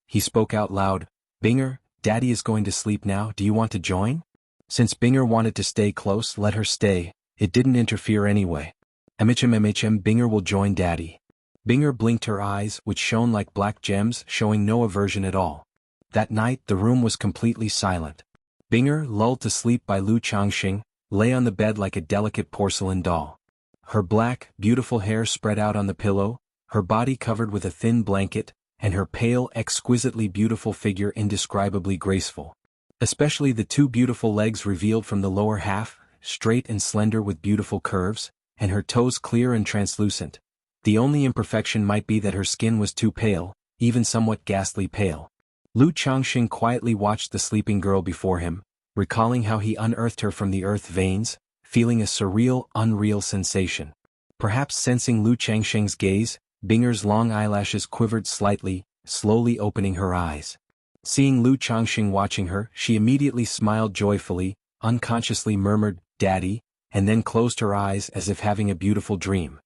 He spoke out loud, "Binger, Daddy is going to sleep now, do you want to join?" Since Binger wanted to stay close, let her stay, it didn't interfere anyway. Binger will join Daddy." Binger blinked her eyes, which shone like black gems, showing no aversion at all. That night the room was completely silent. Binger, lulled to sleep by Lu Changxing, lay on the bed like a delicate porcelain doll. Her black, beautiful hair spread out on the pillow, her body covered with a thin blanket, and her pale, exquisitely beautiful figure indescribably graceful. Especially the two beautiful legs revealed from the lower half, straight and slender with beautiful curves, and her toes clear and translucent. The only imperfection might be that her skin was too pale, even somewhat ghastly pale. Lu Changxing quietly watched the sleeping girl before him, recalling how he unearthed her from the earth veins, feeling a surreal, unreal sensation. Perhaps sensing Lu Changxing's gaze, Binger's long eyelashes quivered slightly, slowly opening her eyes. Seeing Lu Changxing watching her, she immediately smiled joyfully, unconsciously murmured, "Daddy," and then closed her eyes as if having a beautiful dream.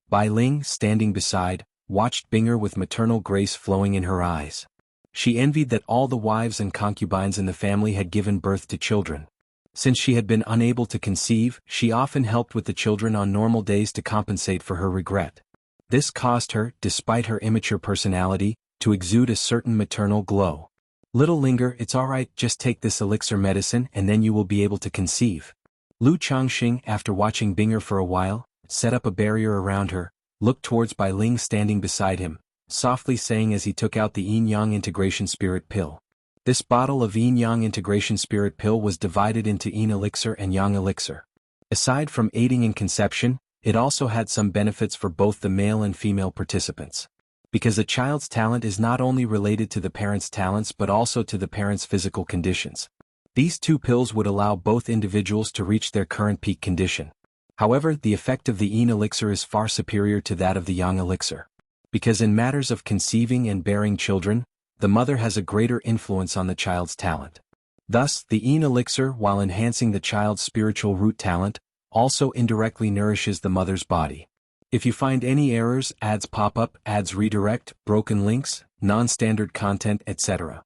Bai Ling, standing beside, watched Binger with maternal grace flowing in her eyes. She envied that all the wives and concubines in the family had given birth to children. Since she had been unable to conceive, she often helped with the children on normal days to compensate for her regret. This caused her, despite her immature personality, to exude a certain maternal glow. "Little Linger, it's alright, just take this elixir medicine and then you will be able to conceive." Lu Changxing, after watching Binger for a while, set up a barrier around her, looked towards Bai Ling standing beside him, softly saying as he took out the Yin-Yang Integration Spirit Pill. This bottle of Yin-Yang Integration Spirit Pill was divided into Yin Elixir and Yang Elixir. Aside from aiding in conception, it also had some benefits for both the male and female participants. Because a child's talent is not only related to the parent's talents but also to the parent's physical conditions. These two pills would allow both individuals to reach their current peak condition. However, the effect of the Yin Elixir is far superior to that of the Yang Elixir. Because in matters of conceiving and bearing children, the mother has a greater influence on the child's talent. Thus, the Yin Elixir, while enhancing the child's spiritual root talent, also indirectly nourishes the mother's body. If you find any errors, ads pop up, ads redirect, broken links, non-standard content, etc.,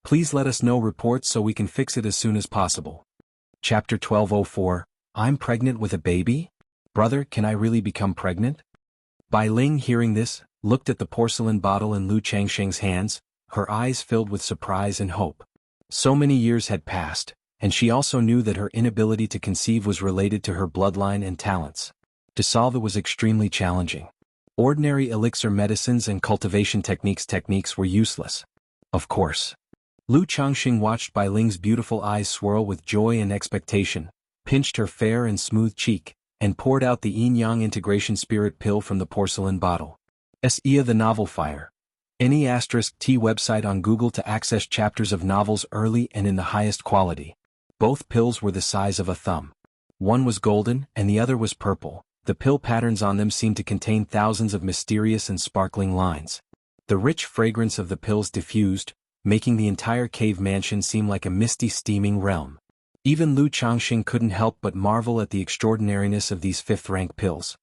please let us know reports so we can fix it as soon as possible. Chapter 1204, I'm pregnant with a baby? Brother, can I really become pregnant? Bai Ling, hearing this, looked at the porcelain bottle in Lu Changxing's hands, her eyes filled with surprise and hope. So many years had passed, and she also knew that her inability to conceive was related to her bloodline and talents. To solve it was extremely challenging. Ordinary elixir medicines and cultivation techniques were useless. Of course. Lu Changxing watched Bai Ling's beautiful eyes swirl with joy and expectation, pinched her fair and smooth cheek, and poured out the Yin-Yang Integration Spirit Pill from the porcelain bottle. S.E.A. The Novel Fire. Any *T website on Google to access chapters of novels early and in the highest quality. Both pills were the size of a thumb. One was golden and the other was purple. The pill patterns on them seemed to contain thousands of mysterious and sparkling lines. The rich fragrance of the pills diffused, making the entire cave mansion seem like a misty steaming realm. Even Lu Changxing couldn't help but marvel at the extraordinariness of these fifth-rank pills.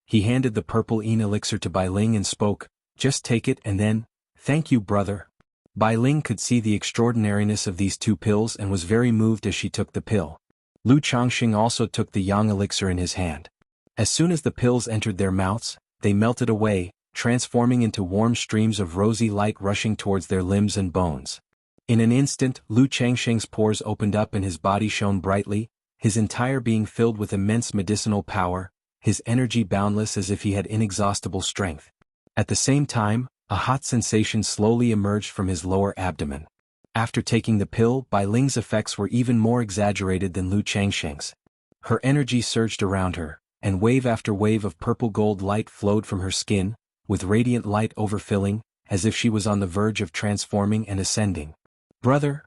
He handed the purple Yin elixir to Bai Ling and spoke, "Just take it and then, thank you brother." Bai Ling could see the extraordinariness of these two pills and was very moved as she took the pill. Lu Changxing also took the Yang elixir in his hand. As soon as the pills entered their mouths, they melted away, transforming into warm streams of rosy light rushing towards their limbs and bones. In an instant, Lu Changxing's pores opened up and his body shone brightly, his entire being filled with immense medicinal power, his energy boundless as if he had inexhaustible strength. At the same time, a hot sensation slowly emerged from his lower abdomen. After taking the pill, Bai Ling's effects were even more exaggerated than Lu Changxing's. Her energy surged around her, and wave after wave of purple-gold light flowed from her skin, with radiant light overfilling, as if she was on the verge of transforming and ascending. "Brother,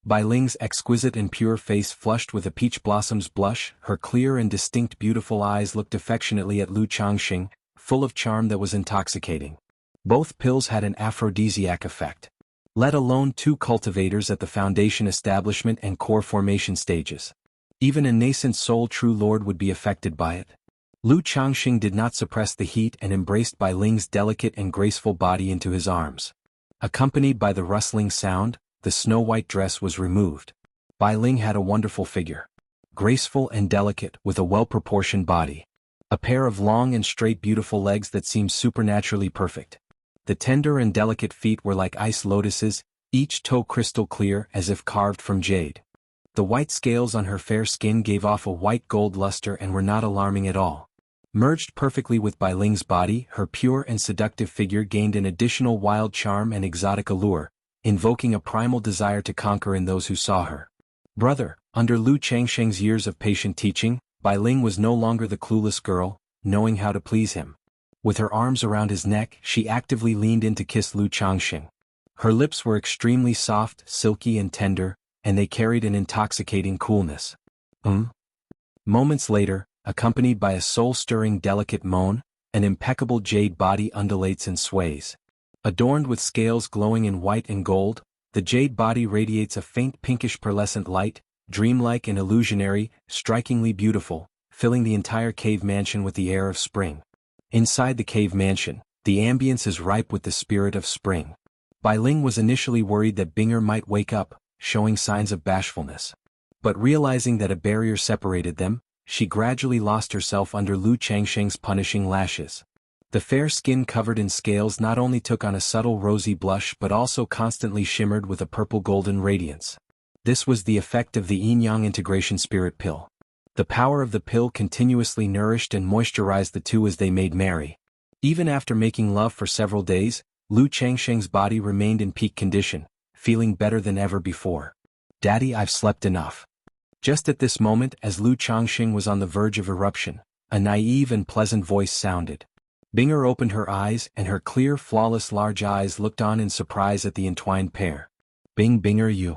Bai Ling's exquisite and pure face flushed with a peach blossom's blush, her clear and distinct beautiful eyes looked affectionately at Lu Changxing, full of charm that was intoxicating. Both pills had an aphrodisiac effect. Let alone two cultivators at the foundation establishment and core formation stages. Even a nascent soul true lord would be affected by it. Lu Changxing did not suppress the heat and embraced Bai Ling's delicate and graceful body into his arms. Accompanied by the rustling sound, the snow-white dress was removed. Bai Ling had a wonderful figure. Graceful and delicate, with a well-proportioned body. A pair of long and straight beautiful legs that seemed supernaturally perfect. The tender and delicate feet were like ice lotuses, each toe crystal clear as if carved from jade. The white scales on her fair skin gave off a white gold luster and were not alarming at all. Merged perfectly with Bai Ling's body, her pure and seductive figure gained an additional wild charm and exotic allure, invoking a primal desire to conquer in those who saw her. Brother, under Lu Changxing's years of patient teaching, Bai Ling was no longer the clueless girl, knowing how to please him. With her arms around his neck, she actively leaned in to kiss Lu Changxing. Her lips were extremely soft, silky and tender, and they carried an intoxicating coolness. Moments later, accompanied by a soul-stirring delicate moan, an impeccable jade body undulates and sways. Adorned with scales glowing in white and gold, the jade body radiates a faint pinkish pearlescent light, dreamlike and illusionary, strikingly beautiful, filling the entire cave mansion with the air of spring. Inside the cave mansion, the ambience is ripe with the spirit of spring. Bai Ling was initially worried that Binger might wake up, showing signs of bashfulness. But realizing that a barrier separated them, she gradually lost herself under Lu Changxing's punishing lashes. The fair skin covered in scales not only took on a subtle rosy blush but also constantly shimmered with a purple-golden radiance. This was the effect of the Yin-Yang integration spirit pill. The power of the pill continuously nourished and moisturized the two as they made merry. Even after making love for several days, Lu Changxing's body remained in peak condition, feeling better than ever before. Daddy, I've slept enough. Just at this moment, as Lu Changxing was on the verge of eruption, a naive and pleasant voice sounded. Binger opened her eyes and her clear, flawless large eyes looked on in surprise at the entwined pair. Binger,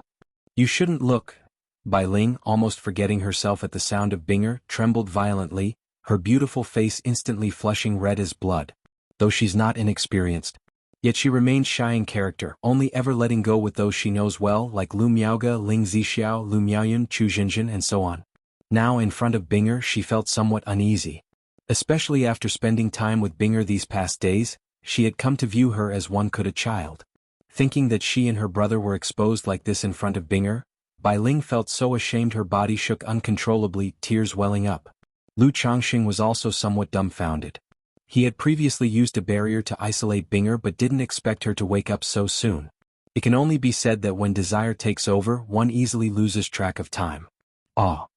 you shouldn't look. Bai Ling, almost forgetting herself at the sound of Binger, trembled violently, her beautiful face instantly flushing red as blood. Though she's not inexperienced, yet she remains shy in character, only ever letting go with those she knows well like Lu Miaoge, Ling Zixiao, Lu Miaoyun, Chu Jinjin and so on. Now in front of Binger she felt somewhat uneasy. Especially after spending time with Binger these past days, she had come to view her as one could a child. Thinking that she and her brother were exposed like this in front of Binger, Bai Ling felt so ashamed her body shook uncontrollably, tears welling up. Lu Changxing was also somewhat dumbfounded. He had previously used a barrier to isolate Binger but didn't expect her to wake up so soon. It can only be said that when desire takes over, one easily loses track of time. Ah!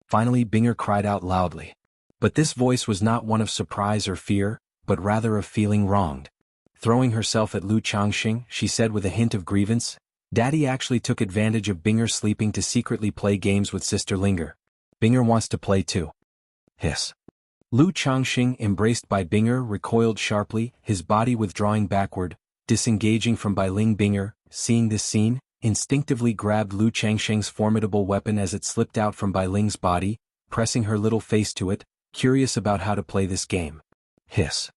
Finally Binger cried out loudly. But this voice was not one of surprise or fear, but rather of feeling wronged. Throwing herself at Lu Changxing, she said with a hint of grievance, Daddy actually took advantage of Binger sleeping to secretly play games with Sister Linger. Binger wants to play too. Hiss. Lu Changxing, embraced by Binger, recoiled sharply, his body withdrawing backward, disengaging from Bai Ling. Binger, seeing this scene, instinctively grabbed Lu Changxing's formidable weapon as it slipped out from Bai Ling's body, pressing her little face to it, curious about how to play this game. Hiss.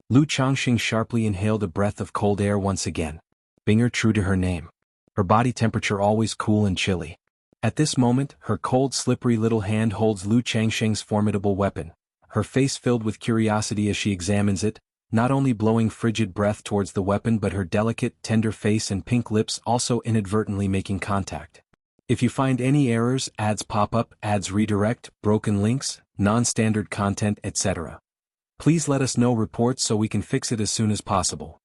Lu Changxing sharply inhaled a breath of cold air once again. Binger, true to her name. Her body temperature always cool and chilly. At this moment, her cold slippery little hand holds Lu Changxing's formidable weapon, her face filled with curiosity as she examines it, not only blowing frigid breath towards the weapon but her delicate, tender face and pink lips also inadvertently making contact. If you find any errors, ads pop up, ads redirect, broken links, non-standard content, etc. Please let us know reports so we can fix it as soon as possible.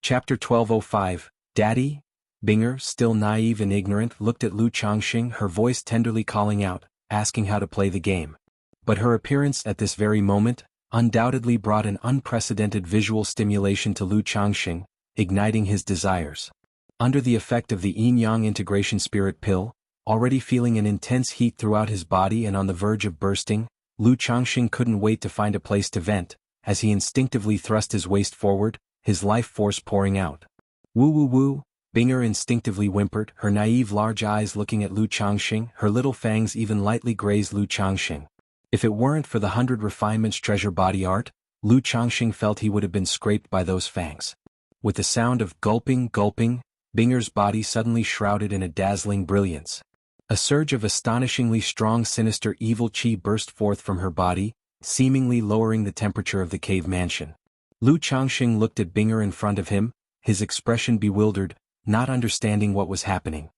Chapter 1205, Daddy? Binger, still naive and ignorant, looked at Lu Changxing, her voice tenderly calling out, asking how to play the game. But her appearance at this very moment undoubtedly brought an unprecedented visual stimulation to Lu Changxing, igniting his desires. Under the effect of the Yin-Yang integration spirit pill, already feeling an intense heat throughout his body and on the verge of bursting, Lu Changxing couldn't wait to find a place to vent, as he instinctively thrust his waist forward, his life force pouring out. Woo woo woo, Binger instinctively whimpered, her naive large eyes looking at Lu Changxing, her little fangs even lightly grazed Lu Changxing. If it weren't for the 100 refinements treasure body art, Lu Changxing felt he would have been scraped by those fangs. With the sound of gulping, Binger's body suddenly shrouded in a dazzling brilliance. A surge of astonishingly strong sinister evil chi burst forth from her body, seemingly lowering the temperature of the cave mansion. Lu Changxing looked at Binger in front of him, his expression bewildered, not understanding what was happening.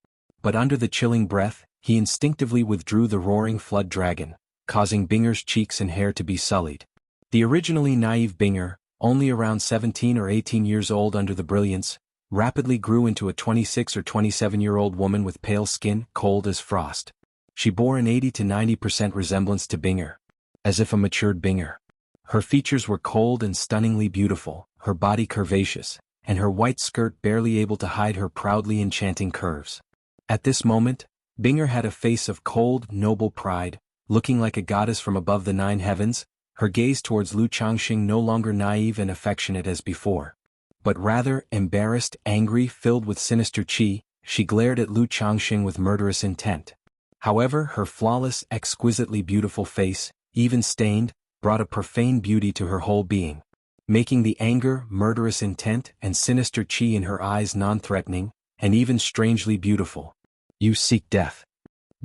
But under the chilling breath, he instinctively withdrew the roaring flood dragon, causing Binger's cheeks and hair to be sullied. The originally naive Binger, only around 17 or 18 years old under the brilliance, rapidly grew into a 26 or 27-year-old woman with pale skin, cold as frost. She bore an 80 to 90% resemblance to Binger. As if a matured Binger. Her features were cold and stunningly beautiful, her body curvaceous, and her white skirt barely able to hide her proudly enchanting curves. At this moment, Binger had a face of cold, noble pride, looking like a goddess from above the 9 heavens, her gaze towards Lu Changxing no longer naive and affectionate as before. But rather embarrassed, angry, filled with sinister chi, she glared at Lu Changxing with murderous intent. However, her flawless, exquisitely beautiful face, even stained, brought a profane beauty to her whole being, making the anger, murderous intent, and sinister chi in her eyes non-threatening, and even strangely beautiful. You seek death.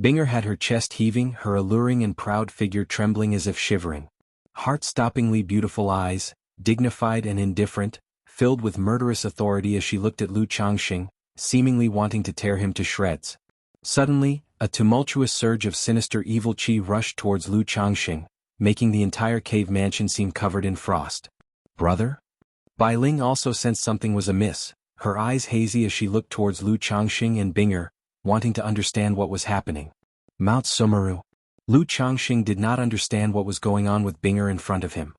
Binger had her chest heaving, her alluring and proud figure trembling as if shivering. Heart-stoppingly beautiful eyes, dignified and indifferent, filled with murderous authority as she looked at Lu Changxing, seemingly wanting to tear him to shreds. Suddenly, a tumultuous surge of sinister evil chi rushed towards Lu Changxing, making the entire cave mansion seem covered in frost. Brother? Bai Ling also sensed something was amiss, her eyes hazy as she looked towards Lu Changxing and Binger, wanting to understand what was happening. Mount Sumeru. Lu Changxing did not understand what was going on with Binger in front of him.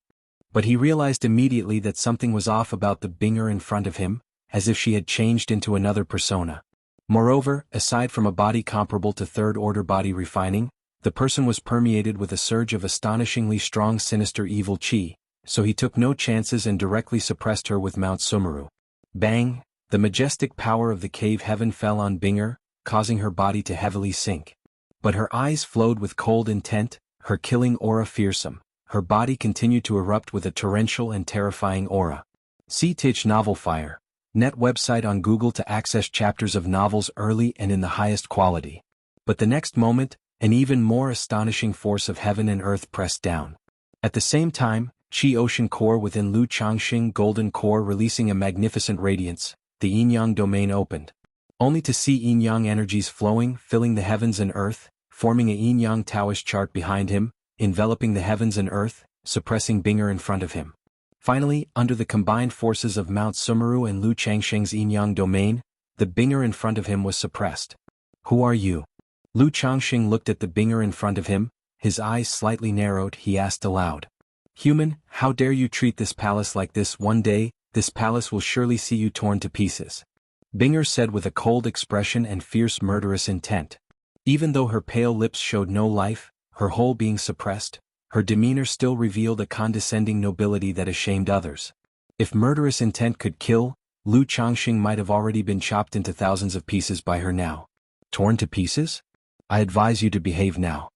But he realized immediately that something was off about the Binger in front of him, as if she had changed into another persona. Moreover, aside from a body comparable to third-order body refining, the person was permeated with a surge of astonishingly strong sinister evil chi, so he took no chances and directly suppressed her with Mount Sumeru. Bang! The majestic power of the cave heaven fell on Binger, causing her body to heavily sink. But her eyes flowed with cold intent, her killing aura fearsome. Her body continued to erupt with a torrential and terrifying aura. See Tich Novel Fire. Net website on Google to access chapters of novels early and in the highest quality. But the next moment, an even more astonishing force of heaven and earth pressed down. At the same time, Qi Ocean Core within Lu Changxing Golden Core releasing a magnificent radiance, the yin-yang domain opened. Only to see yin-yang energies flowing, filling the heavens and earth, forming a yin-yang Taoist chart behind him, enveloping the heavens and earth, suppressing Binger in front of him. Finally, under the combined forces of Mount Sumeru and Lu Changxing's yin-yang domain, the Binger in front of him was suppressed. Who are you? Lu Changxing looked at the Binger in front of him, his eyes slightly narrowed, he asked aloud. Human, how dare you treat this palace like this? One day, this palace will surely see you torn to pieces. Binger said with a cold expression and fierce murderous intent. Even though her pale lips showed no life, her whole being suppressed, her demeanor still revealed a condescending nobility that ashamed others. If murderous intent could kill, Lu Changxing might have already been chopped into thousands of pieces by her now. Torn to pieces? I advise you to behave now.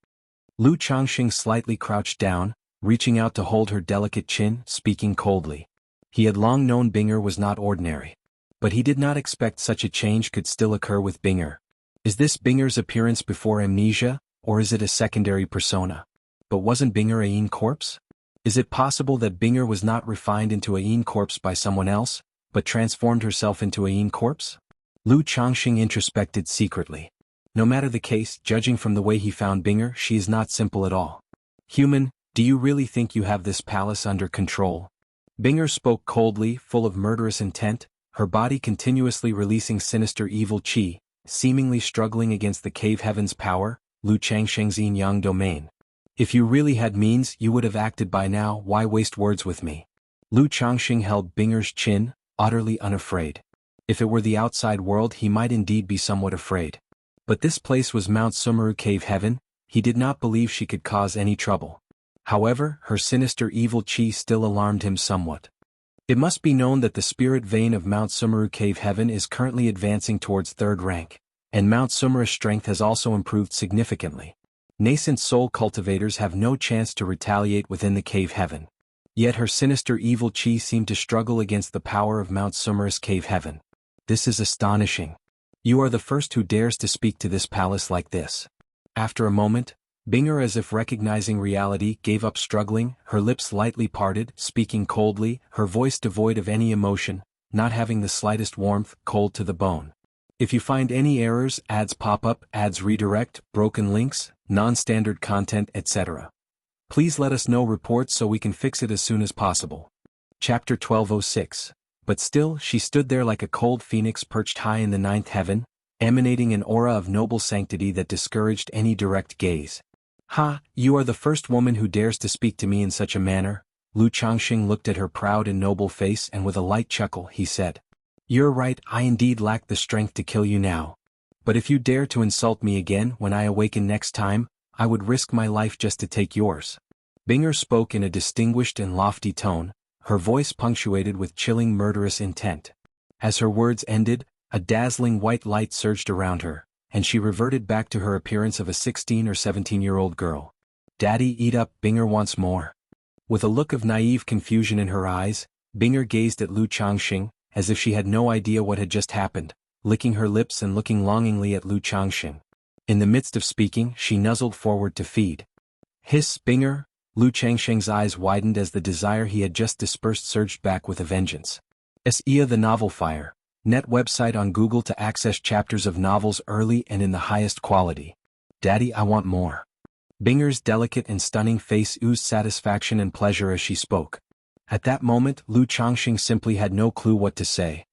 Lu Changxing slightly crouched down, reaching out to hold her delicate chin, speaking coldly. He had long known Binger was not ordinary. But he did not expect such a change could still occur with Binger. Is this Binger's appearance before amnesia, or is it a secondary persona? But wasn't Binger a yin corpse? Is it possible that Binger was not refined into a yin corpse by someone else, but transformed herself into a yin corpse? Lu Changxing introspected secretly. No matter the case, judging from the way he found Binger, she is not simple at all. Human, do you really think you have this palace under control? Binger spoke coldly, full of murderous intent, her body continuously releasing sinister evil chi, seemingly struggling against the cave heaven's power, Lu Changxing's yin-yang domain. If you really had means, you would have acted by now, why waste words with me? Lu Changxing held Binger's chin, utterly unafraid. If it were the outside world he might indeed be somewhat afraid. But this place was Mount Sumeru Cave Heaven, he did not believe she could cause any trouble. However, her sinister evil chi still alarmed him somewhat. It must be known that the spirit vein of Mount Sumeru Cave Heaven is currently advancing towards 3rd rank, and Mount Sumeru's strength has also improved significantly. Nascent soul cultivators have no chance to retaliate within the Cave Heaven. Yet her sinister evil chi seemed to struggle against the power of Mount Sumeru's Cave Heaven. This is astonishing. You are the first who dares to speak to this palace like this. After a moment, Binger, as if recognizing reality, gave up struggling, her lips lightly parted, speaking coldly, her voice devoid of any emotion, not having the slightest warmth, cold to the bone. If you find any errors, ads pop up, ads redirect, broken links, non-standard content, etc., please let us know reports so we can fix it as soon as possible. Chapter 1206. But still, she stood there like a cold phoenix perched high in the 9th heaven, emanating an aura of noble sanctity that discouraged any direct gaze. Ha, you are the first woman who dares to speak to me in such a manner. Lu Changxing looked at her proud and noble face and with a light chuckle he said, "You're right, I indeed lack the strength to kill you now. But if you dare to insult me again when I awaken next time, I would risk my life just to take yours." Binger spoke in a distinguished and lofty tone, her voice punctuated with chilling murderous intent. As her words ended, a dazzling white light surged around her, and she reverted back to her appearance of a 16 or 17-year-old girl. "Daddy, eat up," Binger wants more. With a look of naive confusion in her eyes, Binger gazed at Lu Changxing, as if she had no idea what had just happened, licking her lips and looking longingly at Lu Changxing. In the midst of speaking, she nuzzled forward to feed. "Hiss, Binger!" Lu Changxing's eyes widened as the desire he had just dispersed surged back with a vengeance. S.E.A. The Novel Fire. Net website on Google to access chapters of novels early and in the highest quality. "Daddy, I want more." Binger's delicate and stunning face oozed satisfaction and pleasure as she spoke. At that moment, Lu Changxing simply had no clue what to say.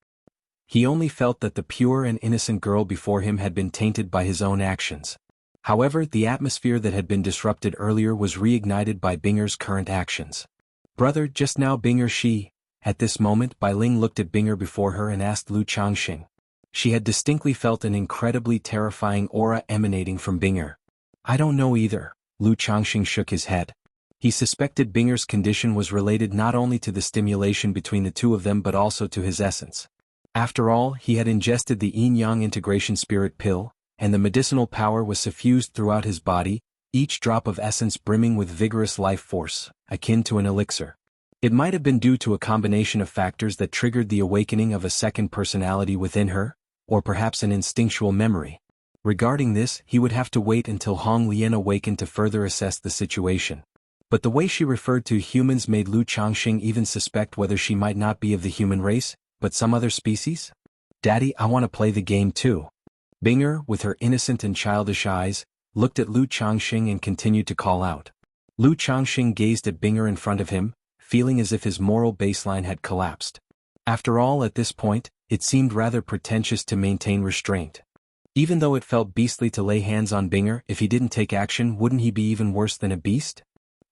He only felt that the pure and innocent girl before him had been tainted by his own actions. However, the atmosphere that had been disrupted earlier was reignited by Binger's current actions. "Brother, just now Binger she..." At this moment, Bai Ling looked at Binger before her and asked Lu Changxing. She had distinctly felt an incredibly terrifying aura emanating from Binger. "I don't know either." Lu Changxing shook his head. He suspected Binger's condition was related not only to the stimulation between the two of them but also to his essence. After all, he had ingested the yin-yang integration spirit pill, and the medicinal power was suffused throughout his body, each drop of essence brimming with vigorous life force, akin to an elixir. It might have been due to a combination of factors that triggered the awakening of a second personality within her, or perhaps an instinctual memory. Regarding this, he would have to wait until Hong Lian awakened to further assess the situation. But the way she referred to humans made Lu Changxing even suspect whether she might not be of the human race, but some other species. "Daddy, I want to play the game too." Binger, with her innocent and childish eyes, looked at Lu Changxing and continued to call out. Lu Changxing gazed at Binger in front of him, feeling as if his moral baseline had collapsed. After all, at this point, it seemed rather pretentious to maintain restraint. Even though it felt beastly to lay hands on Binger, if he didn't take action, wouldn't he be even worse than a beast?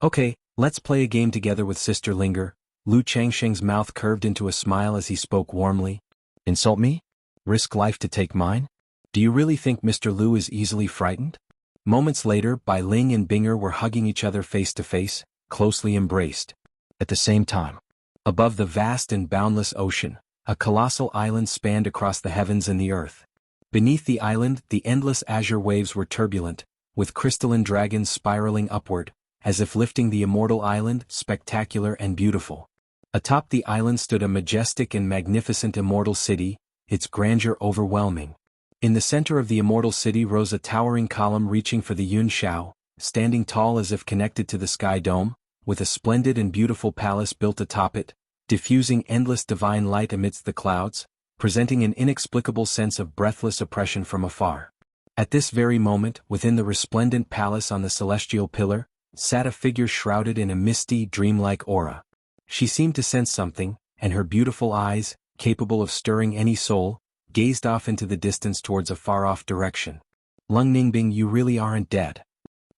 "Okay, let's play a game together with Sister Linger." Lu Changxing's mouth curved into a smile as he spoke warmly. "Insult me? Risk life to take mine? Do you really think Mr. Lu is easily frightened?" Moments later, Bai Ling and Binger were hugging each other face to face, closely embraced. At the same time, above the vast and boundless ocean, a colossal island spanned across the heavens and the earth. Beneath the island, the endless azure waves were turbulent, with crystalline dragons spiraling upward, as if lifting the immortal island, spectacular and beautiful. Atop the island stood a majestic and magnificent immortal city, its grandeur overwhelming. In the center of the immortal city rose a towering column reaching for the Yun Shao, standing tall as if connected to the sky dome, with a splendid and beautiful palace built atop it, diffusing endless divine light amidst the clouds, presenting an inexplicable sense of breathless oppression from afar. At this very moment, within the resplendent palace on the celestial pillar, sat a figure shrouded in a misty, dreamlike aura. She seemed to sense something, and her beautiful eyes, capable of stirring any soul, gazed off into the distance towards a far-off direction. "Lung Ningbing, you really aren't dead."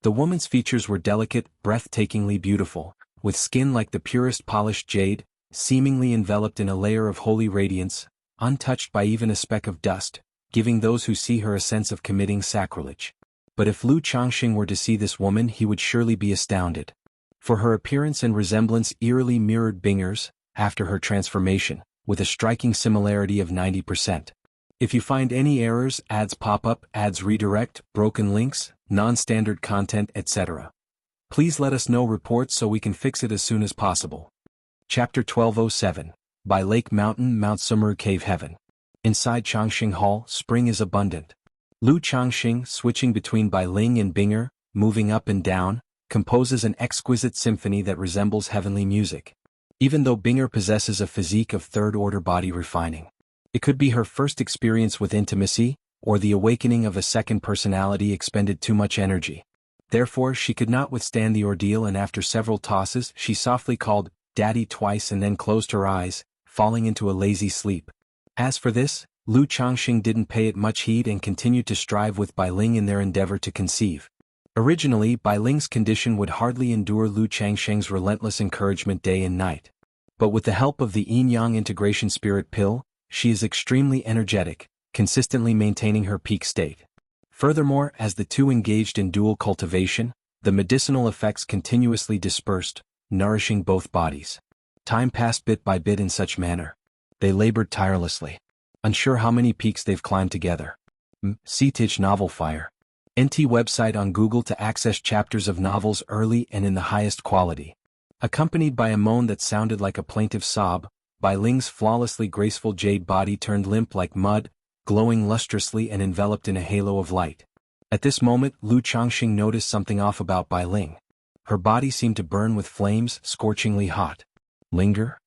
The woman's features were delicate, breathtakingly beautiful, with skin like the purest polished jade, seemingly enveloped in a layer of holy radiance, untouched by even a speck of dust, giving those who see her a sense of committing sacrilege. But if Lu Changxing were to see this woman, he would surely be astounded. For her appearance and resemblance eerily mirrored Binger's, after her transformation, with a striking similarity of 90%. If you find any errors, ads pop up, ads redirect, broken links, non-standard content, etc., please let us know reports so we can fix it as soon as possible. Chapter 1207. By Lake Mountain, Mount Sumuru Cave Heaven. Inside Changxing Hall, spring is abundant. Lu Changxing, switching between Bai Ling and Binger, moving up and down, composes an exquisite symphony that resembles heavenly music. Even though Binger possesses a physique of third-order body refining, it could be her first experience with intimacy, or the awakening of a second personality expended too much energy. Therefore, she could not withstand the ordeal, and after several tosses, she softly called "Daddy" twice and then closed her eyes, falling into a lazy sleep. As for this, Lu Changxing didn't pay it much heed and continued to strive with Bai Ling in their endeavor to conceive. Originally, Bai Ling's condition would hardly endure Lu Changxing's relentless encouragement day and night. But with the help of the yin-yang integration spirit pill, she is extremely energetic, consistently maintaining her peak state. Furthermore, as the two engaged in dual cultivation, the medicinal effects continuously dispersed, nourishing both bodies. Time passed bit by bit in such manner. They labored tirelessly, unsure how many peaks they've climbed together. Teach Novel Fire. NT website on Google to access chapters of novels early and in the highest quality. Accompanied by a moan that sounded like a plaintive sob, Bai Ling's flawlessly graceful jade body turned limp like mud, glowing lustrously and enveloped in a halo of light. At this moment, Lu Changxing noticed something off about Bai Ling. Her body seemed to burn with flames, scorchingly hot. Linger?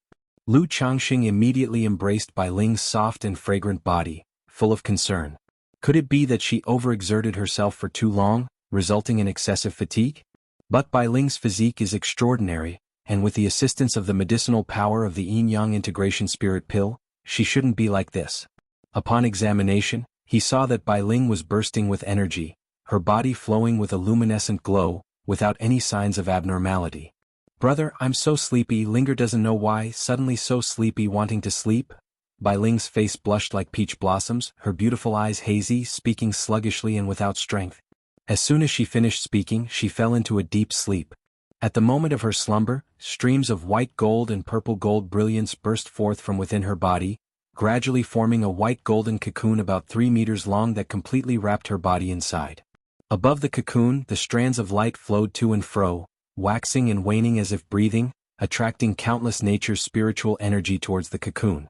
Lu Changxing immediately embraced Bai Ling's soft and fragrant body, full of concern. Could it be that she overexerted herself for too long, resulting in excessive fatigue? But Bai Ling's physique is extraordinary, and with the assistance of the medicinal power of the yin-yang integration spirit pill, she shouldn't be like this. Upon examination, he saw that Bai Ling was bursting with energy, her body flowing with a luminescent glow, without any signs of abnormality. "Brother, I'm so sleepy." Linger doesn't know why, suddenly so sleepy, wanting to sleep. Bai Ling's face blushed like peach blossoms, her beautiful eyes hazy, speaking sluggishly and without strength. As soon as she finished speaking, she fell into a deep sleep. At the moment of her slumber, streams of white gold and purple gold brilliance burst forth from within her body, gradually forming a white golden cocoon about 3 meters long that completely wrapped her body inside. Above the cocoon, the strands of light flowed to and fro, waxing and waning as if breathing, attracting countless nature's spiritual energy towards the cocoon.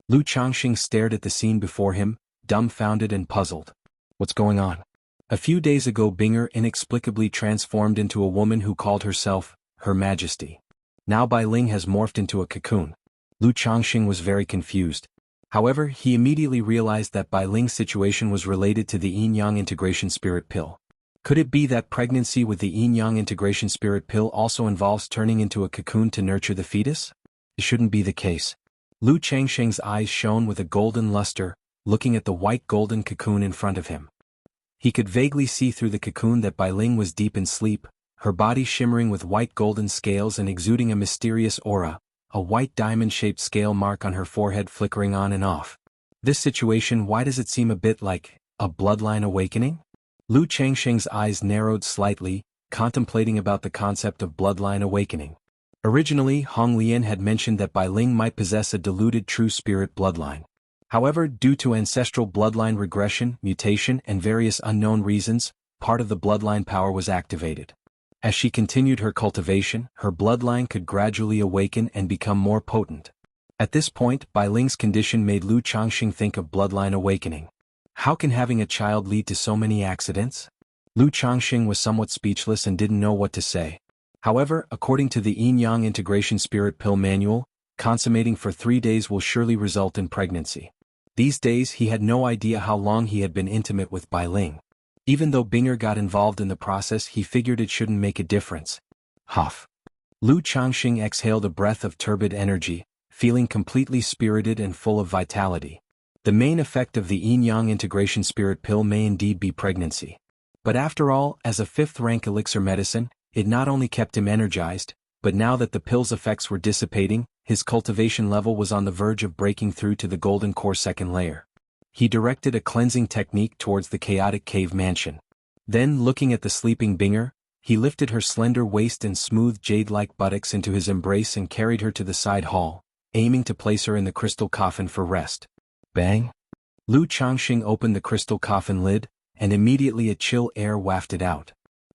Lu Changxing stared at the scene before him, dumbfounded and puzzled. What's going on? A few days ago Binger inexplicably transformed into a woman who called herself Her Majesty. Now Bai Ling has morphed into a cocoon. Lu Changxing was very confused. However, he immediately realized that Bai Ling's situation was related to the yin-yang integration spirit pill. Could it be that pregnancy with the yin-yang integration spirit pill also involves turning into a cocoon to nurture the fetus? It shouldn't be the case. Lu Changxing's eyes shone with a golden luster, looking at the white golden cocoon in front of him. He could vaguely see through the cocoon that Bai Ling was deep in sleep, her body shimmering with white golden scales and exuding a mysterious aura, a white diamond-shaped scale mark on her forehead flickering on and off. This situation, why does it seem a bit like a bloodline awakening? Lu Changxing's eyes narrowed slightly, contemplating about the concept of bloodline awakening. Originally, Hong Lian had mentioned that Bai Ling might possess a diluted true spirit bloodline. However, due to ancestral bloodline regression, mutation, and various unknown reasons, part of the bloodline power was activated. As she continued her cultivation, her bloodline could gradually awaken and become more potent. At this point, Bai Ling's condition made Lu Changxing think of bloodline awakening. How can having a child lead to so many accidents? Lu Changxing was somewhat speechless and didn't know what to say. However, according to the yin-yang integration spirit pill manual, consummating for 3 days will surely result in pregnancy. These days he had no idea how long he had been intimate with Bai Ling. Even though Binger got involved in the process, he figured it shouldn't make a difference. Huff. Lu Changxing exhaled a breath of turbid energy, feeling completely spirited and full of vitality. The main effect of the yin-yang integration spirit pill may indeed be pregnancy. But after all, as a 5th-rank elixir medicine, it not only kept him energized, but now that the pill's effects were dissipating, his cultivation level was on the verge of breaking through to the golden core 2nd layer. He directed a cleansing technique towards the chaotic cave mansion. Then, looking at the sleeping Binger, He lifted her slender waist and smooth jade-like buttocks into his embrace and carried her to the side hall, aiming to place her in the crystal coffin for rest. Bang! Lu Changxing opened the crystal coffin lid, and immediately a chill air wafted out.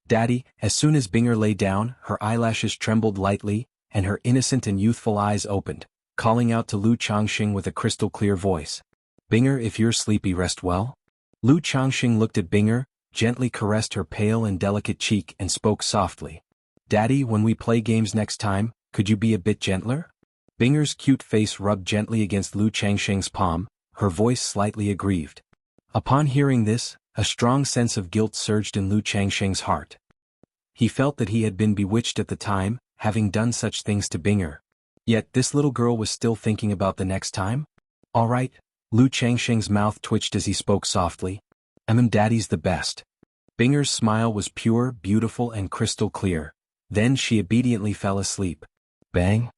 Daddy, as soon as Binger lay down, her eyelashes trembled lightly, and her innocent and youthful eyes opened, calling out to Lu Changxing with a crystal-clear voice. Binger, if you're sleepy, rest well? Lu Changxing looked at Binger, gently caressed her pale and delicate cheek and spoke softly. Daddy, when we play games next time, could you be a bit gentler? Binger's cute face rubbed gently against Lu Changxing's palm, her voice slightly aggrieved. Upon hearing this, a strong sense of guilt surged in Lu Changxing's heart. He felt that he had been bewitched at the time, having done such things to Binger. Yet this little girl was still thinking about the next time? All right, Lu Changxing's mouth twitched as he spoke softly. Daddy's the best. Binger's smile was pure, beautiful and crystal clear. Then she obediently fell asleep. Bang!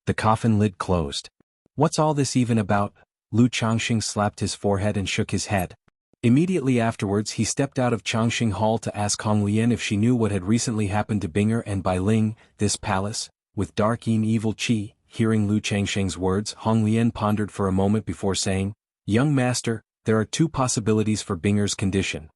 The coffin lid closed. What's all this even about? Lu Changxing slapped his forehead and shook his head. Immediately afterwards he stepped out of Changxing Hall to ask Hong Lian if she knew what had recently happened to Binger and Bai Ling, this palace, with dark and evil qi. Hearing Lu Changxing's words, Hong Lian pondered for a moment before saying, Young master, there are two possibilities for Binger's condition.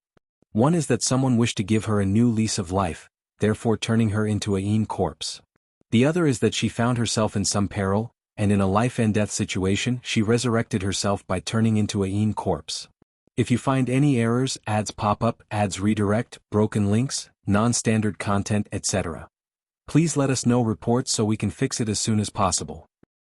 One is that someone wished to give her a new lease of life, therefore turning her into a yin corpse. The other is that she found herself in some peril, and in a life-and-death situation she resurrected herself by turning into a yin corpse. If you find any errors, ads pop up, ads redirect, broken links, non-standard content, etc., please let us know reports so we can fix it as soon as possible.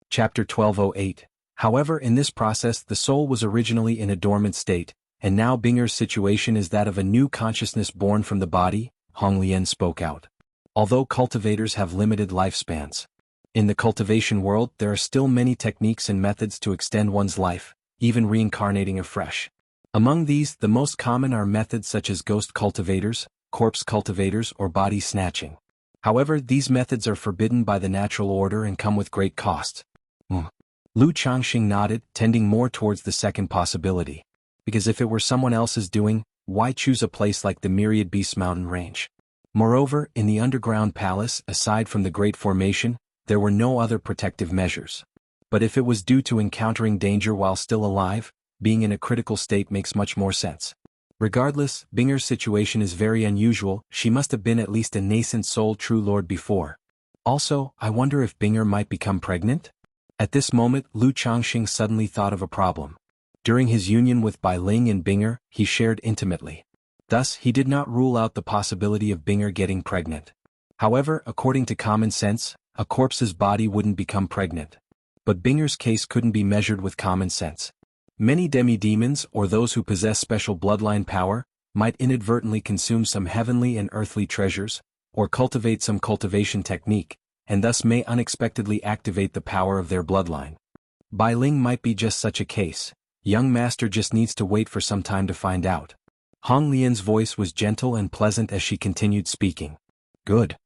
Chapter 1208. However, in this process the soul was originally in a dormant state, and now Binger's situation is that of a new consciousness born from the body, Hong Lian spoke out. Although cultivators have limited lifespans, in the cultivation world there are still many techniques and methods to extend one's life, even reincarnating afresh. Among these, the most common are methods such as ghost cultivators, corpse cultivators, or body snatching. However, these methods are forbidden by the natural order and come with great costs. Lu Changxing nodded, tending more towards the second possibility. Because if it were someone else's doing, why choose a place like the Myriad Beasts mountain range? Moreover, in the underground palace, aside from the Great Formation, there were no other protective measures. But if it was due to encountering danger while still alive, being in a critical state makes much more sense. Regardless, Binger's situation is very unusual. She must have been at least a nascent soul true lord before. Also, I wonder if Binger might become pregnant? At this moment, Lu Changxing suddenly thought of a problem. During his union with Bai Ling and Binger, he shared intimately. Thus, he did not rule out the possibility of Binger getting pregnant. However, according to common sense, a corpse's body wouldn't become pregnant. But Binger's case couldn't be measured with common sense. Many demi-demons, or those who possess special bloodline power, might inadvertently consume some heavenly and earthly treasures, or cultivate some cultivation technique, and thus may unexpectedly activate the power of their bloodline. Bai Ling might be just such a case. Young master just needs to wait for some time to find out. Hong Lian's voice was gentle and pleasant as she continued speaking. Good.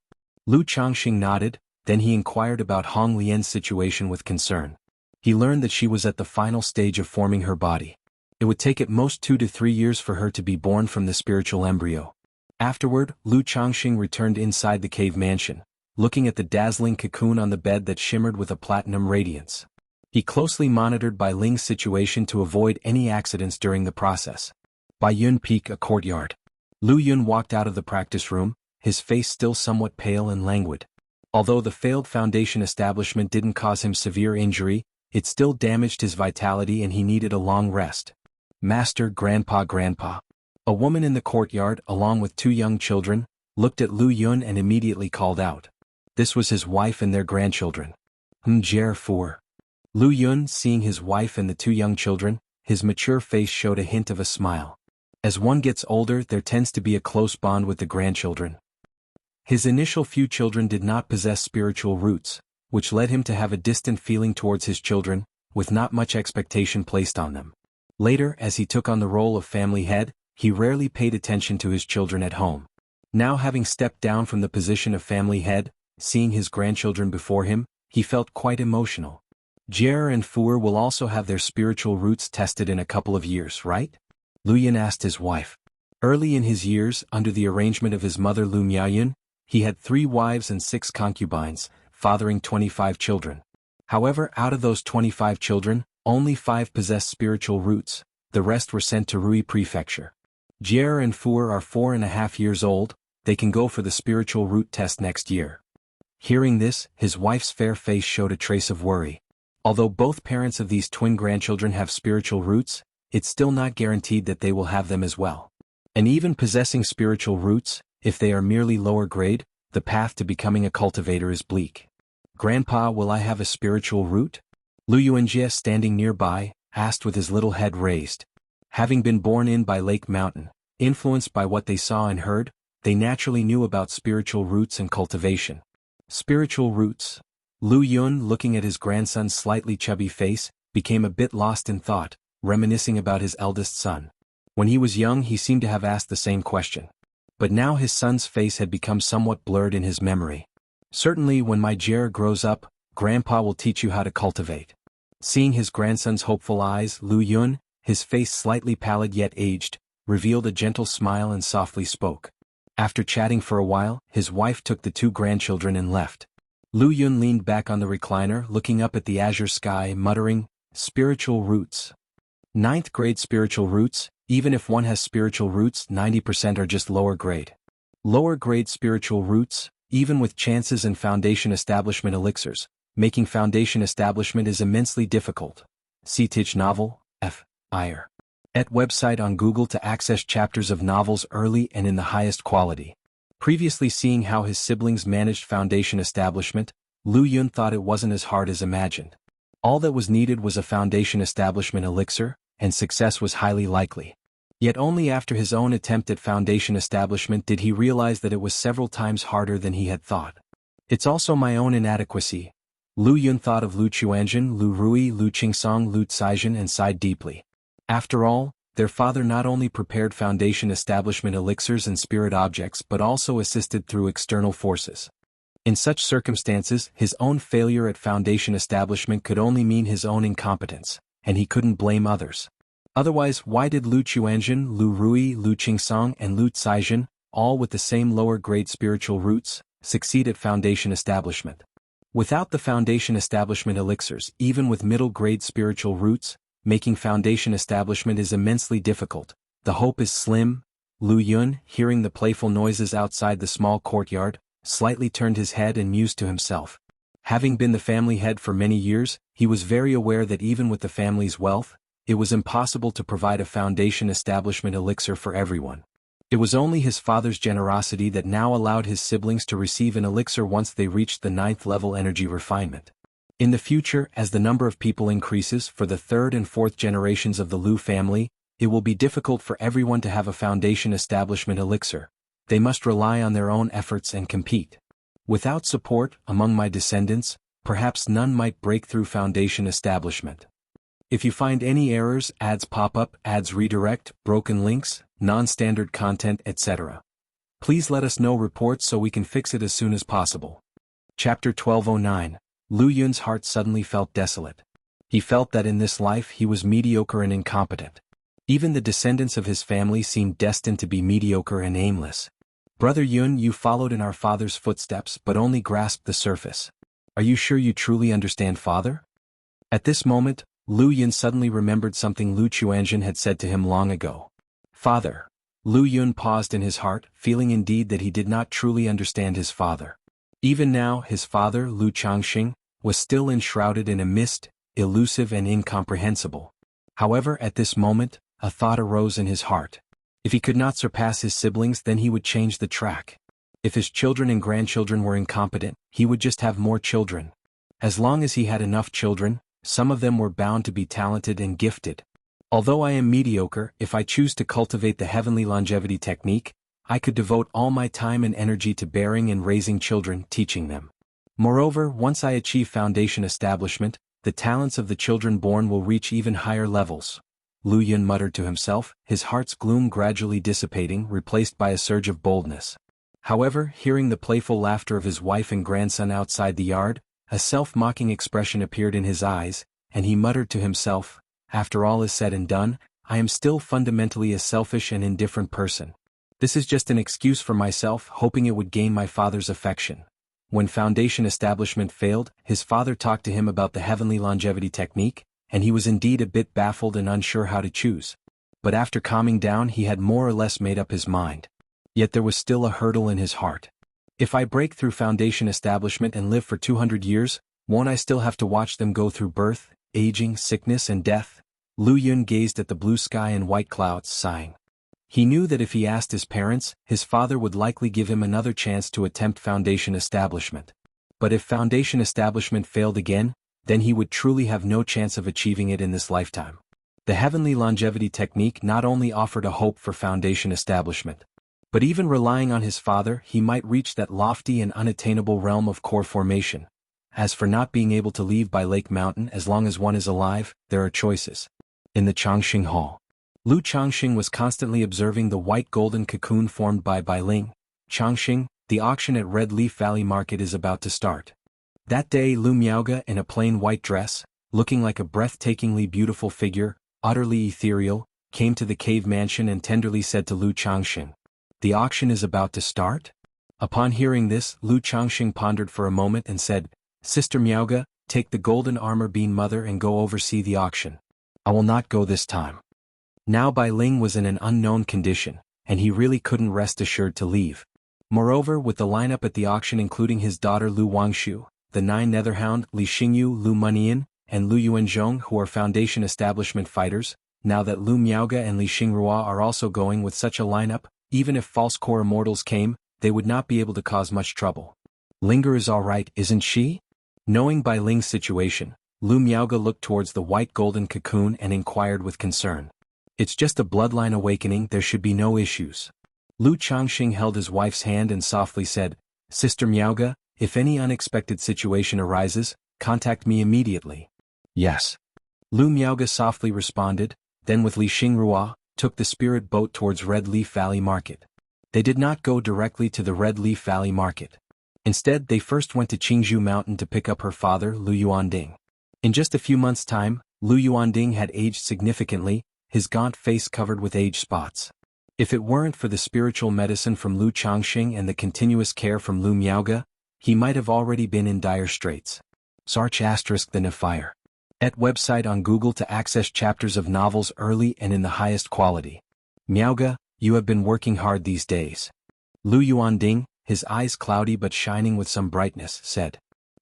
Lu Changxing nodded, then he inquired about Hong Lian's situation with concern. He learned that she was at the final stage of forming her body. It would take at most 2 to 3 years for her to be born from the spiritual embryo. Afterward, Lu Changxing returned inside the cave mansion, looking at the dazzling cocoon on the bed that shimmered with a platinum radiance. He closely monitored Bai Ling's situation to avoid any accidents during the process. Bai Yun peeked a courtyard. Lu Yun walked out of the practice room, his face still somewhat pale and languid. Although the failed foundation establishment didn't cause him severe injury, it still damaged his vitality and he needed a long rest. Master, Grandpa. A woman in the courtyard, along with 2 young children, looked at Lu Yun and immediately called out. This was his wife and their grandchildren. Fu. Lu Yun, seeing his wife and the 2 young children, his mature face showed a hint of a smile. As one gets older, there tends to be a close bond with the grandchildren. His initial few children did not possess spiritual roots, which led him to have a distant feeling towards his children, with not much expectation placed on them. Later, as he took on the role of family head, he rarely paid attention to his children at home. Now having stepped down from the position of family head, seeing his grandchildren before him, he felt quite emotional. Jie and Fu will also have their spiritual roots tested in a couple of years, right? Lu Yun asked his wife. Early in his years, under the arrangement of his mother Lu Miaoyun, He had 3 wives and 6 concubines, fathering 25 children. However, out of those 25 children, only 5 possessed spiritual roots, the rest were sent to Rui Prefecture. Jie and Fuer are 4.5 years old, they can go for the spiritual root test next year. Hearing this, his wife's fair face showed a trace of worry. Although both parents of these twin grandchildren have spiritual roots, it's still not guaranteed that they will have them as well. And even possessing spiritual roots, if they are merely lower grade, the path to becoming a cultivator is bleak. Grandpa, will I have a spiritual root? Lu Yuanjie, standing nearby, asked with his little head raised. Having been born in by Lake Mountain, influenced by what they saw and heard, they naturally knew about spiritual roots and cultivation. Spiritual roots. Lu Yun, looking at his grandson's slightly chubby face, became a bit lost in thought, reminiscing about his eldest son. When he was young, he seemed to have asked the same question. But now his son's face had become somewhat blurred in his memory. Certainly, when my Jie grows up, Grandpa will teach you how to cultivate. Seeing his grandson's hopeful eyes, Lu Yun, his face slightly pallid yet aged, revealed a gentle smile and softly spoke. After chatting for a while, his wife took the 2 grandchildren and left. Lu Yun leaned back on the recliner, looking up at the azure sky, muttering, "Spiritual roots. 9th grade spiritual roots, even if one has spiritual roots, 90% are just lower grade. Lower grade spiritual roots, even with chances and foundation establishment elixirs, making foundation establishment is immensely difficult." See Tich novel, F. Iyer. At website on Google to access chapters of novels early and in the highest quality. Previously seeing how his siblings managed foundation establishment, Lu Yun thought it wasn't as hard as imagined. All that was needed was a foundation establishment elixir, and success was highly likely. Yet only after his own attempt at foundation establishment did he realize that it was several times harder than he had thought. It's also my own inadequacy. Lu Yun thought of Lu Chuanjin, Lu Rui, Lu Qingsong, Lu Caijin and sighed deeply. After all, their father not only prepared foundation establishment elixirs and spirit objects but also assisted through external forces. In such circumstances, his own failure at foundation establishment could only mean his own incompetence, and he couldn't blame others. Otherwise, why did Lu Chuanjin, Lu Rui, Lu Qingsong and Lu Caijin, all with the same lower-grade spiritual roots, succeed at foundation establishment? Without the foundation establishment elixirs, even with middle-grade spiritual roots, making foundation establishment is immensely difficult. The hope is slim. Lu Yun, hearing the playful noises outside the small courtyard, slightly turned his head and mused to himself. Having been the family head for many years, he was very aware that even with the family's wealth, it was impossible to provide a foundation establishment elixir for everyone. It was only his father's generosity that now allowed his siblings to receive an elixir once they reached the 9th level energy refinement. In the future, as the number of people increases for the 3rd and 4th generations of the Lu family, it will be difficult for everyone to have a foundation establishment elixir. They must rely on their own efforts and compete. Without support, among my descendants, perhaps none might break through foundation establishment. If you find any errors, ads pop up, ads redirect, broken links, non-standard content, etc., please let us know reports so we can fix it as soon as possible. Chapter 1209. Lu Yun's heart suddenly felt desolate. He felt that in this life he was mediocre and incompetent. Even the descendants of his family seemed destined to be mediocre and aimless. Brother Yun, you followed in our father's footsteps but only grasped the surface. Are you sure you truly understand father? At this moment, Lu Yun suddenly remembered something Lu Chuanjin had said to him long ago. Father. Lu Yun paused in his heart, feeling indeed that he did not truly understand his father. Even now, his father, Lu Changxing, was still enshrouded in a mist, elusive and incomprehensible. However, at this moment, a thought arose in his heart. If he could not surpass his siblings, then he would change the track. If his children and grandchildren were incompetent, he would just have more children. As long as he had enough children, some of them were bound to be talented and gifted. Although I am mediocre, if I choose to cultivate the heavenly longevity technique, I could devote all my time and energy to bearing and raising children, teaching them. Moreover, once I achieve foundation establishment, the talents of the children born will reach even higher levels. Lu Yun muttered to himself, his heart's gloom gradually dissipating, replaced by a surge of boldness. However, hearing the playful laughter of his wife and grandson outside the yard, a self-mocking expression appeared in his eyes, and he muttered to himself, after all is said and done, I am still fundamentally a selfish and indifferent person. This is just an excuse for myself, hoping it would gain my father's affection. When foundation establishment failed, his father talked to him about the heavenly longevity technique, and he was indeed a bit baffled and unsure how to choose. But after calming down, he had more or less made up his mind. Yet there was still a hurdle in his heart. If I break through foundation establishment and live for 200 years, won't I still have to watch them go through birth, aging, sickness and death? Lu Yun gazed at the blue sky and white clouds, sighing. He knew that if he asked his parents, his father would likely give him another chance to attempt foundation establishment. But if foundation establishment failed again, then he would truly have no chance of achieving it in this lifetime. The heavenly longevity technique not only offered a hope for foundation establishment, but even relying on his father, he might reach that lofty and unattainable realm of core formation. As for not being able to leave by Lake Mountain as long as one is alive, there are choices. In the Changxing Hall, Lu Changxing was constantly observing the white golden cocoon formed by Ling. Changxing, the auction at Red Leaf Valley Market is about to start. That day Lu Miaoge, in a plain white dress, looking like a breathtakingly beautiful figure, utterly ethereal, came to the cave mansion and tenderly said to Lu Changxing, "The auction is about to start?" Upon hearing this, Lu Changxing pondered for a moment and said, "Sister Miaoge, take the golden armor bean mother and go oversee the auction. I will not go this time." Now Bai Ling was in an unknown condition, and he really couldn't rest assured to leave. Moreover, with the lineup at the auction including his daughter Lu Wangshu, the 9 Netherhound, Li Xingyu, Lu Munian, and Lu Yuanzhong who are foundation establishment fighters, now that Lu Miaoge and Li Xingrua are also going with such a lineup, even if false core immortals came, they would not be able to cause much trouble. Linger is alright, isn't she? Knowing Bai Ling's situation, Lu Miaoge looked towards the white golden cocoon and inquired with concern. "It's just a bloodline awakening, there should be no issues." Lu Changxing held his wife's hand and softly said, "Sister Miaoge, if any unexpected situation arises, contact me immediately." "Yes." Lu Miaoge softly responded, then with Li Xingrua, took the spirit boat towards Red Leaf Valley Market. They did not go directly to the Red Leaf Valley Market. Instead, they first went to Qingzhou Mountain to pick up her father, Lu Yuanding. In just a few months' time, Lu Yuanding had aged significantly, his gaunt face covered with age spots. If it weren't for the spiritual medicine from Lu Changxing and the continuous care from Lu Miaoge, he might have already been in dire straits. Sarch * the Fire. Et website on Google to access chapters of novels early and in the highest quality. Miaoge, you have been working hard these days. Lu Yuanding, his eyes cloudy but shining with some brightness, said.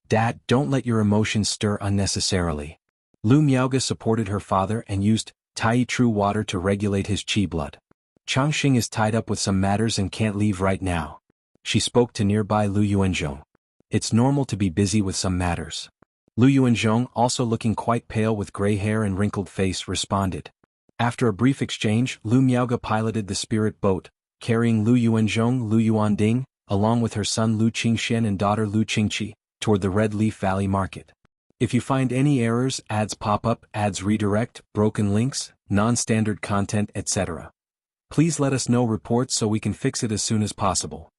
Dad, don't let your emotions stir unnecessarily. Lu Miaoge supported her father and used Tai True water to regulate his qi blood. Changxing is tied up with some matters and can't leave right now. She spoke to nearby Lu Yuanzhong. It's normal to be busy with some matters. Lu Yuanzhong, also looking quite pale with gray hair and wrinkled face, responded. After a brief exchange, Lu Miaoge piloted the spirit boat, carrying Lu Yuanzhong, Lu Yuanding, along with her son Lu Qingxian and daughter Lu Qingqi, toward the Red Leaf Valley Market. If you find any errors, ads pop up, ads redirect, broken links, non-standard content, etc., please let us know reports so we can fix it as soon as possible.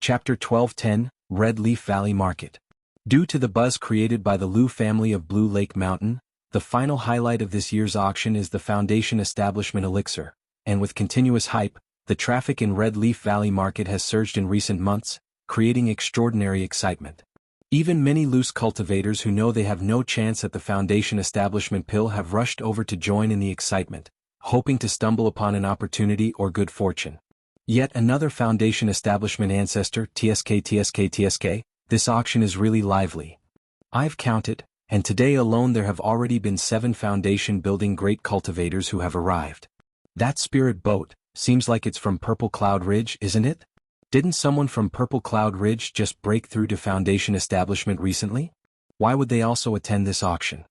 Chapter 1210, Red Leaf Valley Market. Due to the buzz created by the Lu family of Blue Lake Mountain, the final highlight of this year's auction is the Foundation Establishment Elixir, and with continuous hype, the traffic in Red Leaf Valley Market has surged in recent months, creating extraordinary excitement. Even many loose cultivators who know they have no chance at the Foundation Establishment pill have rushed over to join in the excitement, hoping to stumble upon an opportunity or good fortune. Yet another Foundation Establishment ancestor, TSK, this auction is really lively. I've counted, and today alone there have already been 7 Foundation building great cultivators who have arrived. That spirit boat, seems like it's from Purple Cloud Ridge, isn't it? Didn't someone from Purple Cloud Ridge just break through to Foundation Establishment recently? Why would they also attend this auction?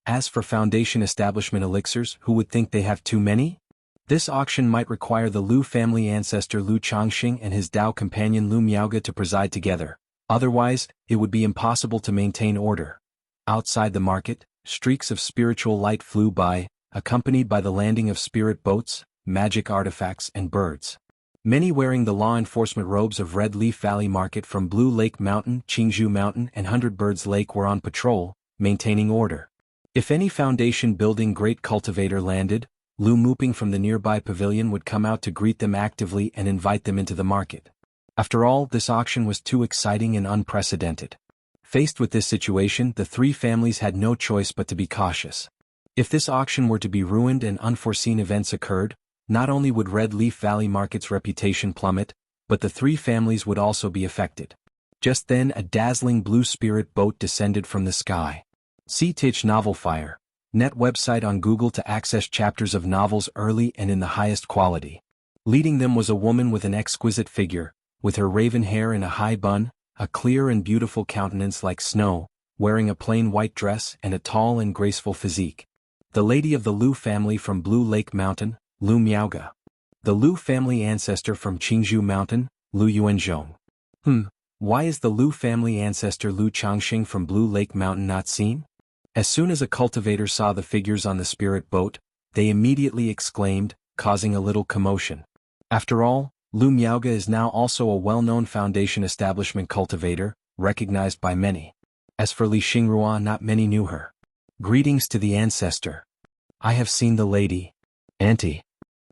As for Foundation Establishment elixirs, who would think they have too many? This auction might require the Lu family ancestor Lu Changxing and his Dao companion Lu Miaoge to preside together, otherwise, it would be impossible to maintain order. Outside the market, streaks of spiritual light flew by, accompanied by the landing of spirit boats, magic artifacts and birds. Many wearing the law enforcement robes of Red Leaf Valley Market from Blue Lake Mountain, Qingzhou Mountain and Hundred Birds Lake were on patrol, maintaining order. If any Foundation building great cultivator landed, Lu Muping from the nearby pavilion would come out to greet them actively and invite them into the market. After all, this auction was too exciting and unprecedented. Faced with this situation, the three families had no choice but to be cautious. If this auction were to be ruined and unforeseen events occurred, not only would Red Leaf Valley Market's reputation plummet, but the three families would also be affected. Just then a dazzling blue spirit boat descended from the sky. See Tich Novel Fire, net website on Google to access chapters of novels early and in the highest quality. Leading them was a woman with an exquisite figure, with her raven hair in a high bun, a clear and beautiful countenance like snow, wearing a plain white dress and a tall and graceful physique. The lady of the Lu family from Blue Lake Mountain, Lu Miaoga. The Lu family ancestor from Qingzhou Mountain, Lu Yuanzhong. Why is the Lu family ancestor Lu Changxing from Blue Lake Mountain not seen? As soon as a cultivator saw the figures on the spirit boat, they immediately exclaimed, causing a little commotion. After all, Lu Miaoga is now also a well-known foundation establishment cultivator, recognized by many. As for Li Xingrua, not many knew her. Greetings to the ancestor. I have seen the lady. Auntie.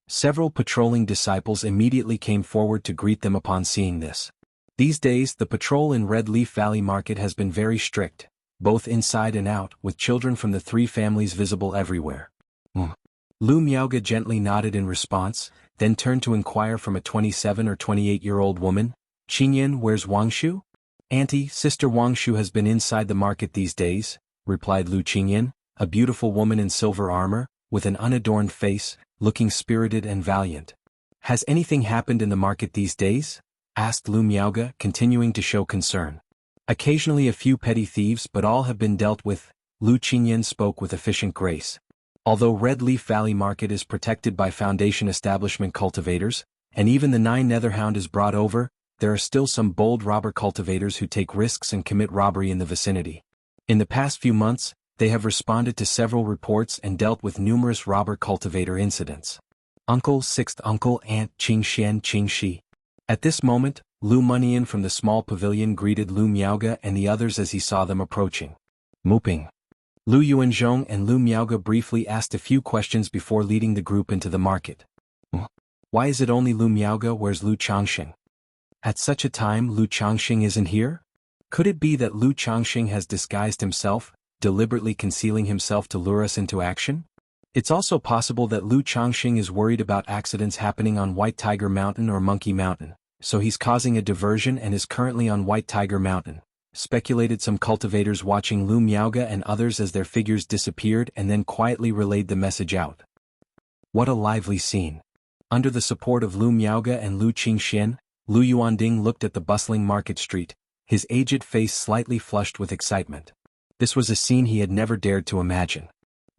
Several patrolling disciples immediately came forward to greet them upon seeing this. These days, the patrol in Red Leaf Valley Market has been very strict, both inside and out, with children from the three families visible everywhere. Lu Miaoga gently nodded in response, then turned to inquire from a 27 or 28-year-old woman, Qingyan, where's Wangshu? Auntie, Sister Wangshu has been inside the market these days, replied Lu Qingyan, a beautiful woman in silver armor, with an unadorned face, looking spirited and valiant. Has anything happened in the market these days? Asked Lu Miaoga, continuing to show concern. Occasionally a few petty thieves, but all have been dealt with, Lu Qingyan spoke with efficient grace. Although Red Leaf Valley Market is protected by Foundation establishment cultivators, and even the 9 Netherhound is brought over, there are still some bold robber cultivators who take risks and commit robbery in the vicinity. In the past few months, they have responded to several reports and dealt with numerous robber cultivator incidents. Uncle, Sixth Uncle, Aunt, Qingxian, Qingxi. At this moment, Lu Munian from the small pavilion greeted Lu Miaoga and the others as he saw them approaching. Muping. Lu Yuanzhong and Lu Miaoga briefly asked a few questions before leading the group into the market. Why is it only Lu Miaoga? Where's Lu Changxing? At such a time Lu Changxing isn't here? Could it be that Lu Changxing has disguised himself, deliberately concealing himself to lure us into action? It's also possible that Lu Changxing is worried about accidents happening on White Tiger Mountain or Monkey Mountain, so he's causing a diversion and is currently on White Tiger Mountain, speculated some cultivators watching Lu Miaoga and others as their figures disappeared and then quietly relayed the message out. What a lively scene. Under the support of Lu Miaoga and Lu Qingxian, Lu Yuanding looked at the bustling market street, his aged face slightly flushed with excitement. This was a scene he had never dared to imagine.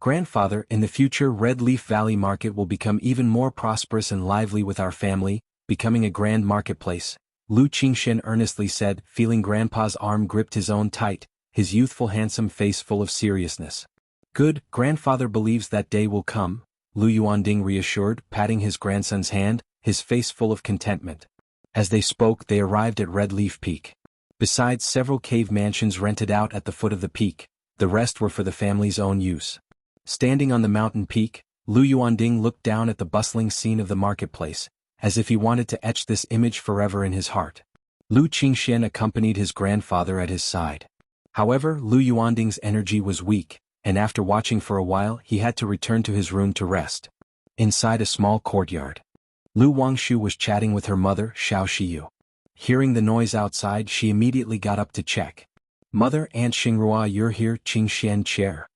Grandfather, in the future Red Leaf Valley Market will become even more prosperous and lively with our family, becoming a grand marketplace, Lu Qingxian earnestly said, feeling Grandpa's arm gripped his own tight, his youthful handsome face full of seriousness. Good, Grandfather believes that day will come, Lu Yuanding reassured, patting his grandson's hand, his face full of contentment. As they spoke, they arrived at Red Leaf Peak. Besides several cave mansions rented out at the foot of the peak, the rest were for the family's own use. Standing on the mountain peak, Lu Yuanding looked down at the bustling scene of the marketplace, as if he wanted to etch this image forever in his heart. Lu Qingxian accompanied his grandfather at his side. However, Lu Yuanding's energy was weak, and after watching for a while he had to return to his room to rest. Inside a small courtyard, Lu Wangshu was chatting with her mother, Xiao Shiyu. Hearing the noise outside, she immediately got up to check. Mother, Aunt Xingrua, you're here, Qingxian chair.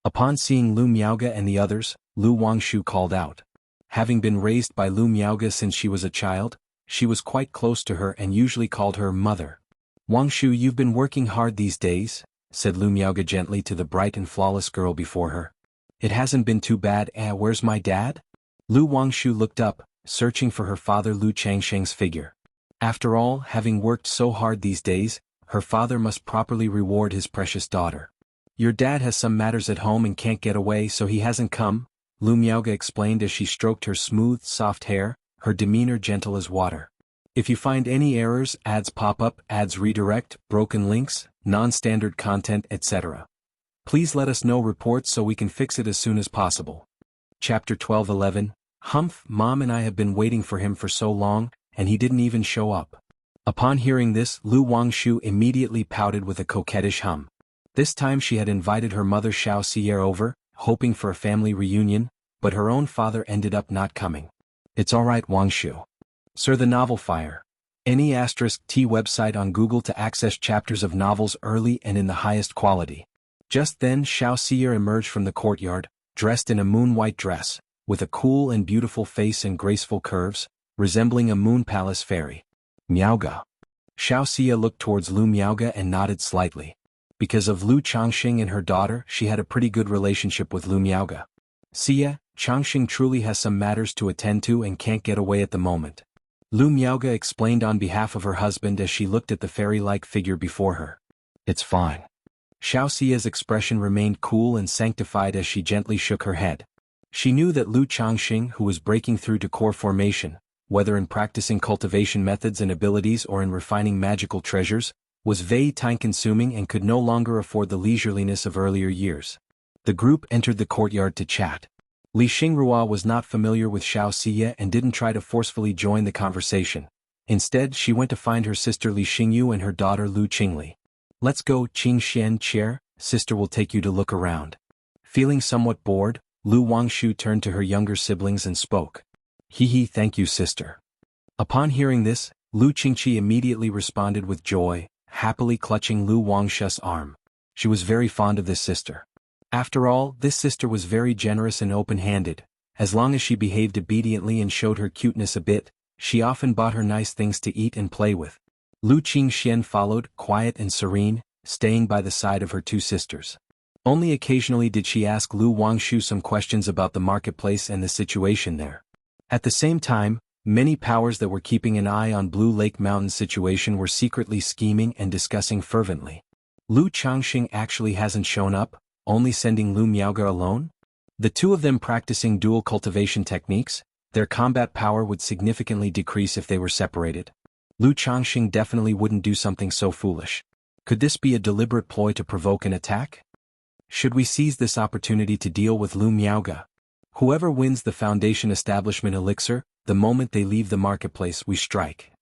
Upon seeing Lu Miaoga and the others, Lu Wangshu called out. Having been raised by Lu Miaoga since she was a child, she was quite close to her and usually called her mother. Wangshu, you've been working hard these days, said Lu Miaoga gently to the bright and flawless girl before her. It hasn't been too bad. Where's my dad? Lu Wangshu looked up, searching for her father Lu Changsheng's figure. After all, having worked so hard these days, her father must properly reward his precious daughter. Your dad has some matters at home and can't get away, so he hasn't come, Lu Miaoga explained as she stroked her smooth, soft hair, her demeanor gentle as water. If you find any errors, ads pop up, ads redirect, broken links, non-standard content, etc., please let us know reports so we can fix it as soon as possible. Chapter 12:11. Humph, Mom and I have been waiting for him for so long, and he didn't even show up. Upon hearing this, Lu Wangshu immediately pouted with a coquettish hum. This time she had invited her mother Xiao Siyer over, hoping for a family reunion, but her own father ended up not coming. It's alright, Wangshu. Sir, the novel fire. Any *T website on Google to access chapters of novels early and in the highest quality. Just then Xiao Siyer emerged from the courtyard, dressed in a moon-white dress, with a cool and beautiful face and graceful curves, resembling a moon palace fairy. Miaoga. Xiao Xia looked towards Lu Miaoga and nodded slightly. Because of Lu Changxing and her daughter, she had a pretty good relationship with Lu Miaoga. Xia, Changxing truly has some matters to attend to and can't get away at the moment. Lu Miaoga explained on behalf of her husband as she looked at the fairy-like figure before her. It's fine. Xiao Xia's expression remained cool and sanctified as she gently shook her head. She knew that Lu Changxing, who was breaking through to core formation, whether in practicing cultivation methods and abilities or in refining magical treasures, was very time-consuming and could no longer afford the leisureliness of earlier years. The group entered the courtyard to chat. Li Xingrua was not familiar with Xiao Xia and didn't try to forcefully join the conversation. Instead, she went to find her sister Li Xingyu and her daughter Lu Qingli. Let's go, Qingxian chair, sister will take you to look around. Feeling somewhat bored, Lu Wangshu turned to her younger siblings and spoke. Hee, thank you, sister. Upon hearing this, Lu Qingqi immediately responded with joy, happily clutching Lu Wangshu's arm. She was very fond of this sister. After all, this sister was very generous and open-handed. As long as she behaved obediently and showed her cuteness a bit, she often bought her nice things to eat and play with. Lu Qingxian followed, quiet and serene, staying by the side of her two sisters. Only occasionally did she ask Lu Wangshu some questions about the marketplace and the situation there. At the same time, many powers that were keeping an eye on Blue Lake Mountain's situation were secretly scheming and discussing fervently. Lu Changxing actually hasn't shown up, only sending Lu Miaoga alone? The two of them practicing dual cultivation techniques, their combat power would significantly decrease if they were separated. Lu Changxing definitely wouldn't do something so foolish. Could this be a deliberate ploy to provoke an attack? Should we seize this opportunity to deal with Lu Miaoga? Whoever wins the Foundation Establishment elixir, the moment they leave the marketplace we strike.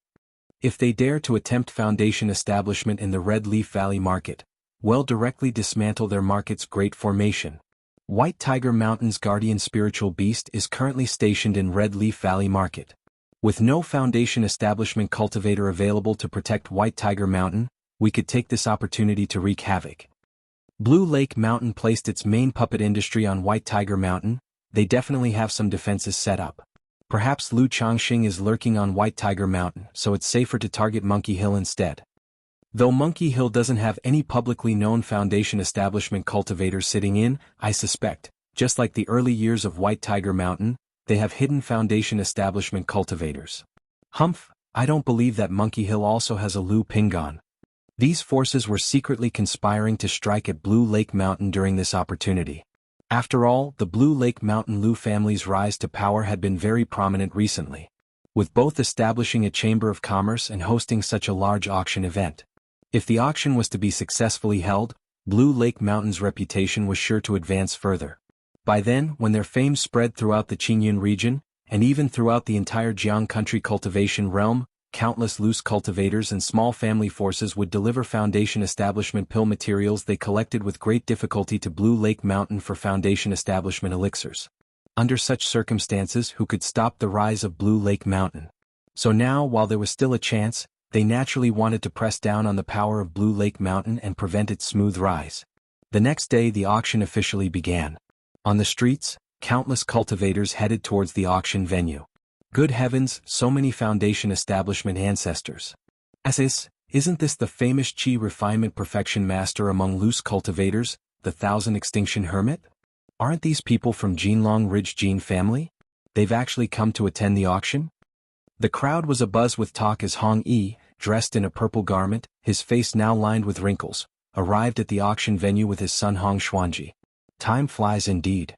If they dare to attempt Foundation establishment in the Red Leaf Valley market, we'll directly dismantle their market's great formation. White Tiger Mountain's guardian spiritual beast is currently stationed in Red Leaf Valley market. With no Foundation establishment cultivator available to protect White Tiger Mountain, we could take this opportunity to wreak havoc. Blue Lake Mountain placed its main puppet industry on White Tiger Mountain. They definitely have some defenses set up. Perhaps Lu Changxing is lurking on White Tiger Mountain, so it's safer to target Monkey Hill instead. Though Monkey Hill doesn't have any publicly known Foundation establishment cultivators sitting in, I suspect, just like the early years of White Tiger Mountain, they have hidden Foundation establishment cultivators. Humph, I don't believe that Monkey Hill also has a Lu Pingon. These forces were secretly conspiring to strike at Blue Lake Mountain during this opportunity. After all, the Blue Lake Mountain Lu family's rise to power had been very prominent recently, with both establishing a chamber of commerce and hosting such a large auction event. If the auction was to be successfully held, Blue Lake Mountain's reputation was sure to advance further. By then, when their fame spread throughout the Qingyun region, and even throughout the entire Jiang country cultivation realm, countless loose cultivators and small family forces would deliver Foundation establishment pill materials they collected with great difficulty to Blue Lake Mountain for Foundation establishment elixirs. Under such circumstances, who could stop the rise of Blue Lake Mountain? So now, while there was still a chance, they naturally wanted to press down on the power of Blue Lake Mountain and prevent its smooth rise. The next day the auction officially began. On the streets, countless cultivators headed towards the auction venue. Good heavens, so many Foundation establishment ancestors. Isn't this the famous Qi refinement perfection master among loose cultivators, the Thousand Extinction Hermit? Aren't these people from Jinlong Ridge Jin family? They've actually come to attend the auction? The crowd was abuzz with talk as Hong Yi, dressed in a purple garment, his face now lined with wrinkles, arrived at the auction venue with his son Hong Xuanji. Time flies indeed.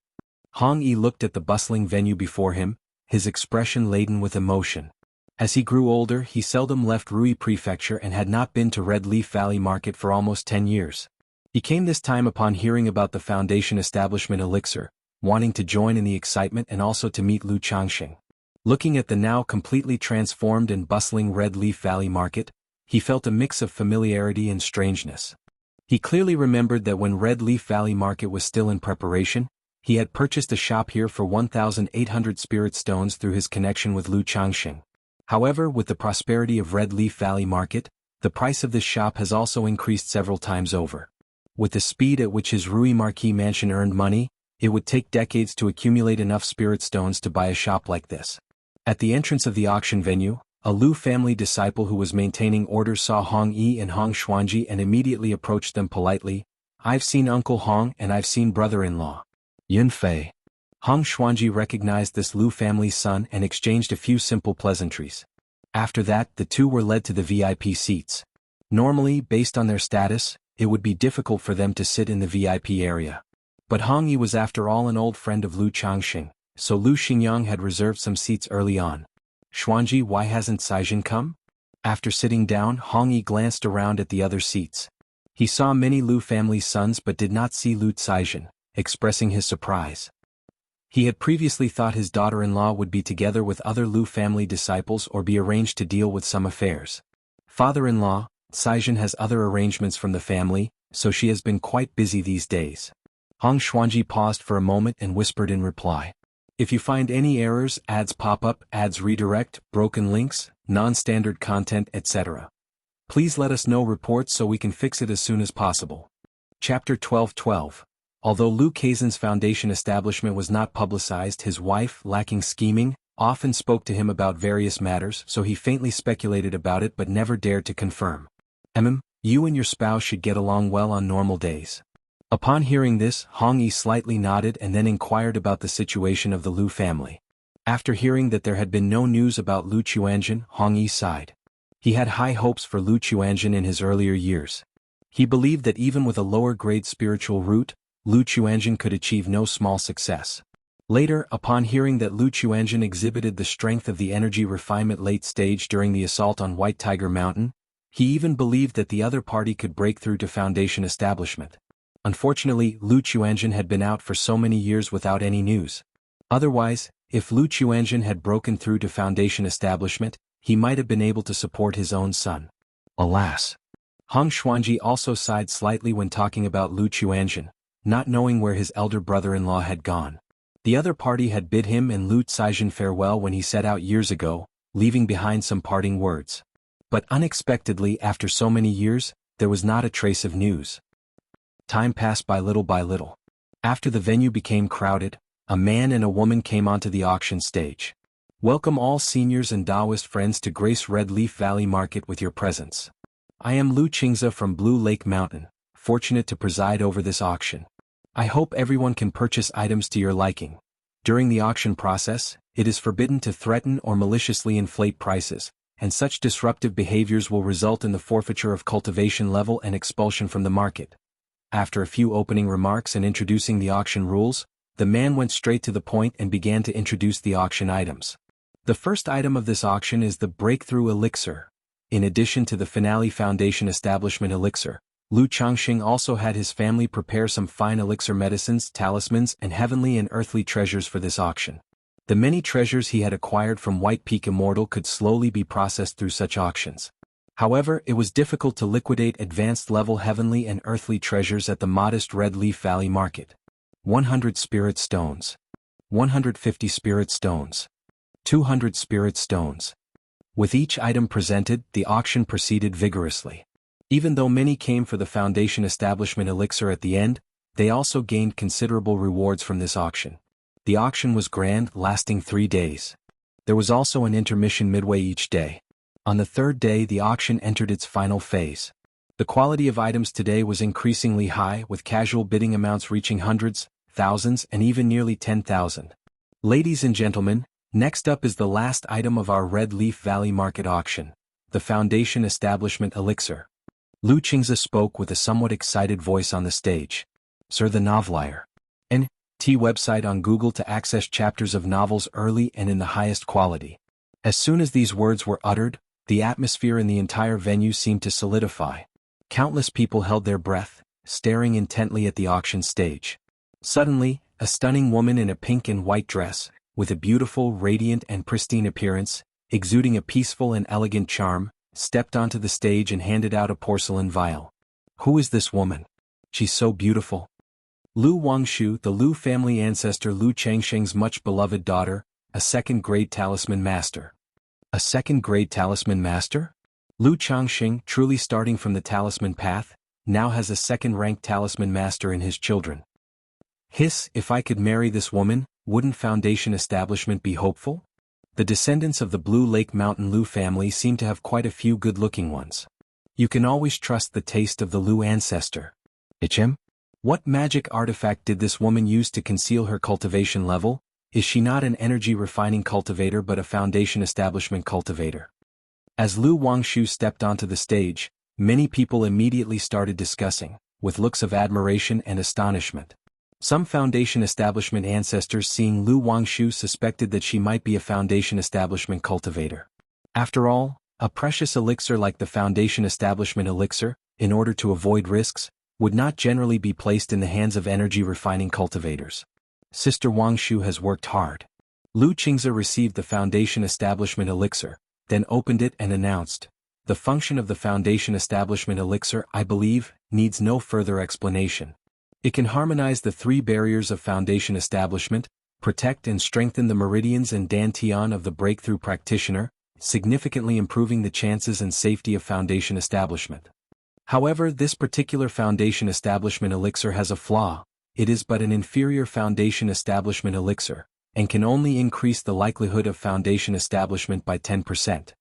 Hong Yi looked at the bustling venue before him, his expression laden with emotion. As he grew older, he seldom left Rui Prefecture and had not been to Red Leaf Valley Market for almost 10 years. He came this time upon hearing about the Foundation establishment elixir, wanting to join in the excitement and also to meet Lu Changxing. Looking at the now completely transformed and bustling Red Leaf Valley market, he felt a mix of familiarity and strangeness. He clearly remembered that when Red Leaf Valley Market was still in preparation, he had purchased a shop here for 1,800 spirit stones through his connection with Lu Changxing. However, with the prosperity of Red Leaf Valley Market, the price of this shop has also increased several times over. With the speed at which his Rui Marquis mansion earned money, it would take decades to accumulate enough spirit stones to buy a shop like this. At the entrance of the auction venue, a Lu family disciple who was maintaining orders saw Hong Yi and Hong Xuanji and immediately approached them politely. "I've seen Uncle Hong and I've seen brother-in-law Yun Fei." Hong Xuanji recognized this Lu family's son and exchanged a few simple pleasantries. After that, the two were led to the VIP seats. Normally, based on their status, it would be difficult for them to sit in the VIP area. But Hong Yi was after all an old friend of Lu Changxing, so Lu Xingyang had reserved some seats early on. "Xuanji, why hasn't Saijin come?" After sitting down, Hong Yi glanced around at the other seats. He saw many Lu family sons but did not see Lu Saijin, expressing his surprise. He had previously thought his daughter-in-law would be together with other Lu family disciples or be arranged to deal with some affairs. "Father-in-law, Saijin has other arrangements from the family, so she has been quite busy these days." Hong Xuanji paused for a moment and whispered in reply. "If you find any errors, ads pop up, ads redirect, broken links, non-standard content, etc., please let us know reports so we can fix it as soon as possible." Chapter 12:12. Although Lu Kaizen's foundation establishment was not publicized, his wife, lacking scheming, often spoke to him about various matters, so he faintly speculated about it but never dared to confirm. You and your spouse should get along well on normal days." Upon hearing this, Hong Yi slightly nodded and then inquired about the situation of the Lu family. After hearing that there had been no news about Lu Chuanjin, Hong Yi sighed. He had high hopes for Lu Chuanjin in his earlier years. He believed that even with a lower-grade spiritual root, Lu Chuanjin could achieve no small success. Later, upon hearing that Lu Chuanjin exhibited the strength of the energy refinement late stage during the assault on White Tiger Mountain, he even believed that the other party could break through to foundation establishment. Unfortunately, Lu Chuanjin had been out for so many years without any news. Otherwise, if Lu Chuanjin had broken through to foundation establishment, he might have been able to support his own son. Alas! Hong Xuanji also sighed slightly when talking about Lu Chuanjin, not knowing where his elder brother-in-law had gone. The other party had bid him and Lu Saijin farewell when he set out years ago, leaving behind some parting words. But unexpectedly, after so many years, there was not a trace of news. Time passed by little. After the venue became crowded, a man and a woman came onto the auction stage. "Welcome all seniors and Taoist friends to grace Red Leaf Valley Market with your presence. I am Lu Qingze from Blue Lake Mountain, fortunate to preside over this auction. I hope everyone can purchase items to your liking. During the auction process, it is forbidden to threaten or maliciously inflate prices, and such disruptive behaviors will result in the forfeiture of cultivation level and expulsion from the market." After a few opening remarks and introducing the auction rules, the man went straight to the point and began to introduce the auction items. The first item of this auction is the Breakthrough Elixir. In addition to the Finale Foundation Establishment Elixir, Lu Changxing also had his family prepare some fine elixir medicines, talismans, and heavenly and earthly treasures for this auction. The many treasures he had acquired from White Peak Immortal could slowly be processed through such auctions. However, it was difficult to liquidate advanced-level heavenly and earthly treasures at the modest Red Leaf Valley Market. 100 spirit stones. 150 spirit stones. 200 spirit stones. With each item presented, the auction proceeded vigorously. Even though many came for the Foundation Establishment Elixir at the end, they also gained considerable rewards from this auction. The auction was grand, lasting 3 days. There was also an intermission midway each day. On the third day, the auction entered its final phase. The quality of items today was increasingly high, with casual bidding amounts reaching hundreds, thousands, and even nearly 10,000. Ladies and gentlemen, next up is the last item of our Red Leaf Valley Market auction, the Foundation Establishment Elixir. Lu Qingze spoke with a somewhat excited voice on the stage. "Sir, the Novelier N.T. website on Google to access chapters of novels early and in the highest quality." As soon as these words were uttered, the atmosphere in the entire venue seemed to solidify. Countless people held their breath, staring intently at the auction stage. Suddenly, A stunning woman in a pink and white dress, with a beautiful, radiant and pristine appearance, exuding a peaceful and elegant charm, stepped onto the stage and handed out a porcelain vial. Who is this woman? She's so beautiful. Lu Wangshu, the Lu family ancestor Lu Changsheng's much-beloved daughter, a second-grade talisman master. A second-grade talisman master? Lu Changsheng, truly starting from the talisman path, now has a second-ranked talisman master in his children. Hiss, if I could marry this woman, wouldn't Foundation establishment be hopeful? The descendants of the Blue Lake Mountain Lu family seem to have quite a few good-looking ones. You can always trust the taste of the Lu ancestor. HM? What magic artifact did this woman use to conceal her cultivation level? Is she not an energy-refining cultivator but a Foundation establishment cultivator? As Lu Wangshu stepped onto the stage, many people immediately started discussing, with looks of admiration and astonishment. Some Foundation establishment ancestors seeing Lu Wangshu suspected that she might be a Foundation establishment cultivator. After all, a precious elixir like the Foundation establishment elixir, in order to avoid risks, would not generally be placed in the hands of energy-refining cultivators. Sister Wangshu has worked hard. Lu Qingze received the Foundation establishment elixir, then opened it and announced, "The function of the Foundation establishment elixir, I believe, needs no further explanation. It can harmonize the three barriers of Foundation establishment, protect and strengthen the meridians and dantian of the breakthrough practitioner, significantly improving the chances and safety of Foundation establishment. However, this particular Foundation establishment elixir has a flaw. It is but an inferior Foundation establishment elixir, and can only increase the likelihood of Foundation establishment by 10%.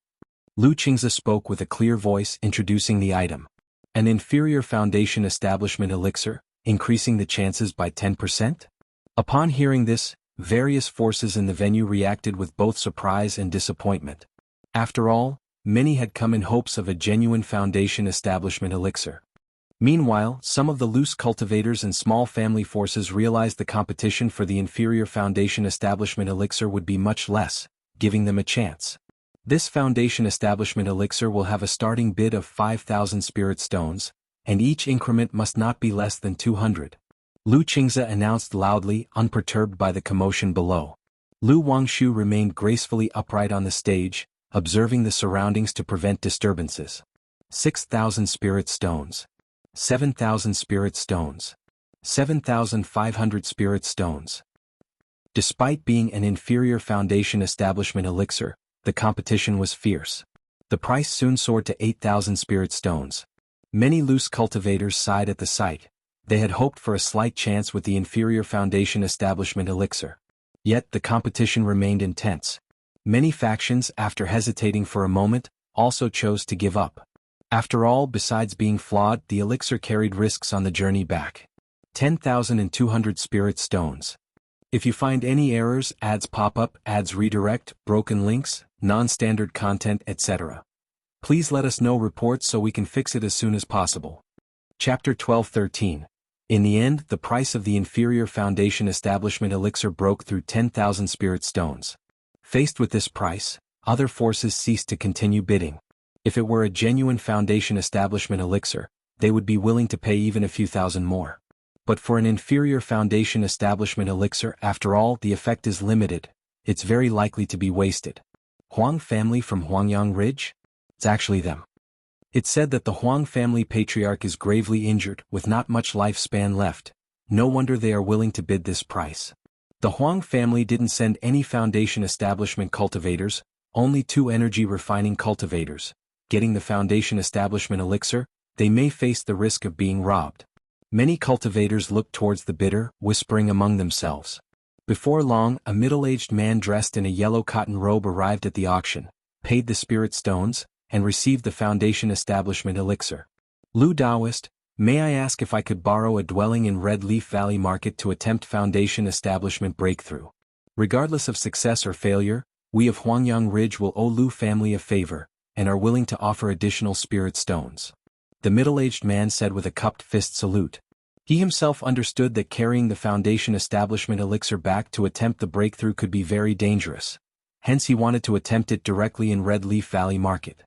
Lu Qingze spoke with a clear voice introducing the item. An inferior Foundation establishment elixir, increasing the chances by 10%? Upon hearing this, various forces in the venue reacted with both surprise and disappointment. After all, many had come in hopes of a genuine Foundation establishment elixir. Meanwhile, some of the loose cultivators and small family forces realized the competition for the inferior Foundation establishment elixir would be much less, giving them a chance. This Foundation establishment elixir will have a starting bid of 5,000 spirit stones, and each increment must not be less than 200. Lu Qingze announced loudly, unperturbed by the commotion below. Lu Wangshu remained gracefully upright on the stage, observing the surroundings to prevent disturbances. 6,000 spirit stones. 7,000 spirit stones. 7,500 spirit stones. Despite being an inferior Foundation establishment elixir, the competition was fierce. The price soon soared to 8,000 spirit stones. Many loose cultivators sighed at the sight. They had hoped for a slight chance with the inferior Foundation establishment elixir. Yet the competition remained intense. Many factions, after hesitating for a moment, also chose to give up. After all, besides being flawed, the elixir carried risks on the journey back. 10,200 spirit stones. If you find any errors, ads pop up, ads redirect, broken links, non-standard content, etc. Please let us know reports so we can fix it as soon as possible. Chapter 12:13. In the end, the price of the inferior Foundation establishment elixir broke through 10,000 spirit stones. Faced with this price, other forces ceased to continue bidding. If it were a genuine Foundation establishment elixir, they would be willing to pay even a few thousand more. But for an inferior Foundation establishment elixir, after all, the effect is limited. It's very likely to be wasted. Huang family from Huangyang Ridge? It's actually them. It's said that the Huang family patriarch is gravely injured, with not much lifespan left. No wonder they are willing to bid this price. The Huang family didn't send any Foundation establishment cultivators, only 2 energy refining cultivators. Getting the Foundation establishment elixir, they may face the risk of being robbed. Many cultivators looked towards the bidder, whispering among themselves. Before long, a middle-aged man dressed in a yellow cotton robe arrived at the auction, paid the spirit stones, and received the Foundation establishment elixir. Lu Daoist, may I ask if I could borrow a dwelling in Red Leaf Valley Market to attempt Foundation establishment breakthrough? Regardless of success or failure, we of Huangyang Ridge will owe Lu family a favor, and are willing to offer additional spirit stones. The middle-aged man said with a cupped fist salute. He himself understood that carrying the Foundation establishment elixir back to attempt the breakthrough could be very dangerous. Hence he wanted to attempt it directly in Red Leaf Valley Market.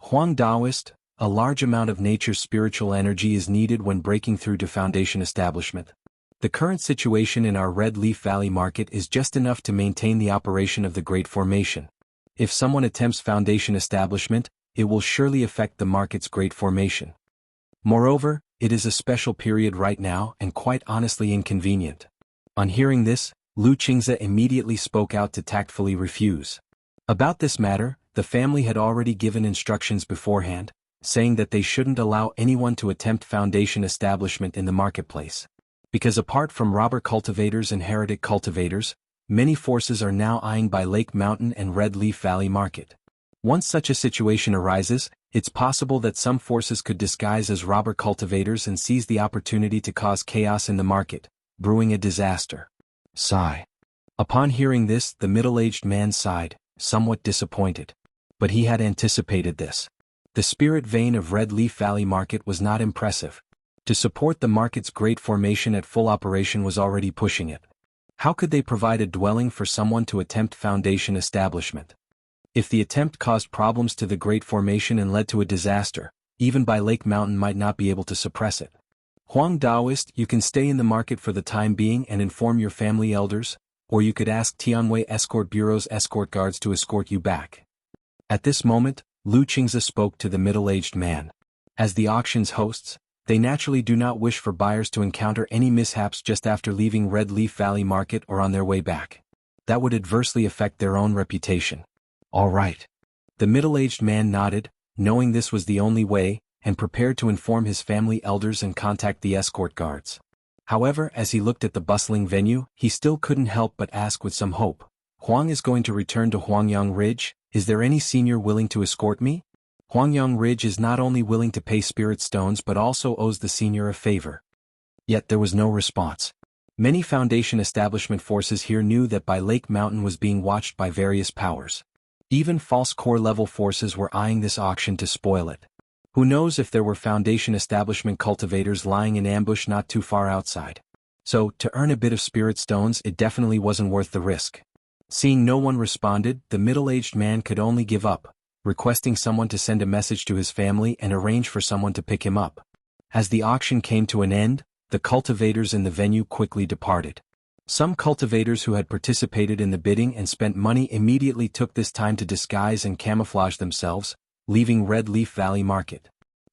Huang Daoist, a large amount of nature's spiritual energy is needed when breaking through to Foundation establishment. The current situation in our Red Leaf Valley market is just enough to maintain the operation of the Great Formation. If someone attempts foundation establishment, it will surely affect the market's Great Formation. Moreover, it is a special period right now and quite honestly inconvenient. On hearing this, Lu Qingze immediately spoke out to tactfully refuse. About this matter, the family had already given instructions beforehand, saying that they shouldn't allow anyone to attempt foundation establishment in the marketplace. Because apart from robber cultivators and heretic cultivators, many forces are now eyeing by Lake Mountain and Red Leaf Valley market. Once such a situation arises, it's possible that some forces could disguise as robber cultivators and seize the opportunity to cause chaos in the market, brewing a disaster. Sigh. Upon hearing this, the middle-aged man sighed, somewhat disappointed. But he had anticipated this. The spirit vein of Red Leaf Valley market was not impressive. To support the market's Great Formation at full operation was already pushing it. How could they provide a dwelling for someone to attempt foundation establishment? If the attempt caused problems to the Great Formation and led to a disaster, even by Lake Mountain might not be able to suppress it. Huang Daoist, you can stay in the market for the time being and inform your family elders, or you could ask Tianwei Escort Bureau's escort guards to escort you back. At this moment, Lu Qingze spoke to the middle-aged man. As the auction's hosts, they naturally do not wish for buyers to encounter any mishaps just after leaving Red Leaf Valley market or on their way back. That would adversely affect their own reputation. All right. The middle-aged man nodded, knowing this was the only way, and prepared to inform his family elders and contact the escort guards. However, as he looked at the bustling venue, he still couldn't help but ask with some hope. Huang is going to return to Huangyang Ridge, is there any senior willing to escort me? Huangyang Ridge is not only willing to pay spirit stones but also owes the senior a favor. Yet there was no response. Many foundation establishment forces here knew that by Lake Mountain was being watched by various powers. Even false core-level forces were eyeing this auction to spoil it. Who knows if there were foundation establishment cultivators lying in ambush not too far outside. So, to earn a bit of spirit stones it definitely wasn't worth the risk. Seeing no one responded, the middle-aged man could only give up, requesting someone to send a message to his family and arrange for someone to pick him up. As the auction came to an end, the cultivators in the venue quickly departed. Some cultivators who had participated in the bidding and spent money immediately took this time to disguise and camouflage themselves, leaving Red Leaf Valley market.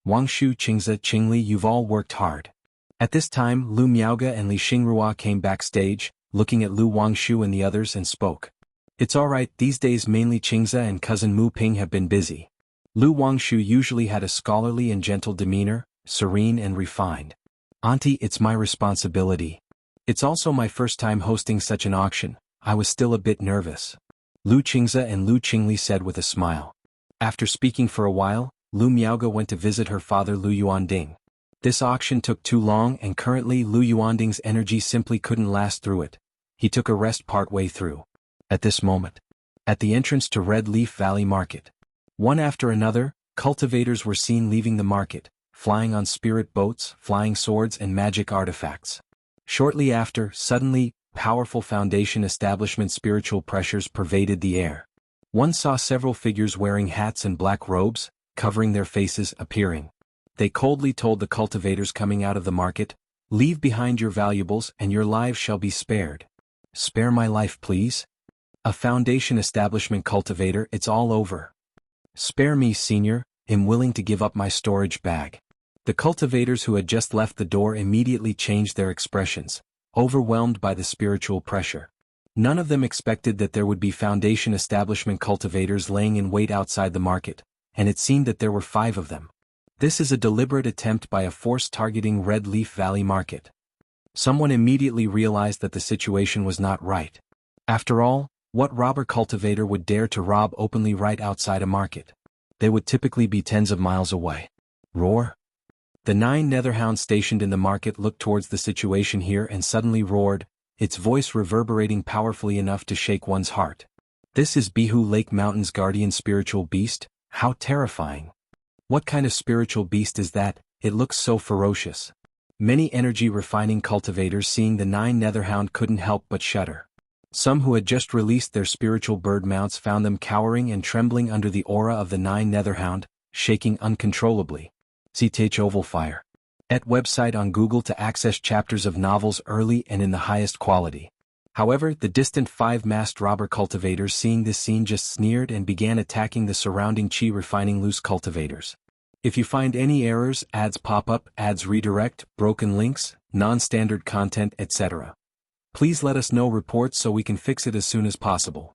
Wangshu, Qingze, Qingli, you've all worked hard. At this time, Lu Miaoge and Li Xingrua came backstage, looking at Lu Wangshu and the others and spoke. It's alright, these days mainly Qingze and cousin Mu Ping have been busy. Lu Wangshu usually had a scholarly and gentle demeanor, serene and refined. Auntie, it's my responsibility. It's also my first time hosting such an auction, I was still a bit nervous. Lu Qingze and Lu Qingli said with a smile. After speaking for a while, Lu Miaoge went to visit her father Lu Yuanding. This auction took too long and currently Lu Yuanding's energy simply couldn't last through it. He took a rest partway through. At this moment, at the entrance to Red Leaf Valley Market, one after another, cultivators were seen leaving the market, flying on spirit boats, flying swords and magic artifacts. Shortly after, suddenly, powerful foundation establishment spiritual pressures pervaded the air. One saw several figures wearing hats and black robes, covering their faces, appearing. They coldly told the cultivators coming out of the market, "Leave behind your valuables and your lives shall be spared." Spare my life, please? A foundation establishment cultivator, it's all over. Spare me, senior, I'm willing to give up my storage bag. The cultivators who had just left the door immediately changed their expressions, overwhelmed by the spiritual pressure. None of them expected that there would be foundation establishment cultivators laying in wait outside the market, and it seemed that there were 5 of them. This is a deliberate attempt by a force targeting Red Leaf Valley Market. Someone immediately realized that the situation was not right. After all, what robber cultivator would dare to rob openly right outside a market? They would typically be tens of miles away. Roar! The 9 netherhounds stationed in the market looked towards the situation here and suddenly roared, its voice reverberating powerfully enough to shake one's heart. This is Bihu Lake Mountain's guardian spiritual beast? How terrifying! What kind of spiritual beast is that? It looks so ferocious. Many energy-refining cultivators seeing the 9 netherhound couldn't help but shudder. Some who had just released their spiritual bird mounts found them cowering and trembling under the aura of the 9 netherhound, shaking uncontrollably. CTH Oval Fire. at website on Google to access chapters of novels early and in the highest quality. However, the distant 5-masked robber cultivators seeing this scene just sneered and began attacking the surrounding chi refining loose cultivators. If you find any errors, ads pop up, ads redirect, broken links, non-standard content, etc., please let us know reports so we can fix it as soon as possible.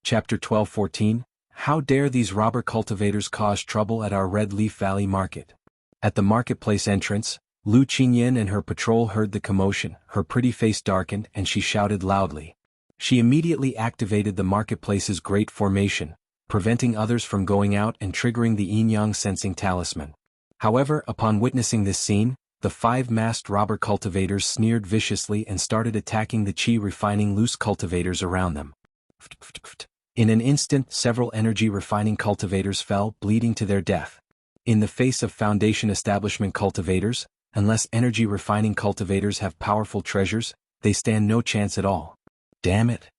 Chapter 12:14, How dare these robber cultivators cause trouble at our Red Leaf Valley market? At the marketplace entrance, Lu Qingyan and her patrol heard the commotion, her pretty face darkened and she shouted loudly. She immediately activated the marketplace's great formation, preventing others from going out and triggering the yin-yang sensing talisman. However, upon witnessing this scene, the 5-masked robber cultivators sneered viciously and started attacking the chi refining loose cultivators around them. In an instant, several energy refining cultivators fell, bleeding to their death. In the face of Foundation establishment cultivators, unless energy refining cultivators have powerful treasures, they stand no chance at all. Damn it.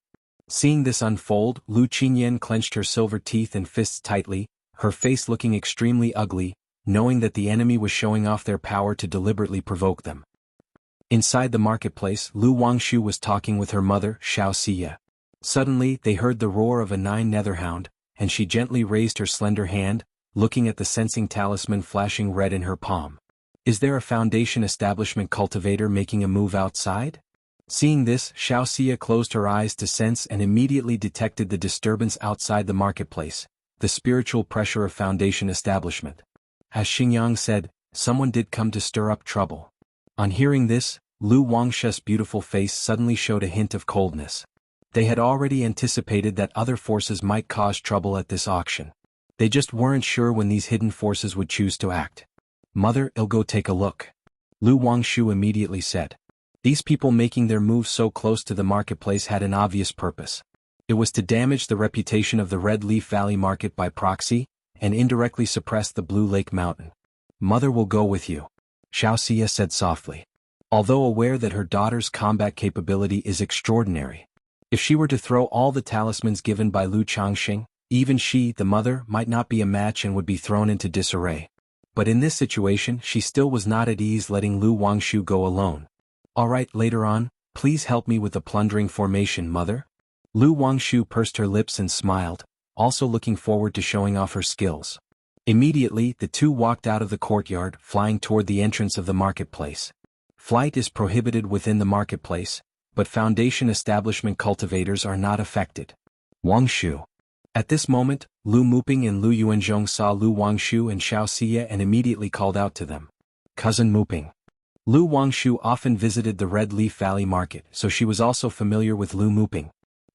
Seeing this unfold, Lu Qingyan clenched her silver teeth and fists tightly, her face looking extremely ugly, knowing that the enemy was showing off their power to deliberately provoke them. Inside the marketplace, Lu Wangshu was talking with her mother, Xiao Xie. Suddenly, they heard the roar of a 9-netherhound, and she gently raised her slender hand, looking at the sensing talisman flashing red in her palm. Is there a Foundation establishment cultivator making a move outside? Seeing this, Xiao Xie closed her eyes to sense and immediately detected the disturbance outside the marketplace, the spiritual pressure of Foundation establishment. As Xingyang said, someone did come to stir up trouble. On hearing this, Lu Wangshu's beautiful face suddenly showed a hint of coldness. They had already anticipated that other forces might cause trouble at this auction. They just weren't sure when these hidden forces would choose to act. Mother, I'll go take a look. Lu Wangshu immediately said. These people making their moves so close to the marketplace had an obvious purpose. It was to damage the reputation of the Red Leaf Valley market by proxy, and indirectly suppress the Blue Lake Mountain. Mother will go with you, Xiao Xie said softly. Although aware that her daughter's combat capability is extraordinary. If she were to throw all the talismans given by Lu Changxing, even she, the mother, might not be a match and would be thrown into disarray. But in this situation, she still was not at ease letting Lu Wangshu go alone. All right, later on, please help me with the plundering formation, mother. Lu Wangshu pursed her lips and smiled, also looking forward to showing off her skills. Immediately, the two walked out of the courtyard, flying toward the entrance of the marketplace. Flight is prohibited within the marketplace, but Foundation establishment cultivators are not affected. Wangshu. At this moment, Lu Muping and Lu Yuanzhong saw Lu Wangshu and Xiao Xie and immediately called out to them. Cousin Muping. Lu Wangshu often visited the Red Leaf Valley market, so she was also familiar with Lu Muping.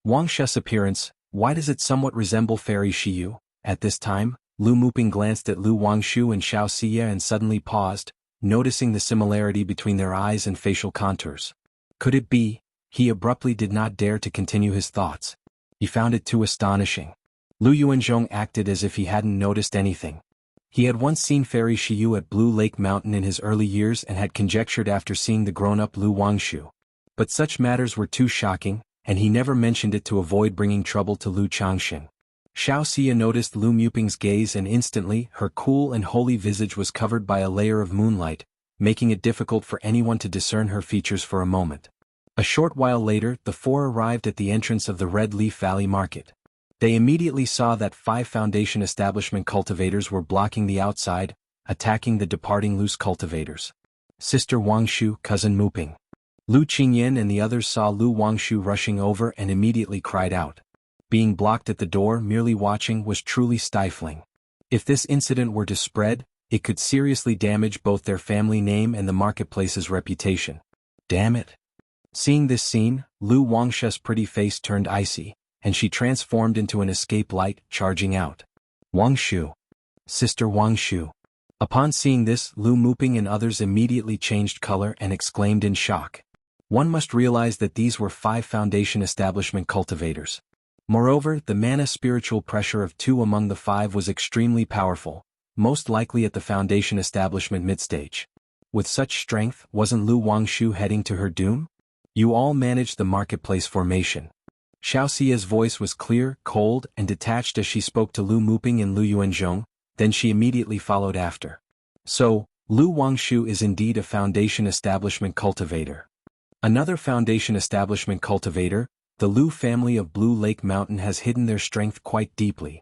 Wangshu's appearance, why does it somewhat resemble Fairy Shiyu? At this time, Lu Muping glanced at Lu Wangshu and Xiao Xie and suddenly paused, noticing the similarity between their eyes and facial contours. Could it be? He abruptly did not dare to continue his thoughts. He found it too astonishing. Lu Yuanzhong acted as if he hadn't noticed anything. He had once seen Fairy Shiyu at Blue Lake Mountain in his early years and had conjectured after seeing the grown-up Lu Wangshu. But such matters were too shocking, and he never mentioned it to avoid bringing trouble to Lu Changxing. Xiao Xie noticed Lu Muping's gaze and instantly, her cool and holy visage was covered by a layer of moonlight, making it difficult for anyone to discern her features for a moment. A short while later, the four arrived at the entrance of the Red Leaf Valley market. They immediately saw that 5 Foundation establishment cultivators were blocking the outside, attacking the departing loose cultivators. Sister Wangshu, Cousin Muping. Lu Qingyan and the others saw Lu Wangshu rushing over and immediately cried out. Being blocked at the door, merely watching, was truly stifling. If this incident were to spread, it could seriously damage both their family name and the marketplace's reputation. Damn it. Seeing this scene, Lu Wangshu's pretty face turned icy, and she transformed into an escape light, charging out. Wangshu. Sister Wangshu. Upon seeing this, Lu Muping and others immediately changed color and exclaimed in shock. One must realize that these were 5 Foundation establishment cultivators. Moreover, the mana spiritual pressure of 2 among the 5 was extremely powerful, most likely at the Foundation establishment midstage. With such strength, wasn't Lu Wangshu heading to her doom? You all managed the marketplace formation. Xiao Xie's voice was clear, cold, and detached as she spoke to Lu Muping and Lu Yuanzhong, then she immediately followed after. So, Lu Wangshu is indeed a Foundation Establishment cultivator. Another Foundation Establishment cultivator, the Lu family of Blue Lake Mountain, has hidden their strength quite deeply.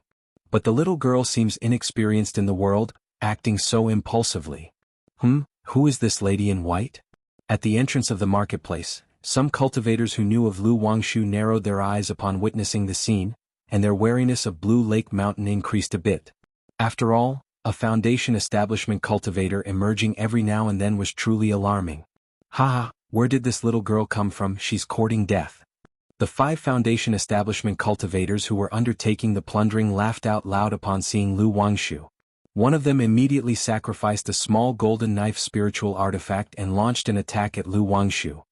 But the little girl seems inexperienced in the world, acting so impulsively. Who is this lady in white? At the entrance of the marketplace, some cultivators who knew of Lu Wangshu narrowed their eyes upon witnessing the scene, and their wariness of Blue Lake Mountain increased a bit. After all, a Foundation Establishment cultivator emerging every now and then was truly alarming. Haha, where did this little girl come from? She's courting death. The 5 Foundation Establishment cultivators who were undertaking the plundering laughed out loud upon seeing Lu Wangshu. One of them immediately sacrificed a small golden knife spiritual artifact and launched an attack at Lu Wangshu.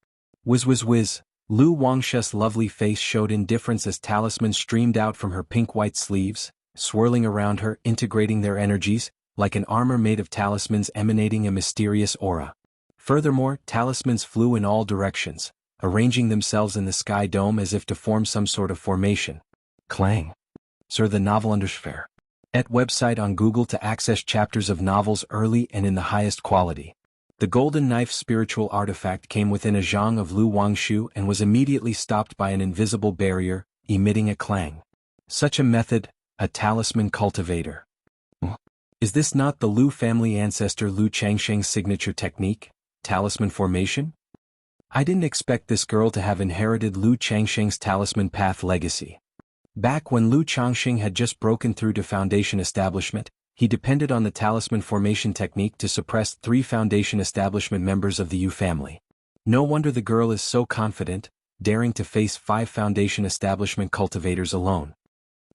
Whiz whiz whiz, Lu Wangshu's lovely face showed indifference as talismans streamed out from her pink-white sleeves, swirling around her, integrating their energies, like an armor made of talismans emanating a mysterious aura. Furthermore, talismans flew in all directions, arranging themselves in the sky dome as if to form some sort of formation. Clang. Sir, the novel Undersphere. Et website on Google to access chapters of novels early and in the highest quality. The golden knife spiritual artifact came within a zhang of Lu Wangshu and was immediately stopped by an invisible barrier, emitting a clang. Such a method, a talisman cultivator. Is this not the Lu family ancestor Lu Changsheng's signature technique, talisman formation? I didn't expect this girl to have inherited Lu Changsheng's talisman path legacy. Back when Lu Changsheng had just broken through to Foundation Establishment, he depended on the talisman formation technique to suppress 3 Foundation Establishment members of the Yu family. No wonder the girl is so confident, daring to face 5 Foundation Establishment cultivators alone.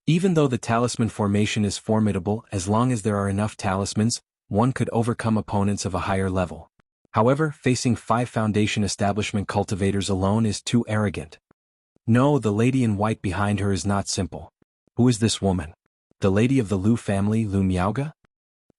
Even though the talisman formation is formidable, as long as there are enough talismans, one could overcome opponents of a higher level. However, facing 5 Foundation Establishment cultivators alone is too arrogant. No, the lady in white behind her is not simple. Who is this woman? The lady of the Lu family, Lu Miaoga?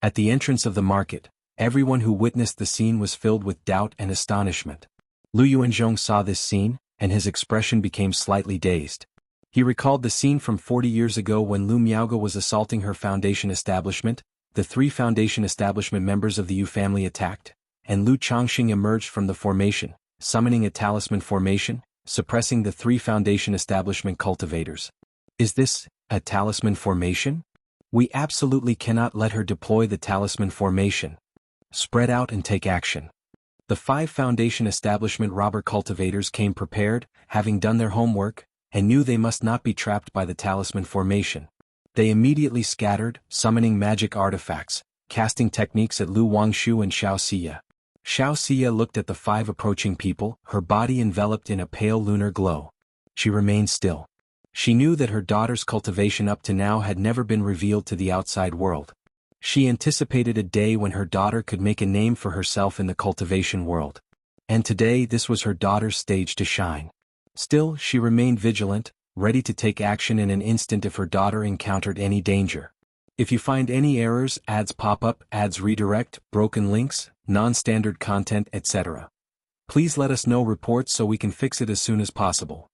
At the entrance of the market, everyone who witnessed the scene was filled with doubt and astonishment. Lu Yuanzhong saw this scene, and his expression became slightly dazed. He recalled the scene from 40 years ago when Lu Miaoga was assaulting her Foundation Establishment, the 3 Foundation Establishment members of the Yu family attacked, and Lu Changxing emerged from the formation, summoning a talisman formation, suppressing the 3 Foundation Establishment cultivators. Is this a talisman formation? We absolutely cannot let her deploy the talisman formation. Spread out and take action. The 5 Foundation Establishment robber cultivators came prepared, having done their homework, and knew they must not be trapped by the talisman formation. They immediately scattered, summoning magic artifacts, casting techniques at Lu Wangshu and Xiao Xia. Xiao Xia looked at the 5 approaching people, her body enveloped in a pale lunar glow. She remained still. She knew that her daughter's cultivation up to now had never been revealed to the outside world. She anticipated a day when her daughter could make a name for herself in the cultivation world. And today this was her daughter's stage to shine. Still, she remained vigilant, ready to take action in an instant if her daughter encountered any danger. If you find any errors, ads pop up, ads redirect, broken links, non-standard content, etc., please let us know reports so we can fix it as soon as possible.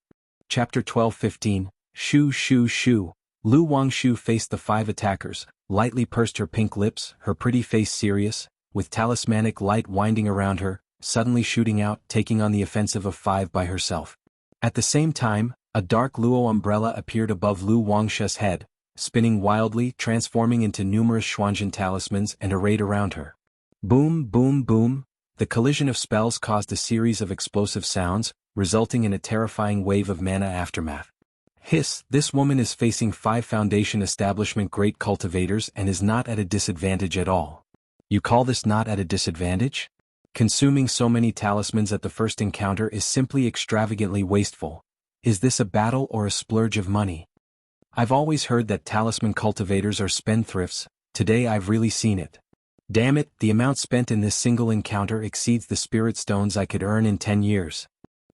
Chapter 12:15, Shu Shu Shu. Lu Wangshu faced the 5 attackers, lightly pursed her pink lips, her pretty face serious, with talismanic light winding around her, suddenly shooting out, taking on the offensive of 5 by herself. At the same time, a dark luo umbrella appeared above Lu Wangshu's head, spinning wildly, transforming into numerous Xuanzhen talismans and arrayed around her. Boom, boom, boom. The collision of spells caused a series of explosive sounds, resulting in a terrifying wave of mana aftermath. Hiss, this woman is facing 5 Foundation Establishment great cultivators and is not at a disadvantage at all. You call this not at a disadvantage? Consuming so many talismans at the first encounter is simply extravagantly wasteful. Is this a battle or a splurge of money? I've always heard that talisman cultivators are spendthrifts. Today I've really seen it. Damn it, the amount spent in this single encounter exceeds the spirit stones I could earn in 10 years.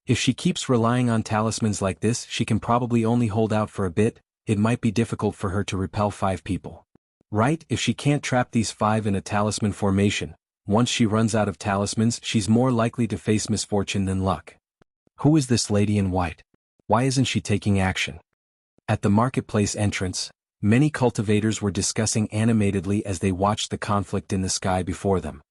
If she keeps relying on talismans like this, she can probably only hold out for a bit. It might be difficult for her to repel 5 people. Right, if she can't trap these 5 in a talisman formation, once she runs out of talismans, she's more likely to face misfortune than luck. Who is this lady in white? Why isn't she taking action? At the marketplace entrance, many cultivators were discussing animatedly as they watched the conflict in the sky before them.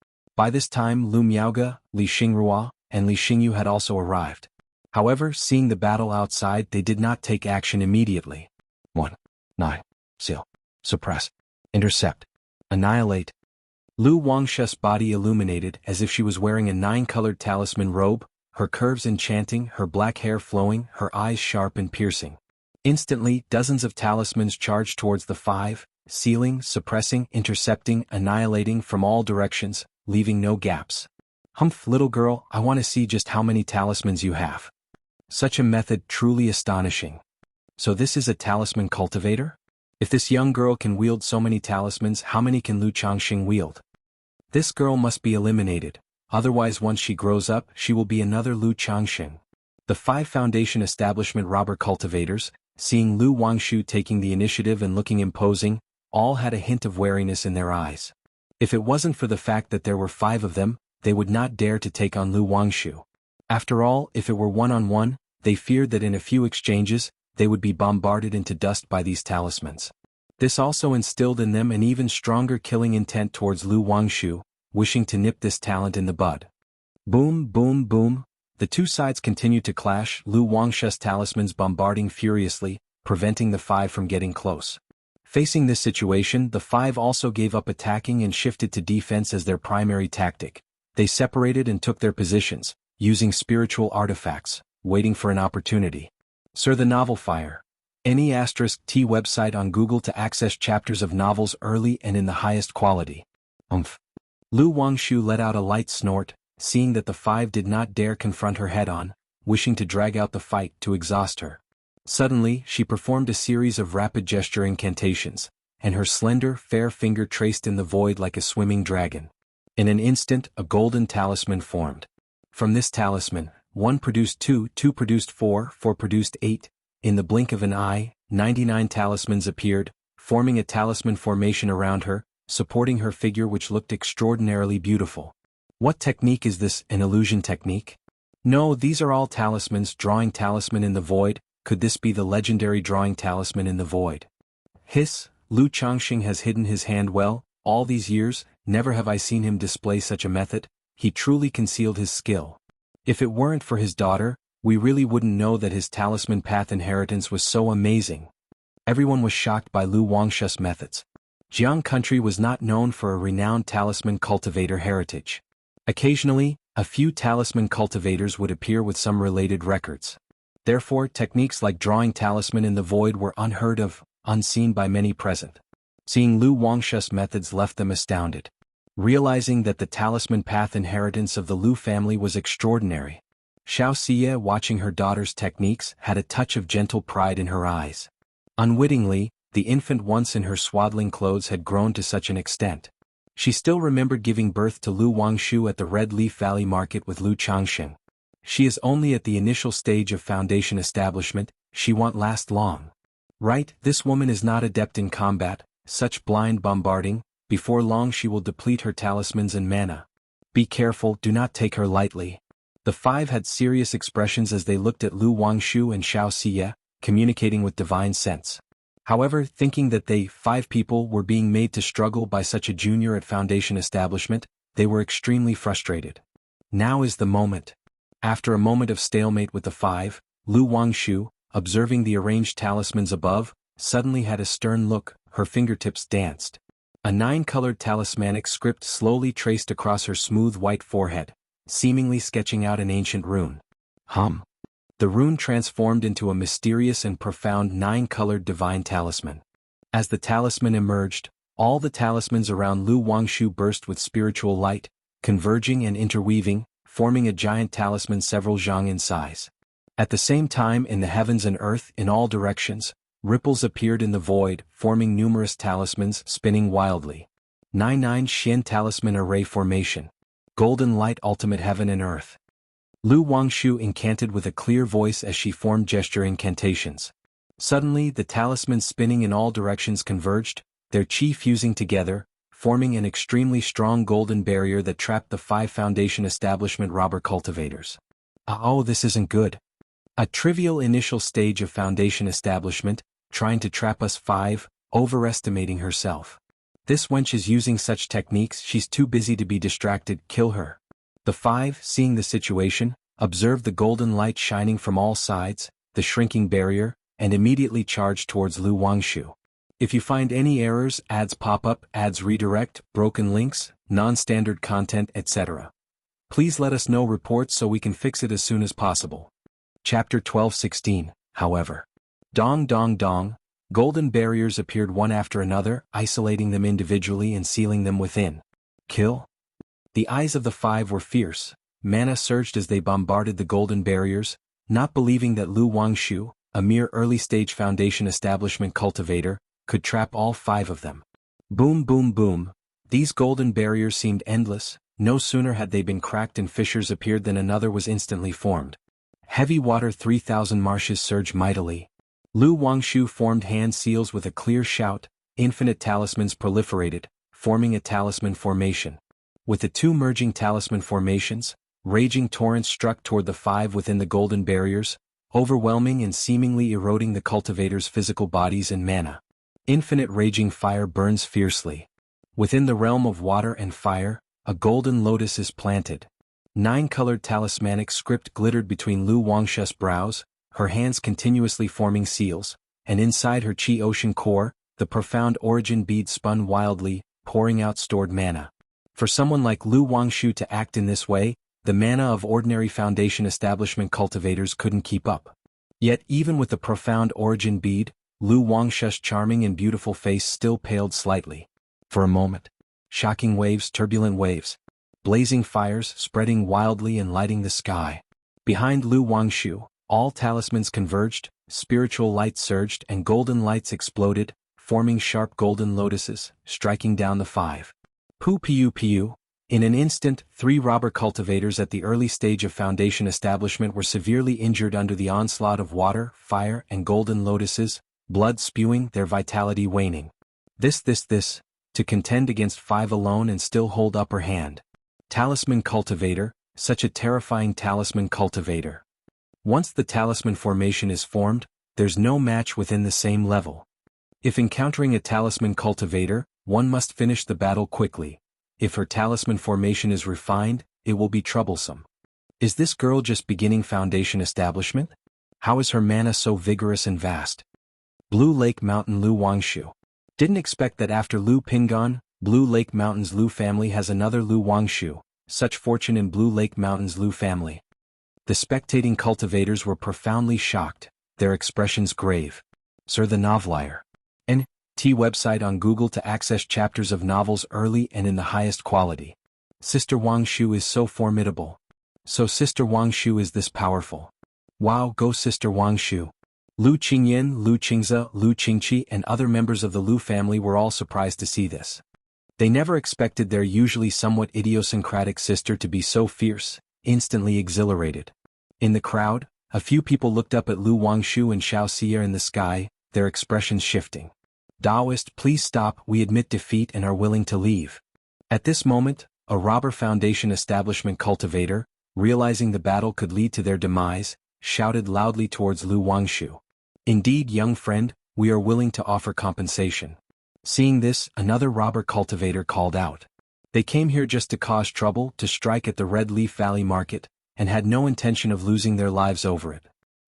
By this time Lu Miaoge, Li Xingrua, and Li Xingyu had also arrived. However, seeing the battle outside, they did not take action immediately. 1. 9. Seal. Suppress. Intercept. Annihilate. Lu Wangshu's body illuminated as if she was wearing a 9-colored talisman robe, her curves enchanting, her black hair flowing, her eyes sharp and piercing. Instantly, dozens of talismans charged towards the 5, sealing, suppressing, intercepting, annihilating from all directions, leaving no gaps. Humph, little girl, I want to see just how many talismans you have. Such a method truly astonishing. So this is a talisman cultivator? If this young girl can wield so many talismans, how many can Lu Changxing wield? This girl must be eliminated, otherwise once she grows up, she will be another Lu Changxing. The 5 Foundation Establishment robber cultivators, seeing Lu Wangshu taking the initiative and looking imposing, all had a hint of wariness in their eyes. If it wasn't for the fact that there were 5 of them, they would not dare to take on Lu Wangshu. After all, if it were one-on-one, they feared that in a few exchanges, they would be bombarded into dust by these talismans. This also instilled in them an even stronger killing intent towards Lu Wangshu, wishing to nip this talent in the bud. Boom, boom, boom. The two sides continued to clash, Lu Wangshu's talismans bombarding furiously, preventing the 5 from getting close. Facing this situation, the 5 also gave up attacking and shifted to defense as their primary tactic. They separated and took their positions, using spiritual artifacts, waiting for an opportunity. Sir, the novel Fire. Any *T website on Google to access chapters of novels early and in the highest quality. Lu Wangshu let out a light snort, seeing that the 5 did not dare confront her head-on, wishing to drag out the fight to exhaust her. Suddenly, she performed a series of rapid gesture incantations, and her slender, fair finger traced in the void like a swimming dragon. In an instant, a golden talisman formed. From this talisman, 1 produced 2, 2 produced 4, 4 produced 8. In the blink of an eye, 99 talismans appeared, forming a talisman formation around her, supporting her figure which looked extraordinarily beautiful. What technique is this, an illusion technique? No, these are all talismans, drawing talisman in the void. Could this be the legendary drawing talisman in the void? Hiss, Lu Changxing has hidden his hand well, all these years, never have I seen him display such a method. He truly concealed his skill. If it weren't for his daughter, we really wouldn't know that his talisman path inheritance was so amazing. Everyone was shocked by Lu Wangshu's methods. Jiang country was not known for a renowned talisman cultivator heritage. Occasionally, a few talisman cultivators would appear with some related records. Therefore, techniques like drawing talisman in the void were unheard of, unseen by many present. Seeing Lu Wangshu's methods left them astounded. Realizing that the talisman path inheritance of the Lu family was extraordinary, Xiao Xie, watching her daughter's techniques, had a touch of gentle pride in her eyes. Unwittingly, the infant once in her swaddling clothes had grown to such an extent. She still remembered giving birth to Lu Wangshu at the Red Leaf Valley Market with Lu Changxing. She is only at the initial stage of foundation establishment, she won't last long. Right, this woman is not adept in combat, such blind bombarding, before long she will deplete her talismans and mana. Be careful, do not take her lightly. The 5 had serious expressions as they looked at Lu Wangshu and Xiao Xie, communicating with divine sense. However, thinking that they, 5 people, were being made to struggle by such a junior at foundation establishment, they were extremely frustrated. Now is the moment. After a moment of stalemate with the 5, Lu Wangshu, observing the arranged talismans above, suddenly had a stern look, her fingertips danced. A 9-colored talismanic script slowly traced across her smooth white forehead, seemingly sketching out an ancient rune. The rune transformed into a mysterious and profound 9-colored divine talisman. As the talisman emerged, all the talismans around Lu Wangshu burst with spiritual light, converging and interweaving, forming a giant talisman several zhang in size. At the same time, in the heavens and earth, in all directions, ripples appeared in the void, forming numerous talismans spinning wildly. 9 Xian Talisman Array Formation. Golden Light Ultimate Heaven and Earth. Lu Wangshu incanted with a clear voice as she formed gesture incantations. Suddenly, the talismans spinning in all directions converged, their chi fusing together, forming an extremely strong golden barrier that trapped the 5 Foundation Establishment robber cultivators. Oh, this isn't good. A trivial initial stage of Foundation Establishment, trying to trap us 5, overestimating herself. This wench is using such techniques, she's too busy to be distracted, kill her. The 5, seeing the situation, observed the golden light shining from all sides, the shrinking barrier, and immediately charged towards Lu Wangshu. If you find any errors, ads pop up, ads redirect, broken links, non-standard content, etc., please let us know reports so we can fix it as soon as possible. Chapter 12:16, however. Dong dong dong, golden barriers appeared one after another, isolating them individually and sealing them within. Kill? The eyes of the 5 were fierce, mana surged as they bombarded the golden barriers, not believing that Lu Wangshu, a mere early-stage foundation establishment cultivator, could trap all 5 of them. Boom boom boom, these golden barriers seemed endless. No sooner had they been cracked and fissures appeared than another was instantly formed. Heavy water 3,000 marshes surged mightily. Lu Wangshu formed hand seals with a clear shout, infinite talismans proliferated, forming a talisman formation. With the 2 merging talisman formations, raging torrents struck toward the 5 within the golden barriers, overwhelming and seemingly eroding the cultivators' physical bodies and mana. Infinite raging fire burns fiercely. Within the realm of water and fire, a golden lotus is planted. 9-colored talismanic script glittered between Lu Wangshu's brows, her hands continuously forming seals, and inside her chi ocean core, the profound origin bead spun wildly, pouring out stored mana. For someone like Lu Wangshu to act in this way, the mana of ordinary foundation establishment cultivators couldn't keep up. Yet even with the profound origin bead, Lu Wangshu's charming and beautiful face still paled slightly. For a moment, shocking waves, turbulent waves, blazing fires spreading wildly and lighting the sky. Behind Lu Wangshu, all talismans converged, spiritual light surged and golden lights exploded, forming sharp golden lotuses, striking down the 5. Piu. In an instant, 3 robber cultivators at the early stage of foundation establishment were severely injured under the onslaught of water, fire, and golden lotuses, blood spewing, their vitality waning. This, to contend against 5 alone and still hold upper hand. Talisman cultivator, such a terrifying talisman cultivator. Once the talisman formation is formed, there's no match within the same level. If encountering a talisman cultivator, one must finish the battle quickly. If her talisman formation is refined, it will be troublesome. Is this girl just beginning foundation establishment? How is her mana so vigorous and vast? Blue Lake Mountain Lu Wangshu. Didn't expect that after Lu Pingan, Blue Lake Mountain's Lu family has another Lu Wangshu, such fortune in Blue Lake Mountain's Lu family. The spectating cultivators were profoundly shocked, their expressions grave. Sir the Novelier. N.T. website on Google to access chapters of novels early and in the highest quality. Sister Wangshu is so formidable. So Sister Wangshu is this powerful. Wow, go Sister Wangshu. Lu Qingyan, Lu Qingze, Lu Qingqi and other members of the Lu family were all surprised to see this. They never expected their usually somewhat idiosyncratic sister to be so fierce, instantly exhilarated. In the crowd, a few people looked up at Lu Wangshu and Xiao Xia in the sky, their expressions shifting. Daoist, please stop, we admit defeat and are willing to leave. At this moment, a robber foundation establishment cultivator, realizing the battle could lead to their demise, shouted loudly towards Lu Wangshu. Indeed, young friend, we are willing to offer compensation. Seeing this, another robber cultivator called out. They came here just to cause trouble, to strike at the Red Leaf Valley market, and had no intention of losing their lives over it.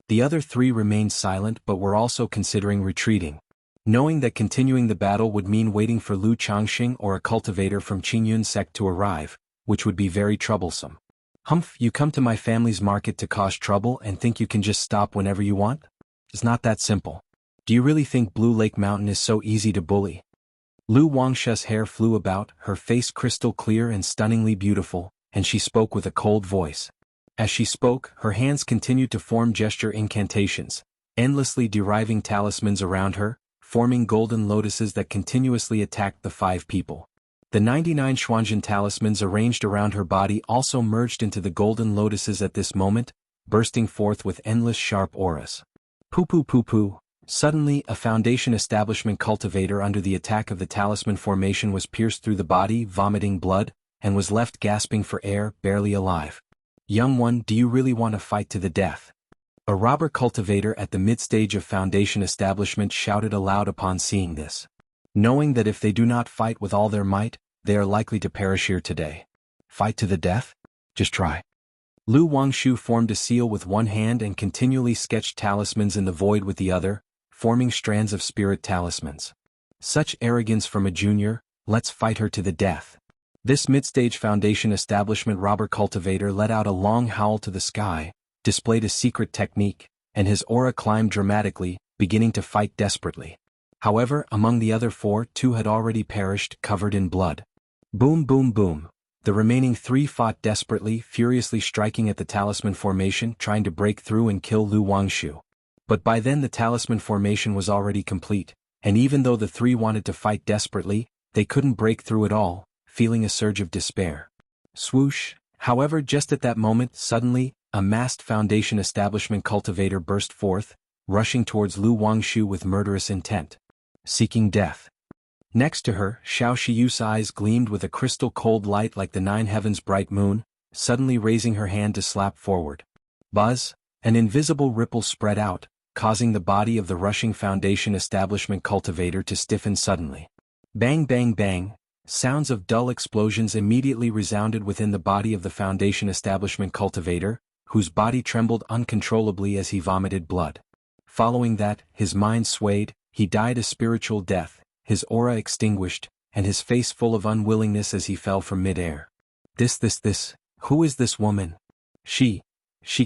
The other 3 remained silent but were also considering retreating. Knowing that continuing the battle would mean waiting for Lu Changxing or a cultivator from Qingyun sect to arrive, which would be very troublesome. Humph, you come to my family's market to cause trouble and think you can just stop whenever you want? It's not that simple. Do you really think Blue Lake Mountain is so easy to bully? Lu Wangshu's hair flew about, her face crystal clear and stunningly beautiful, and she spoke with a cold voice. As she spoke, her hands continued to form gesture incantations, endlessly deriving talismans around her, forming golden lotuses that continuously attacked the 5 people. The 99 Xuanzhen talismans arranged around her body also merged into the golden lotuses at this moment, bursting forth with endless sharp auras. Poo. Suddenly, a foundation establishment cultivator under the attack of the talisman formation was pierced through the body, vomiting blood, and was left gasping for air, barely alive. Young one, do you really want to fight to the death? A robber cultivator at the mid-stage of foundation establishment shouted aloud upon seeing this. knowing that if they do not fight with all their might, they are likely to perish here today. Fight to the death? Just try. Lu Wangshu formed a seal with one hand and continually sketched talismans in the void with the other, forming strands of spirit talismans. Such arrogance from a junior. Let's fight her to the death. This mid-stage Foundation establishment robber cultivator let out a long howl to the sky, displayed a secret technique, and his aura climbed dramatically, beginning to fight desperately. However, among the other four, two had already perished, covered in blood. Boom boom boom. The remaining three fought desperately, furiously striking at the talisman formation, trying to break through and kill Lu Wangshu. But by then the talisman formation was already complete, and even though the three wanted to fight desperately, they couldn't break through at all, feeling a surge of despair. Swoosh! However, just at that moment, suddenly, a masked Foundation establishment cultivator burst forth, rushing towards Lu Wangshu with murderous intent. Seeking death. Next to her, Xiao Shiyu's eyes gleamed with a crystal-cold light like the nine heavens' bright moon, suddenly raising her hand to slap forward. Buzz! An invisible ripple spread out, causing the body of the rushing Foundation establishment cultivator to stiffen suddenly. Bang bang bang! Sounds of dull explosions immediately resounded within the body of the Foundation establishment cultivator, whose body trembled uncontrollably as he vomited blood. Following that, his mind swayed, he died a spiritual death, his aura extinguished, and his face full of unwillingness as he fell from mid-air. This, who is this woman? She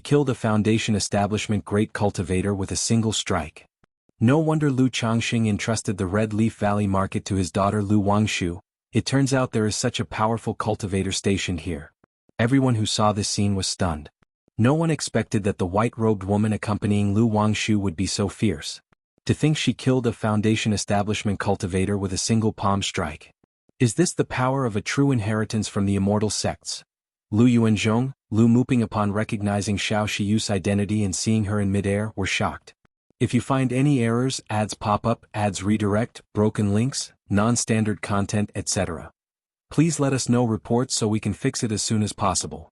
killed a Foundation establishment great cultivator with a single strike. No wonder Lu Changxing entrusted the Red Leaf Valley market to his daughter Lu Wangshu. It turns out there is such a powerful cultivator stationed here. Everyone who saw this scene was stunned. No one expected that the white-robed woman accompanying Lu Wangshu would be so fierce. To think she killed a Foundation establishment cultivator with a single palm strike. Is this the power of a true inheritance from the immortal sects? Lu Yuanzhong, Lu Muping upon recognizing Xiao Shiyu's identity and seeing her in midair were shocked. If you find any errors, ads pop up, ads redirect, broken links, non-standard content, etc., please let us know reports so we can fix it as soon as possible.